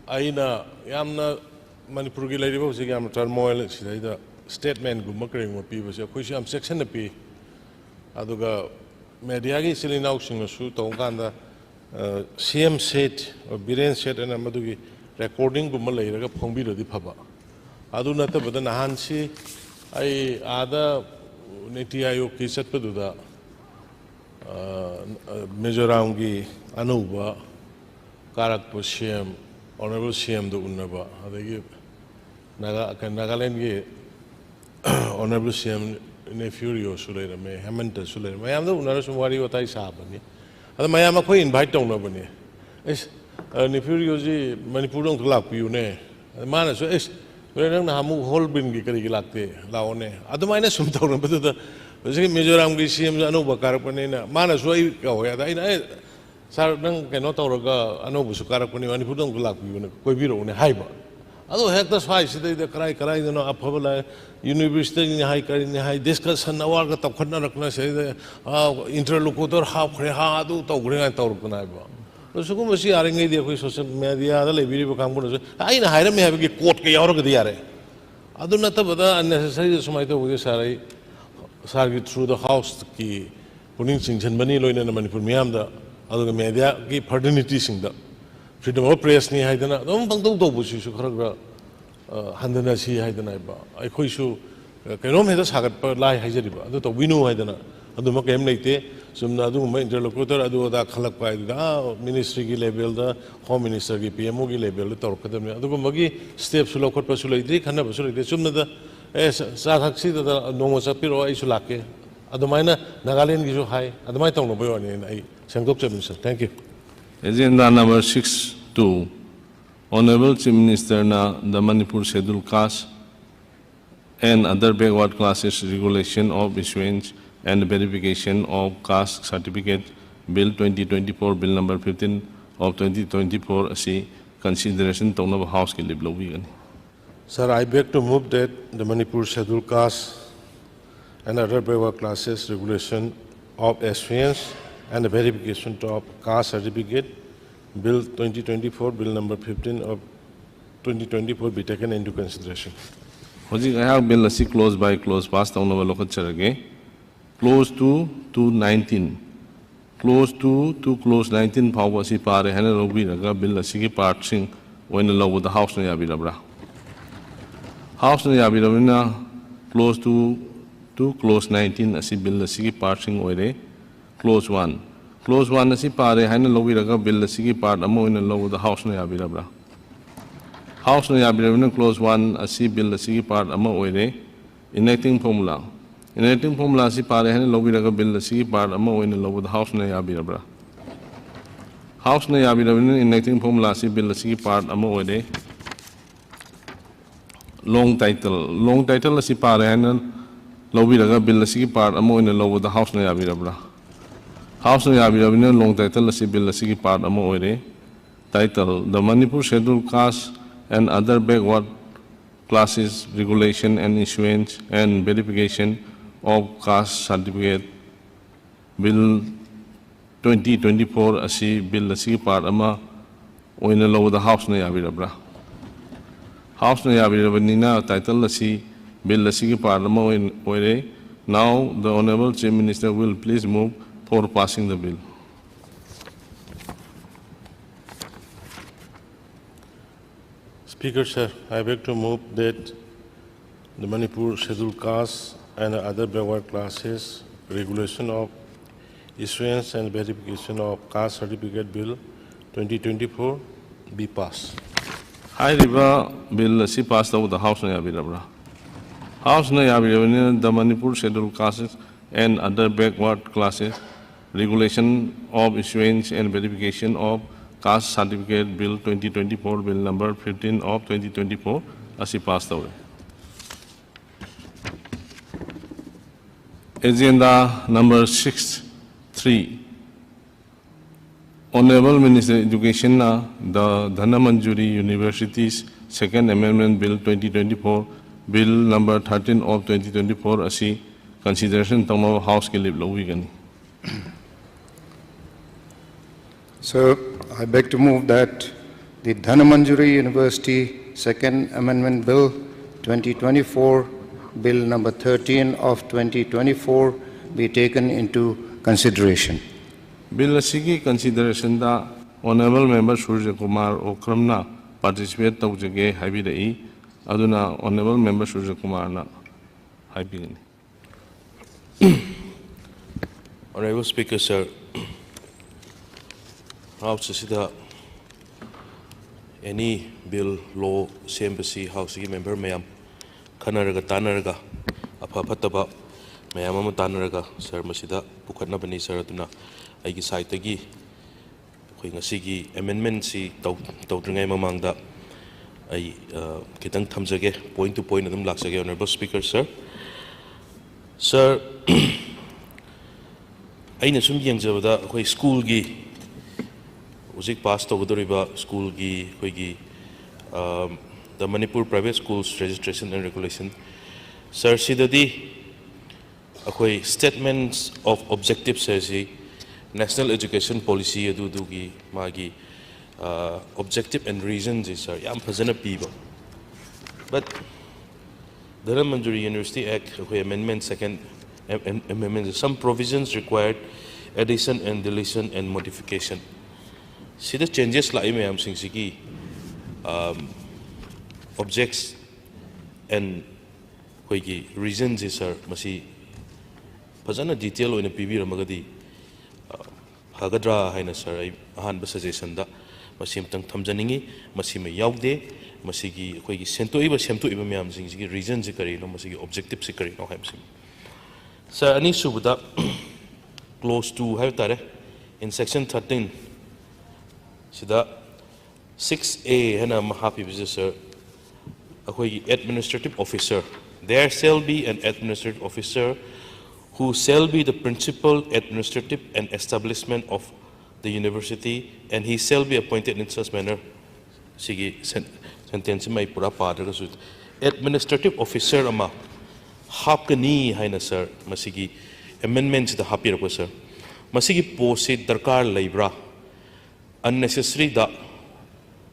[SPEAKER 3] आईना यामना मणिपुर की लाइव उसे क्या मतलब टर्मोइल सिद्धा स्टेटमेंट गुम्मा करेंगे पी बस कोई से हम सेक्शन ने पी अदुगा मीडिया की सिलिनाव सिंगसु तो उनका CM set or Biren set and Amadugi recording Gumala Pombi di Papa. Adunata Badan Hansi, I Ada Netiayo Kisat Paduda Mejorangi Anuba Karak Poshem, Honorable CM the Unaba. They give Nagaland Honorable CM Nefurio Sulera, May Hamenta Sulera. I am the Unaras Wari what I saw. अरे मैं यहाँ कोई invite तो ना बने इस निफ्यूरियो जी मणिपुर में तो लाभ पियो ने माने सो इस मेरे ना हमू होल बिन की करी लागते लाओ ने अदम मैंने सुनता हूँ पता था जैसे कि मिजोरम की सीएम अनुभव कारपने ना माने सो ये क्या हो गया था इन्हें सार नंग कहना तो रगा अनुभव सुकारपने मणिपुर में तो लाभ पियो ने कोई भी रोने हाई बा अदो है तो स्वाई सीधे इधर कराई देना आप बोला यूनिवर्सिटी ने हाई डिस्कशन अवार्ड का तब खन्ना रखना चाहिए इंटरलोकुटर हाफ खरे हाँ तो घुरेगा तो रुकना है बा तो सुकून मसी आ रही है कोई सोशल मीडिया आदल एबीरी बकाम को नज़र आई ना हायरम में है कि कोर्ट के यारों के दिया रहे अदो ना तब बता अननेसेसरी समय तो मुझे सारी थ्रू द हाउस की पुनिंग सिंचन बनी लोग इन्हें मणिपुर में आम दा अदो के मीडिया की फर्टिनिटी सिंग दा freedom of press ni hai dana dom bang do busi su khara handana si hai dana ba ai khoi su kenom he da sagat pa lai hai jari ba adu to winu hai dana adu ma kem nei te sumna adu ma interlocutor adu da khalak pa da ministry ki level da home minister ki pmo ki level da tor kadam adu ko magi steps su lokot pa su lai dri khana ba su lai sumna da e sa khaksi da no sa piro ai su lake adu mai na nagaland ki su hai adu mai tong no ba ni ai sangdok chamin sir thank you.
[SPEAKER 1] Agenda number 6.2. Honorable Chief Minister na the Manipur Scheduled Caste and other backward classes regulation of issuance and verification of caste certificate Bill 2024 Bill number 15 of 2024 asi consideration taunaba House ke liye lobi gani.
[SPEAKER 3] Sir, I beg to move that the Manipur Scheduled Caste and other backward classes regulation of issuance and the verification of caste certificate Bill 2024 Bill number 15 of 2024 be taken into consideration.
[SPEAKER 1] Hoji I have bill asi close by close pass taunaba lokat charage close to 19 close to close 19 power asi pare hana lobi raga bill asi ki part sing when the law the House na yabi rabra House na yabi rabina close to close 19 asi bill asi ki part sing oire Clause 1. Clause 1 asi pare haina lobi raga bill asi ki part amo in law the House na yabi rabra. House na yabi rabina clause 1 asi bill asi ki part amo oire enacting formula. Enacting formula asi pare haina lobi raga bill asi ki part amo in law the House na yabi rabra. House na yabi rabina enacting formula asi bill asi ki part amo oire long title asi pare haina lobi raga bill asi ki part amo in law the House na yabi rabra. House na yabi rabina long title asi bill asi ki part amo oire title the Manipur Scheduled Caste and other backward classes regulation and issuance and verification of caste certificate Bill 2024 asi bill asi ki part ama oina lawda house na yabirabra house na yabirabanina title asi bill asi ki parlama oire. Now the honorable chief minister will please move for passing the bill.
[SPEAKER 3] Speaker, sir, I beg to move that the Manipur scheduled castes and other backward classes regulation of issuance and verification of caste certificate bill 2024 be passed.
[SPEAKER 1] High river bill si passed out the house na yabirabra. House na yabirabra the Manipur scheduled castes and other backward classes regulation of issuance and verification of caste certificate bill 2024 bill number 15 of 2024 asi passed away. Agenda number 6.3. Honorable Minister of Education na the Dhanamanjuri University's Second Amendment Bill 2024 Bill number 13 of 2024 asi consideration tamo House ke lip lowi gani.
[SPEAKER 9] So I beg to move that the Dhanamanjuri University Second Amendment Bill 2024 Bill number 13 of 2024 be taken into consideration.
[SPEAKER 1] Bill asigi consideration da Honorable Member Surya Kumar Okramna participate taujage habidai aduna Honorable Member Surya Kumar na habigani.
[SPEAKER 3] Honorable Speaker, sir, House asida any bill law embassy House member mayam kanaraga tanaraga apapataba mayam tanaraga sir masida pukatna bani sir aduna aigi site gi khoi ngasigi amendment si tawdringai mamangda ai kitang thamjage point to point adum laksage. Honorable Speaker, sir aina sum yengjabada khoi school gi uzik pass tawdoriba school gi khoi gi the Manipur Private Schools Registration and Regulation. Sir, sidadi akhoi statements of objectives says National Education Policy adugi magi objective and reasons is sir yam phajana piba. But Dhanamanjuri University Act amendment second amendment some provisions required addition and deletion and modification. Sida changes la mayam sing sigi objects and reasons is sir masi phajana detail oina pibiramagadi hagadra haina sir ai ahanba suggestion da masi amtang thamjaningi masi ma yaude masigi akhoi sentoiba semtoiba mayam sing sigi reasons kari no masigi objectives kari no haim sim. Sir ani subuda close to have tare in section 13 sida 6A hana mahapi sir administrative officer. There shall be an administrative officer who shall be the principal administrative and establishment of the university, and he shall be appointed in such manner. Sigi sentence mai pura padra sut administrative officer ama hapkani haina sir masigi amendments the happy sir masigi post darkar laibra unnecessary da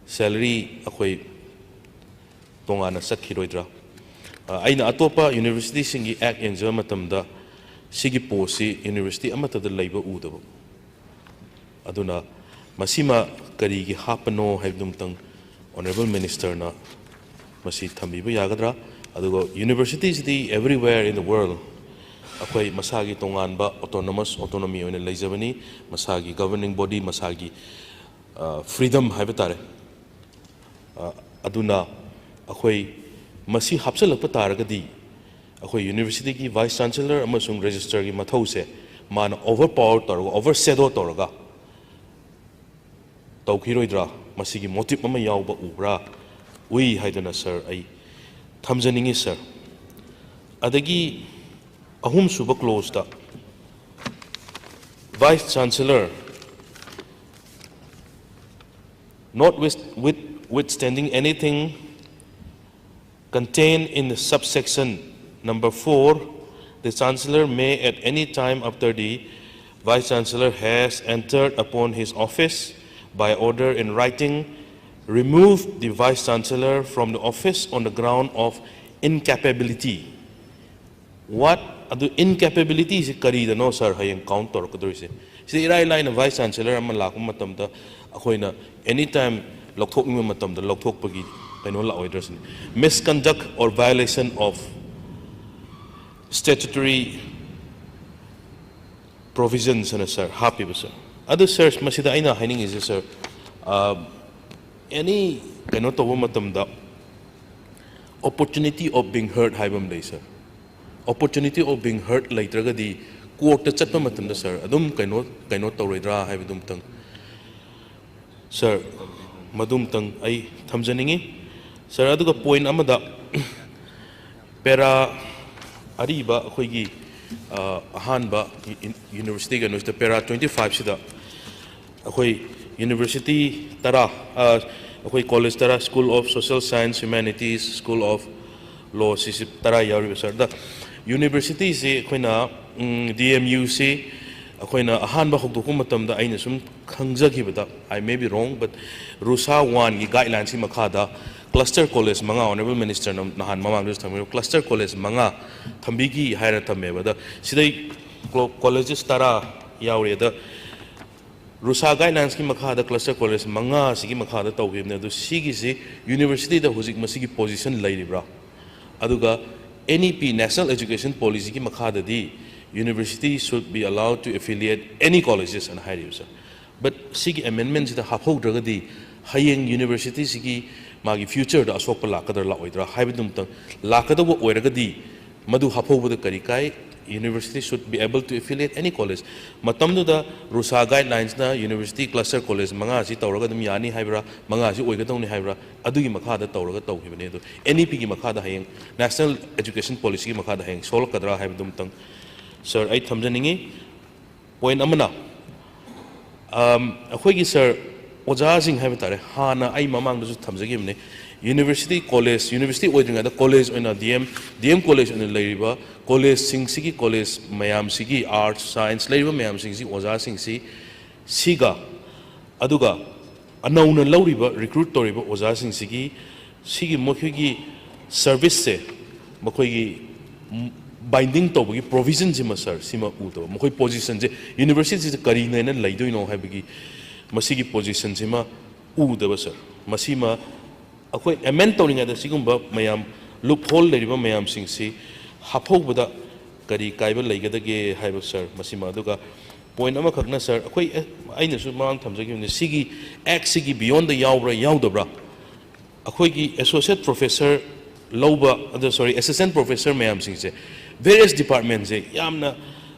[SPEAKER 3] salary akhoi tongana sakhiroidra aina atopa university singi act enjoy matamda sigi posi university amata da laiba udaba aduna masima kari gi hapano haibdum tang honorable minister na masi thambiba yagadra adugo universities di everywhere in the world akhoi masagi tonganba autonomy oina leijabani masagi governing body masagi freedom haibatare aduna akhoi masi hapsalakpa taragadi akhoi university ki vice chancellor amasung registrar gi mathause man overpower toroga overshadow toroga tawkhiroidra masigi motive ama yawba ubra ui haidana sir ai thamjaningi sir adagi ahum suba close da vice chancellor notwithstanding anything contained in the subsection number 4, the Chancellor may at any time after the Vice Chancellor has entered upon his office by order in writing remove the Vice Chancellor from the office on the ground of incapability. What the incapability is kari no sir hayang counter kadrise. Si irai line Vice Chancellor am la kum matam da akoina anytime lokthok ni matam da lokthok pagi kaino la orders misconduct or violation of statutory provisions and sir happy sir. Other sirs masida aina hining is sir any kaino to matam da opportunity of being heard haibam day sir. Opportunity of being heard later gadi court the chatpa matam da sir adum kaino tawredra haibadum tang sir madum tang ai thamjaningi sir aduga point amada para ariba akhoi ahanba university ga no para 25 sida akhoi university tara akhoi college tara school of social science humanities school of law sisi tara yari sir da university se akhoi DMU se akhoi ahanba hokdoku matam da aina sum khangjagibada I may be wrong but rusa 1 gi guidelines si makhada cluster college manga honorable minister nahan mamang just thamiro cluster college manga thambigi haira thamme da sidai colleges tara yaure da rusa guidelines ki makhada cluster college manga sigi makhada tawgibne do sigi se university da hojik masigi position lairibra aduga NEP national education policy ki makhada di university should be allowed to affiliate any colleges and higher user but sigi amendments da haphodra di hayeng university sigi magi future da asok la kadar la oidra haibidum tang la kadabo oiragadi madu haphobu da karikai university should be able to affiliate any college matamdu da rusa guidelines na university cluster college manga si tawraga dum yani haibra manga si oigadawni haibra adugi makhada tawraga tawhibane do NEP gi makhada hayeng national education policy gi makhada hayeng sol kadra haibidum tang sir ai thamjaningi point amana akhoi gi sir oja sing haib tare hana ai mamang du thamjagimne university college university oidringa da college oina DM college oina leiriba college sing sigi college mayam sigi arts science leiriba mayam sing si oja sing si siga aduga anauna lauriba recruit toriba oja sing sigi sigi mokhi service se mokhi binding tobagi provision sima sir sima uto mokhi position je university se kari na laidoino haibagi masigi position sima udaba sir masima akhoi amend tawringa da sigumba mayam loophole leriba mayam singsi haphobada kari kaiba leigadage haiba sir masima aduga point ama khakna sir akhoi aina su mang thamjagi sigi act sigi beyond the yaubra yaudabra akhoi gi associate professor loba sorry assistant professor mayam singse various departments yamna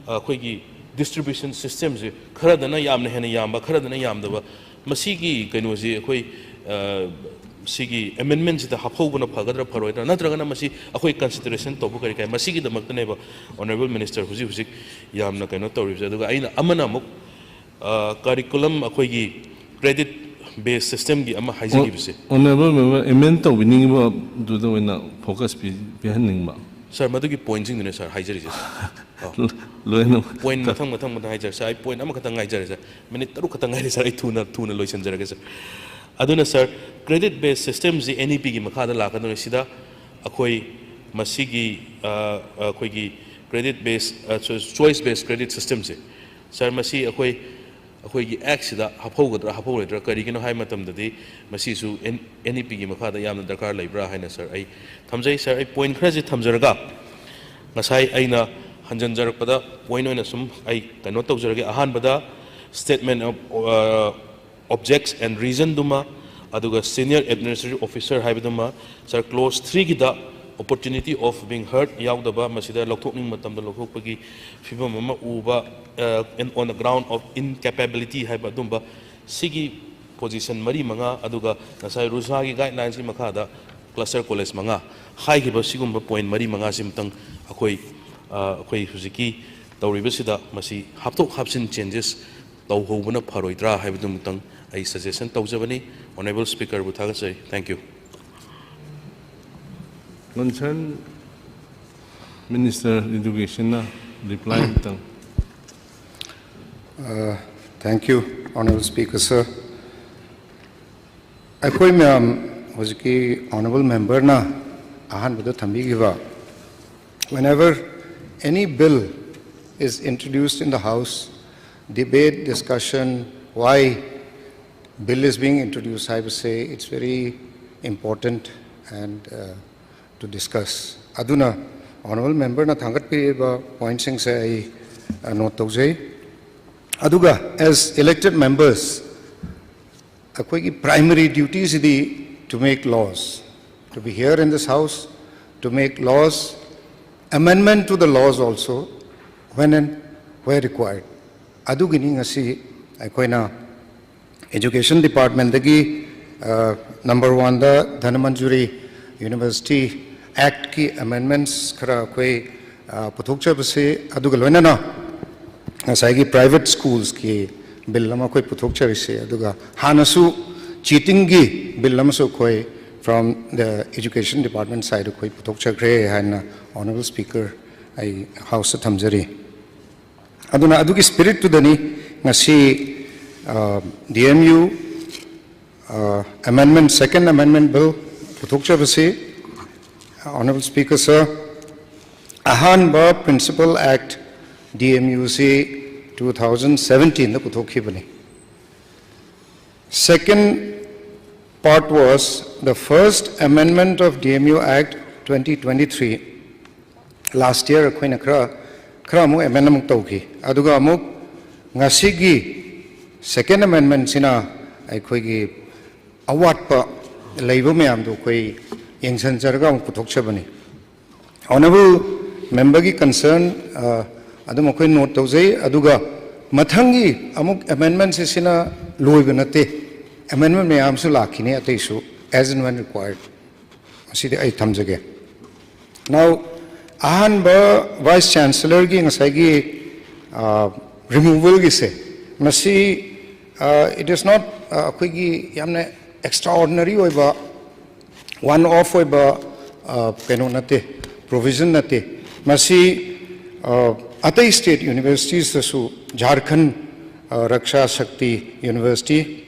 [SPEAKER 3] akhoi gi distribution systems kharadana yamna hena yamba kharadana yamdaba masigi kainoji akhoi sigi amendments da haphobuna phagadra pharoidra natragana masi akhoi consideration tobu kari kai masigi damakne ba honorable minister huji yamna kaino tawri aduga aina amana muk curriculum akhoi gi credit based system gi ama haiji bise
[SPEAKER 1] honorable member amend to winning ba du da wena focus bi haning ba
[SPEAKER 3] sir madugi point sing ne sir haijari
[SPEAKER 1] loino
[SPEAKER 3] point mathang haijari sir point ama khatang haijari sir minute taru khatang haijari sir ai thuna loisan jaraga sir aduna sir credit based systems the NEP gi makhada la kadone sida akhoi masigi akhoi gi credit based choice based credit systems sir masi akhoi gi act sida haphogadra kari gino hai matam dadi masi su NEP gi makhada yamna darkar leibra haina sir ai thamjai sir ai point khraji thamjaraga ngasai aina hanjanjarpada point oina sum ai kano tawjarage ahan bada statement of objects and reason duma aduga senior administrative officer haibaduma sir clause 3 gida opportunity of being heard yaudaba masida lokthokning matamda lokhokpagi fibam ama uba on the ground of incapability haibadumba sigi position mari manga aduga nasai rusa gi guidelines gi makhada cluster college manga hai gi basigumba point mari manga simtang akhoi huziki tawribasida masi haptok hapsin changes tawhobuna pharoidra haibadumtang I suggestion tawjabani honorable speaker buthaga say thank you
[SPEAKER 1] concern minister education na reply tang
[SPEAKER 9] thank you honorable speaker sir Akoi ma'am was ki honorable member na ahan bada thambi giva. Whenever any bill is introduced in the House, debate, discussion, why bill is being introduced, I would say it's very important and to discuss. Aduna honorable member na thangat pi points sing say note tawjai. Aduga as elected members, akoi ki primary duties is to make laws, to be here in this House, to make laws, amendment to the laws also, when and where required. Adugini ngasi akoi na Education Department dagi number 1 da Dhanamanjuri University Act ki amendments khara koi puthokcha base aduga loina na ngasai ki private schools ki bill lama koi puthokcha base aduga hanasu cheating gi bill lama so koi from the Education Department side koi puthokcha gre hana honorable speaker I house thamjari aduna adugi spirit to dani ngasi DMU amendment, second amendment bill, Puthokcha base, Honorable Speaker Sir, Ahan Ba Principal Act DMUC 2017 the Puthokhi bani. Second part was the first amendment of DMU Act 2023. Last year, Queen Akra mu amendment tauki. Aduga amuk ngasigi second amendment sina akhoi gi award pa leibo mayam do koi yengsan jarga puthokcha bani. Honorable member gi concern adum koi note tawjai aduga mathangi amuk amendment sina loiba nate amendment mayam su lakhine atei su as and when required asidi ai thamjage. Now ahan ba vice chancellor gi ngasai gi removal gi se masi it is not extraordinary one-off provision nate. Masi atai state universities su Jharkhand Raksha Shakti University,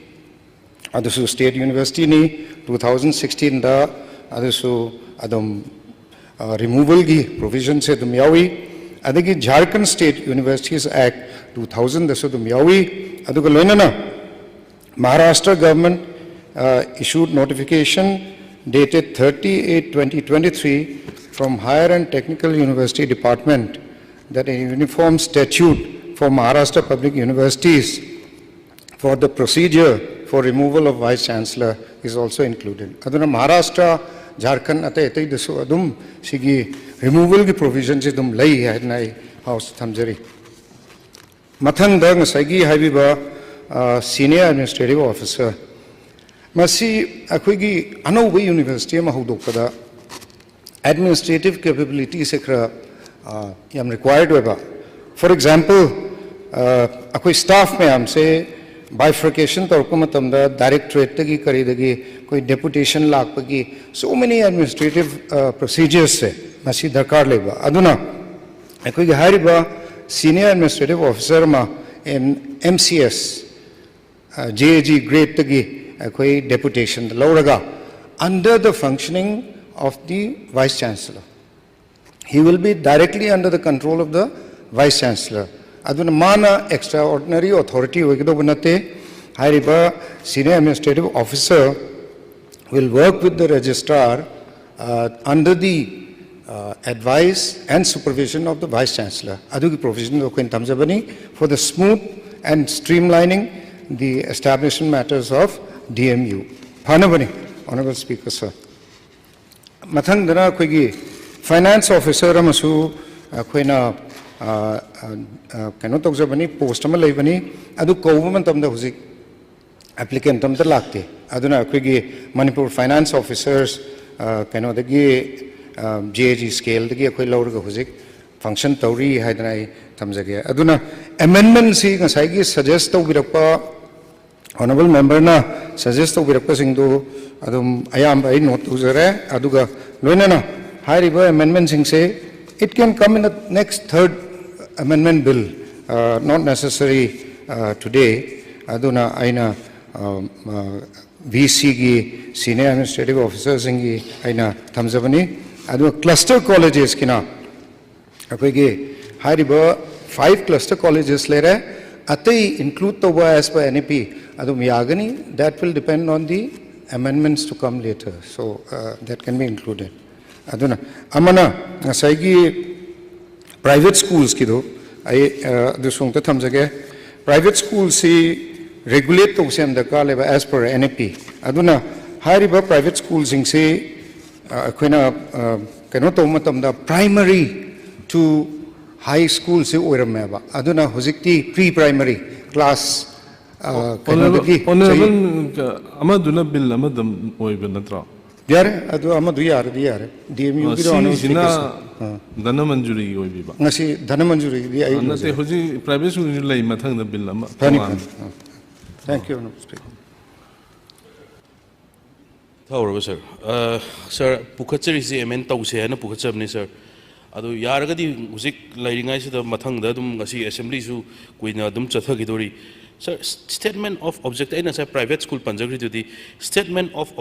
[SPEAKER 9] adasu state university ni 2016 da adasu adum removal gi provision se dum yawi adagi Jharkhand State Universities Act 2000 dasu dum yawi. Aduga loinana Maharashtra government issued notification dated 30/8/2023 from Higher and Technical University Department that a uniform statute for Maharashtra public universities for the procedure for removal of vice chancellor is also included. Aduna Maharashtra, Jharkhand ate dasu adum sigi removal ki provisions dum lai hai nai house thamjari. Mathang da ngasai haibiba senior administrative officer masi akhoi gi anauba university ma hodokpada administrative capability se khra yam required weba. For example akhoi staff mayam se bifurcation torko matamda directorate gi kari dagi koi deputation lakpagi so many administrative procedures se masi darkar leba aduna akhoi gi haiba senior administrative officer ma in MCS JAG grade tagi akoi deputation lauraga under the functioning of the vice chancellor. He will be directly under the control of the vice chancellor. Aduna mana extraordinary authority ogido banate hariba senior administrative officer will work with the registrar under the advice and supervision of the Vice Chancellor. Adugi provision of Tamjabani for the smooth and streamlining the establishment matters of DMU. Panabani, Honorable Speaker, sir. Mathang dana koigi finance officer amasu koina kano tokjabani post ama leibani adu kobuman tamda huzik applicant tamda lakte aduna koigi Manipur finance officers kano dagi JAG scale dagi akoi lauraga huzik function tauri haidana tamjage aduna amendment si ngasai gi suggest tawbirakpa honorable member na suggest tawbirakpa singdu adum ayam ai note tuzare aduga loinana hariba amendment sing say it can come in the next third amendment bill not necessary today aduna aina VC gi senior administrative officers gi aina thamjabani adu cluster colleges kina akoi gi hariba 5 cluster colleges lere atei include to as per NEP adu miyagani that will depend on the amendments to come later, so that can be included. Aduna amana ngasai gi private schools kido ai the songta thamjage private schools si regulate to sem dakar leba as per NEP aduna hariba private schools sing se akoina kano to matam da primary to high school se oirameba aduna hojikti pre primary class
[SPEAKER 1] honorable amaduna bill amadam oiba natra
[SPEAKER 9] yare adu amadu yare DMU gido ono
[SPEAKER 1] sina dana manjuri oiba
[SPEAKER 9] ngasi dana manjuri di ai
[SPEAKER 1] nate hoji private school lai mathang da bill ama
[SPEAKER 9] thank you Honorable Speaker.
[SPEAKER 3] However, sir, Pukachari is a mental say and a Pukachabni, sir. Ado Yaragadi music lighting eyes the Matang Dadum Gasi Assembly Zoo Queen Dum Chathagidori. Sir, statement of object and as a private school Panjagri to the statement of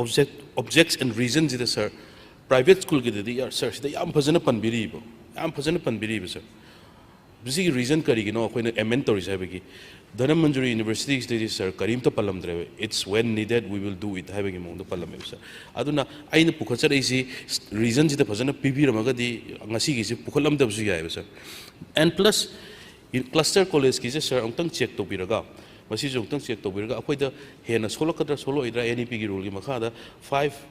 [SPEAKER 3] objects and reasons, sir. Private school get the sir, the Ampazana Panbiribo. Ampazana Panbiribo, sir. This is reason Karigino when a mentor is having. Dhanamanjuri University is sir Karim to Palam Dreve. It's when needed we will do it having among the Parliament, sir. Aduna Aina Pukacha is reasons the person of PB Ramagadi Ngasigi is Pukalam Dabzuya, sir. And plus in cluster college cases, sir, Untang check to Biraga. Masi Untang check to Biraga, quite the Hena Solo Katra Solo Idra NEP rule Makada, 5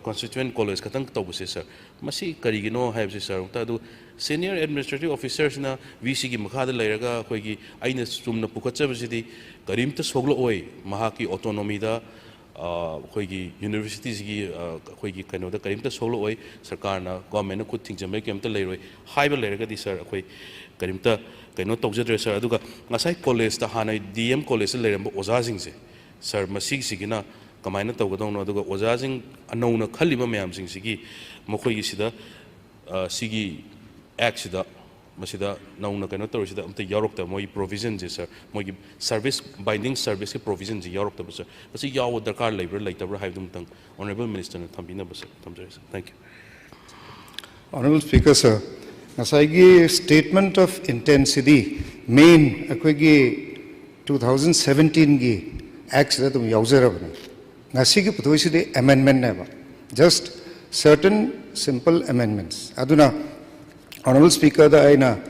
[SPEAKER 3] constituent college Katang Tobus, sir. Masi Karigino have sir Untadu. Senior administrative officers na VC ki makada lairaga khoi aina sumna pukhacha bajidi karim ta soglo oi mahaki autonomy da khoi gi universities gi khoi gi kano da karim ta soglo oi sarkar na government na khut thingjamai kem ta leiroi haiba lairaga di sir khoi karim ta kano tawjadre sir aduga ngasai college ta hanai DM college leiram oza sing se sir masig sigina kamaina tawgadong no aduga oza sing anauna khaliba mayam sing sigi mokhoi gi sida sigi Actually, Masida Nauna cannot tell us that the York, the Moy provisions, sir, Moy service binding service provisions, York, sir. But see, Yaw, the car labor, like the Rahim Tung, Honorable Minister, and Tambina, thank you.
[SPEAKER 9] Honorable Speaker, sir, Nasagi statement of intensity, main Akwegi 2017 gi acts that Yauzerabani. Nasigi Putuisi amendment never, just certain simple amendments. Aduna. Honorable Speaker, the aina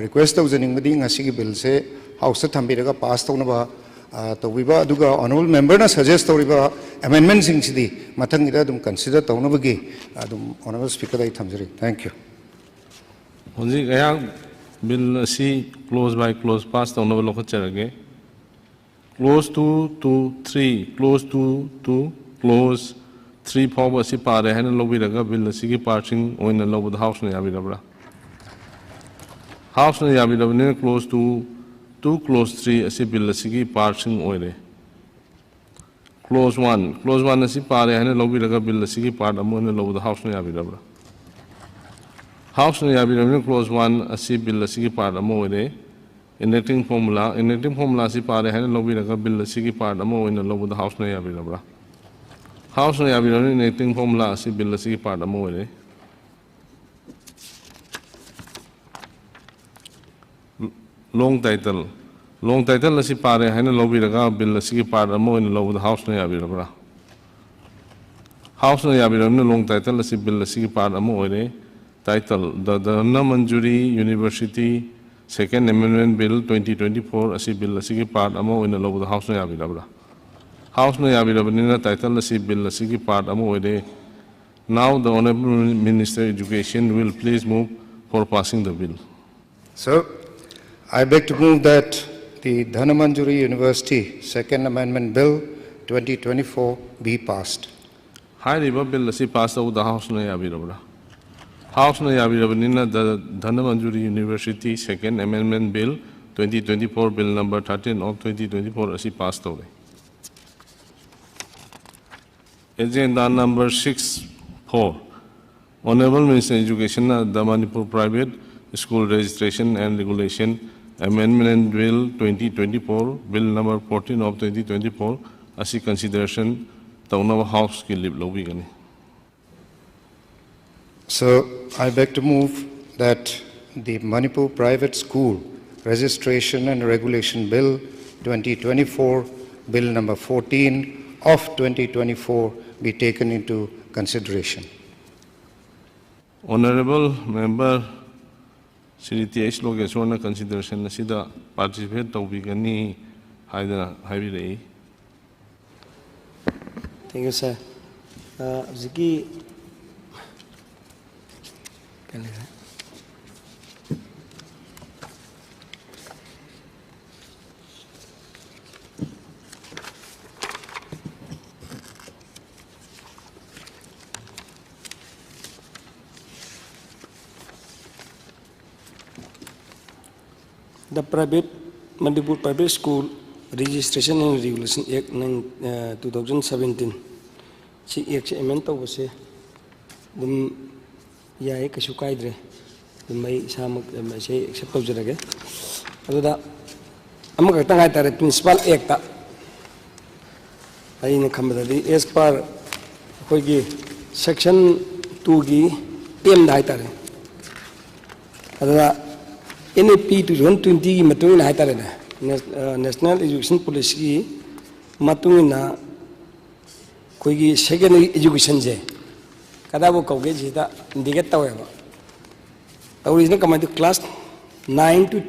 [SPEAKER 9] request of the Ningadi Asigi bill say House of Tambiraga passed on about the Viva Duga honorable member suggest the amendments in Sidi Matangida dum consider Taunabagi Honorable Speaker Tamsiri. Thank you.
[SPEAKER 1] Honji Gaya bill C close by close passed on over Lokacherage. Close 2 to 3, close 2 to close 3 power Sipare and Lobiraga bill Sigi parching on the low of the house in Yavidabra. House na yabi dabne close to 2 close 3 asi bill asigi parching oire. Close 1 asi pare hane lobby laga bill asigi part amone lob the house na yabi dabra. House na yabi dabne close 1 asi bill asigi part amoire. Enacting formula asi pare hane lobby laga bill asigi part amone lob the house na yabi dabra. House na yabi dabne enacting formula asi bill asigi part amoire. Long title asi pare haina lobby laga bill asi part amo in lob the house na yabi rabra house na yabi ramne long title asi bill asi part amo ore title the Dhanamanjuri University Second Amendment Bill 2024 asi bill asi part amo in lob the house na yabi rabra house na yabi rabne title asi bill asi part amo ore. Now the Honorable Minister of Education will please move for passing the bill.
[SPEAKER 9] So I beg to move that the Dhanamanjuri University Second Amendment Bill 2024 be passed.
[SPEAKER 1] High River Bill si passed out the House na Yabirabra. House na Yabirabina the Dhanamanjuri University Second Amendment Bill 2024 Bill number 13 of 2024 asi passed away. Agenda number 6.4. Honorable Minister of Education, the Manipur Private School Registration and Regulation Amendment Bill 2024, Bill number 14 of 2024, asi consideration taunava house ki lip lobi gani.
[SPEAKER 9] So I beg to move that the Manipur Private School Registration and Regulation Bill 2024, Bill number 14 of 2024 be taken into consideration.
[SPEAKER 1] Honorable Member Sri T.H. Logeswana consideration asida participate tawbi gani haidana haibirei.
[SPEAKER 6] Thank you, sir. Ziki. The Manipur Private School Registration and Regulation Act 2017 si Act amend tawbase dum yaay kasu kaidre dum may samak say accept tawjarage aduda amaka tangai tare Principal Act ta ayina khamdadi as per koigi section 2 gi tem dai tare aduda NAP 2020 की मतुंग ना हाइतारे ना National Education Policy की मतुंग ना कोई की secondary education जे कदा वो कौगे जीता दिक्कत तो है वो तो इसने कमाई तो class 9 to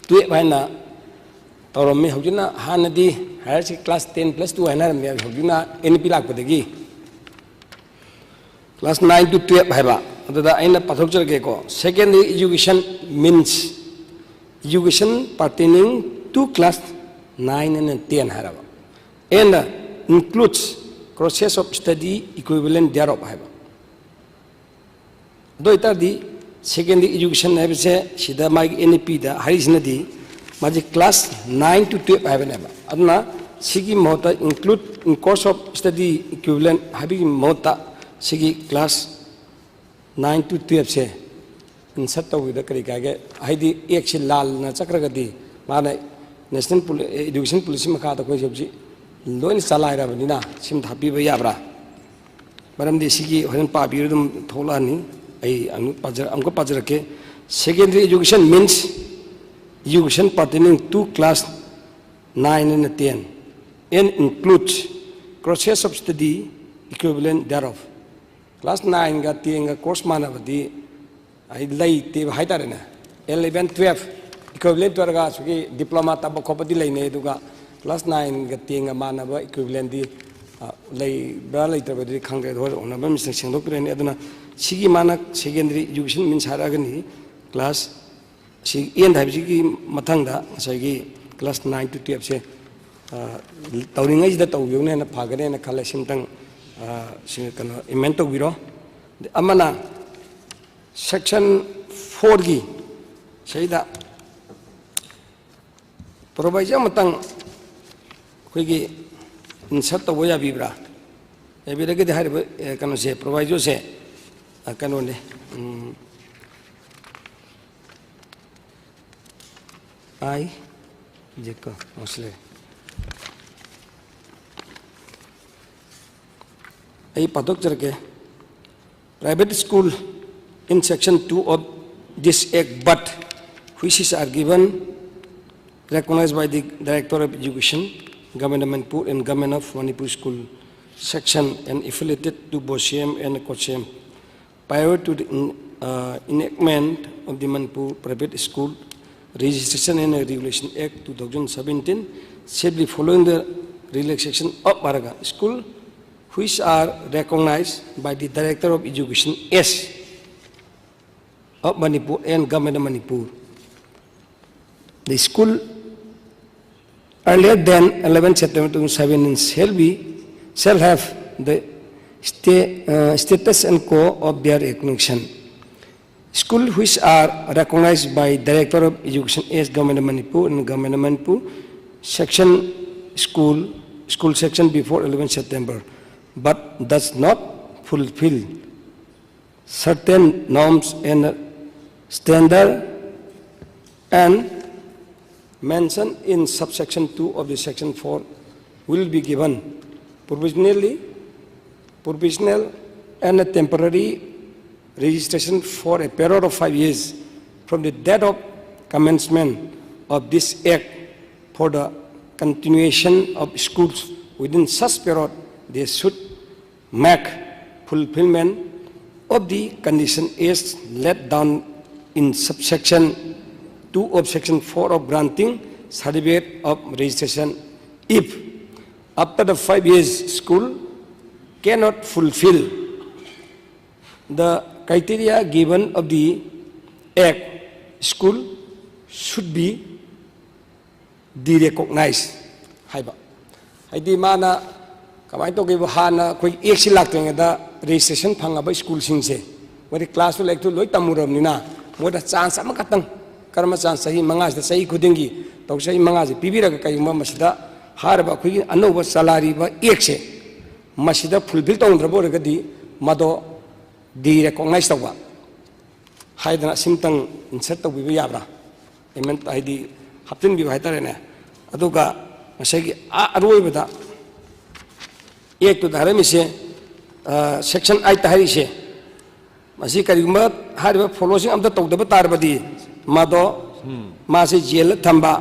[SPEAKER 6] 12 है ना तो रम्मी हो जुना हाँ नदी हर चीज class 10+2 है ना रम्मी हो जुना NAP लाग पड़ेगी class 9 to 12 है बा अतः आइना पथोक चल के को secondary education means education pertaining to class 9 and 10 है बा and includes process of study equivalent thereof है बा दो इतर दी secondary education है बिसे सीधा माइक NAP दा हरीश नदी माजे class 9 to 12 है बा अदना सिगी मोटा include in course of study equivalent है भी मोटा सिगी class 9 to 12 से इन सत्ता हुई दकरी क्या के हाइडी एक से लाल न चक्र गति माने नेशनल एजुकेशन पॉलिसी में कहा तो कोई सब्जी लोइन चलाए रहा बनी ना सिम थापी भाई आबरा बरम देशी की हरन पापी तुम थोला नहीं हमको पजर के secondary education means education pertaining to class 9 and 10 and includes process of study equivalent thereof. Class 9 ga 10 ga course mana badi ai lai te hai tare na 11 12 equivalent warga sugi diploma tab khopadi lai ne duga class 9 ga 10 ga mana ba equivalent di lai bra lai tar badi khangre dor ona ba mistake sing dok ne aduna sigi mana secondary education means haragani class si end hai sigi mathang da sagi class 9 to 12 se tawringai da tawyong ne na phagane na khala simtang amend to biro amana section 4 gi saida provision matang koigi insert to boya bibra ebire ge har kanu se provision se kanu ne ai jeko mosle ai padok jarke private school in section 2 of this act but which is are given recognized by the Director of Education, Government of Manipur and Government of Manipur School section and affiliated to BOSIEM and COCHEM prior to the enactment of the Manipur Private School Registration and Regulation Act 2017 simply following the relaxation of Baraga School which are recognized by the Director of Education as of Manipur and Government of Manipur. The school earlier than 11 September 2007 shall have the status and core of their recognition. Schools which are recognized by Director of Education as Government of Manipur and Government of Manipur section school section before 11 September but does not fulfill certain norms and standard and mentioned in subsection 2 of the section 4 will be given provisional and a temporary registration for a period of 5 years from the date of commencement of this act for the continuation of schools. Within such period, they should make fulfillment of the condition as laid down in subsection 2 of section 4 of granting certificate of registration. If after the 5 years school cannot fulfill the criteria given of the act, school should be derecognized. Haidi mana kamai to give hana koi eksi lakte da registration phangaba school singse wari class like to loi tamuram nina moda chance ama katang karma chance sahi manga da sahi khudingi to sahi manga je pibira ka kai masida harba koi anoba salary ba ekse masida fulfill to ndra bor gadi mado derecognize to ba haidana simtang insert to bi yabra emen haidi haptin bi haitare ne aduga masagi aroibada एक तो धारे में से section 8 तारी से मसी करीब हर वह following अब तो दब तार बदी मादो मासे जेल थंबा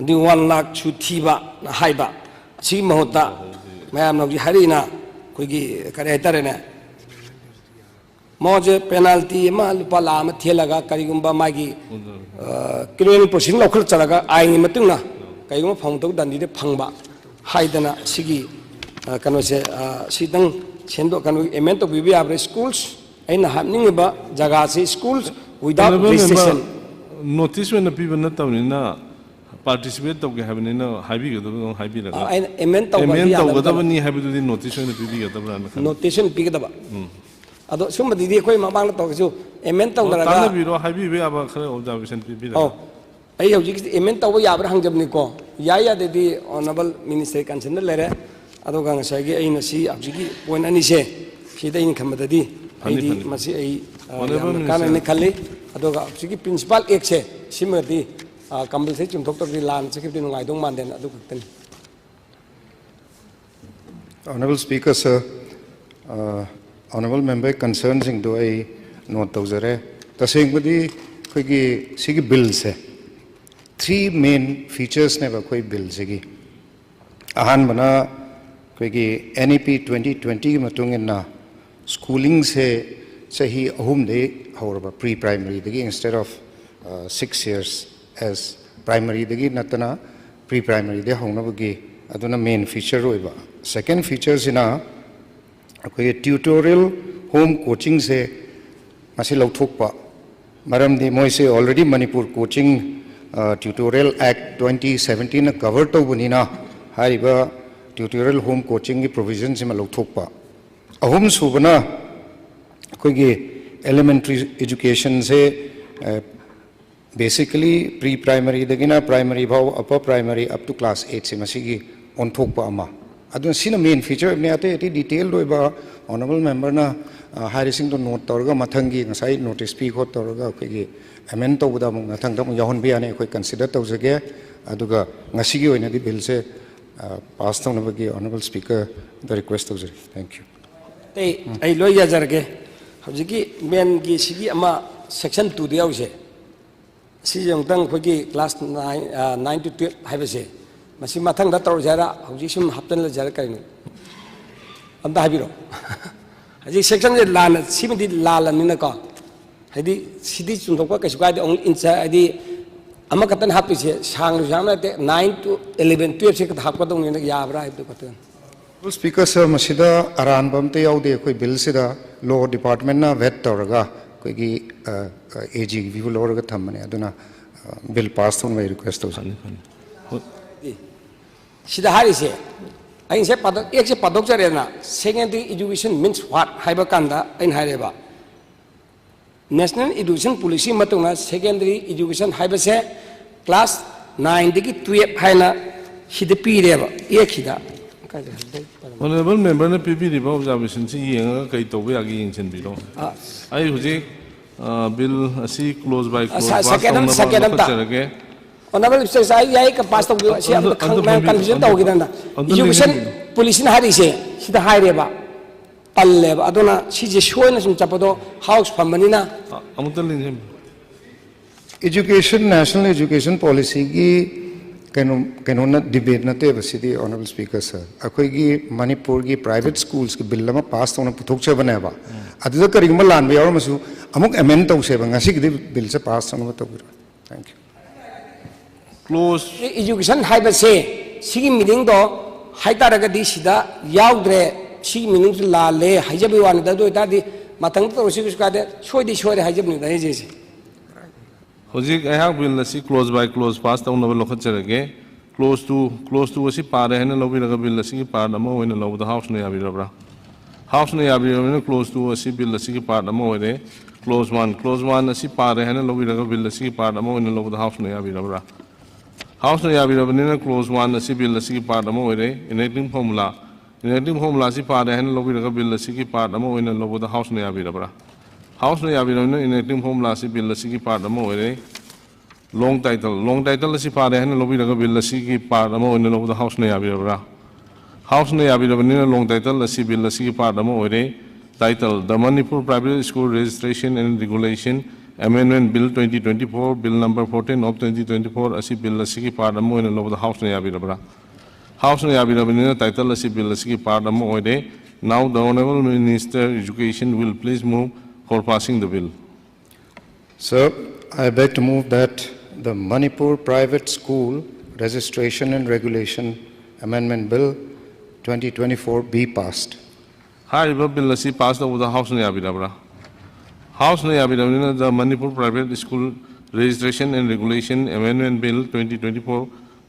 [SPEAKER 6] दि 1 लाख छुथीबा हाइबा सी महोता मैं नौजी हरीना कोई करे तारे ने मौजे पेनाल्टी मा लुपा लाम थेलगा करीगुंबा मागी क्रिमिनल प्रोसीडिंग लौखल चलगा आइनि मतुंगना कईगुंबा फंगतो दंदी दे फंगबा हाइदना सिगी कनो से सीदंग सेंदो कनो एमेंट ऑफ बीबी आवर स्कूल्स इन हैपनिंग बा जगह से स्कूल्स विदाउट रजिस्ट्रेशन
[SPEAKER 1] नोटिस में पीब नतबनिना पार्टिसिपेट तौगे हैबनिना हाइबी गदब हाइबी लगा
[SPEAKER 6] एमेंट
[SPEAKER 1] तौगदबनी हैबदुदी नोटिस में पीबी गदबरा
[SPEAKER 6] नोटिस पीगदबा अदो सुम दीदी कोई मबांग तौगसु एमेंट तौदरगा
[SPEAKER 1] ताना बिरो हाइबी बे आबा खरे ऑब्जर्वेशन पीबी लगा
[SPEAKER 6] आई हौजी एमेंट तौबो याब्रा हंजबनिको या देदी ऑनरेबल मिनिस्टर कंसर्न लेरे अदोगा ngsaigi aina si abjigi point ani se sida in khamadadi aidi masi ai kana ne khalli adoga abjigi principal ek se simadi kambal se chum thok tok lan se kipti ngai dong manden adu kten.
[SPEAKER 9] Honorable Speaker, sir, honorable member concerns in do I note tawzare tasengmadi khoigi sigi bill se 3 main features ne ba khoi bill segi ahan bana कोई NEP 2020 की मतुंगना schooling से सही अहुम दे होरबा pre primary दगी instead of 6 years as primary दगी नतना प्री प्राइमरी दे होनबगी अदुना मेन फीचर होइबा सेकंड फीचर सिना कोई ट्यूटोरियल होम कोचिंग से मसे लौथोकपा मरम दि मोय से already Manipur coaching tutorial act 2017 न कवर तौबनिना हारिबा ट्यूटोरियल होम कोचिंग की प्रोविजन से लौथोकपा अहुम सुबना कोई एलिमेंट्री एजुकेशन से बेसिकली प्री प्राइमरी दगिना प्राइमरी भाव upper primary up to class 8 से मसीगी ओंथोकपा अमा अदुन सिना मेन फीचर ने आते एटी डिटेल दोइबा ऑनरेबल मेंबर ना हायरिंग तो नोट तौरगा मथंगी ngसाई नोटिस पी खो तौरगा कोई अमेंड तौबदा मु मथंग तम याहन बियाने कोई कंसीडर तौजगे अदुगा ngasiगी ओइना दि बिल से pass down the honorable speaker the request of thank you
[SPEAKER 6] I lawyer jarge hojiki men gi sigi ama section 2 de ause si jong tang khogi class 9 to 12 haibase masi mathang da tor jara hoji sum haptan la jar kaini amda habiro haji section je lan simdi lal ni na ko hadi sidi chung thok ka kasu ka de only inside adi ama katan happy se sang jamna 9 to 11 12 se ka hap ka dong ni yabra ibdo katan.
[SPEAKER 9] Speaker sir masida aran bam te yaude koi bill sida law department na vet toraga koi gi AG view law ga thamne aduna bill pass thon my request to
[SPEAKER 6] sida hari se ain se padok ek se padok jare na secondary education means what haiba kanda ain haireba national education policy matuna secondary education haiba se class 9 digi 12 haina hide pireba ekhida
[SPEAKER 1] honorable member na pipi riba observation si yenga kai tobe agi yingchen biro ai huji bill asi close by close second
[SPEAKER 6] Honorable Mr. Sai yai ka pass tawbi si am confusion tawgi danda education police na hari se sida haire ba palle ba adona si je shoy na sum chapado house famani na
[SPEAKER 9] Education, national education policy ki kanona debate na te basidi honorable speaker sir. Akoi ki Manipur ki private schools ki bill ma pass tawna puthok che bana ba. Adda kari ma lan ba masu amuk amend taw se ba ngasi ki bill se pass tawna taw. Thank you.
[SPEAKER 1] Close.
[SPEAKER 6] Education hai ba se sigi meeting do hai taraga di sida yaudre sigi meeting su la le hai jabi wan da do ta di matang to si ka de shoy di shoy hai jab ni da je je
[SPEAKER 1] Hojik ayah bill asi close by close pass tahu nabi lokhat cerage close to asi par hai na lobi laga bill asi ki par nama hoina lobu the house ne abi rabra house ne abi rabra close to asi bill asi ki par nama hoire close one asi par hai na lobi laga bill asi ki par nama hoina lobu the house ne abi rabra house ne abi rabra ne close one asi bill asi ki par nama hoire enacting formula asi par hai na lobi laga bill asi ki par nama hoina lobu the house ne abi rabra House ne yabi na enacting formula si bill si ki part amo ore long title si part hai na lobby laga bill si ki part amo ore lobu house ne yabi ra house ne yabi ra ne long title si bill si ki part amo ore title the Manipur Private School Registration and Regulation Amendment Bill 2024 Bill number 14 of 2024 asi bill si ki part amo ore lobu house ne yabi ra house ne yabi ra ne title si bill si ki part amo ore now the Honorable Minister Education will please move for passing the bill.
[SPEAKER 9] Sir, I beg to move that the Manipur Private School Registration and Regulation Amendment Bill 2024 be passed.
[SPEAKER 1] Hi, billasi passed over the House ne abidabra. House ne abidabra the Manipur Private School Registration and Regulation Amendment Bill 2024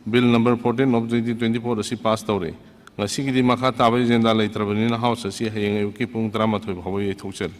[SPEAKER 1] Bill number 14 of 2024 asi passed away. Ngasi ki di makha tabai agenda laitrabani na House asi hayeng ki pung 13 phawai thukchel.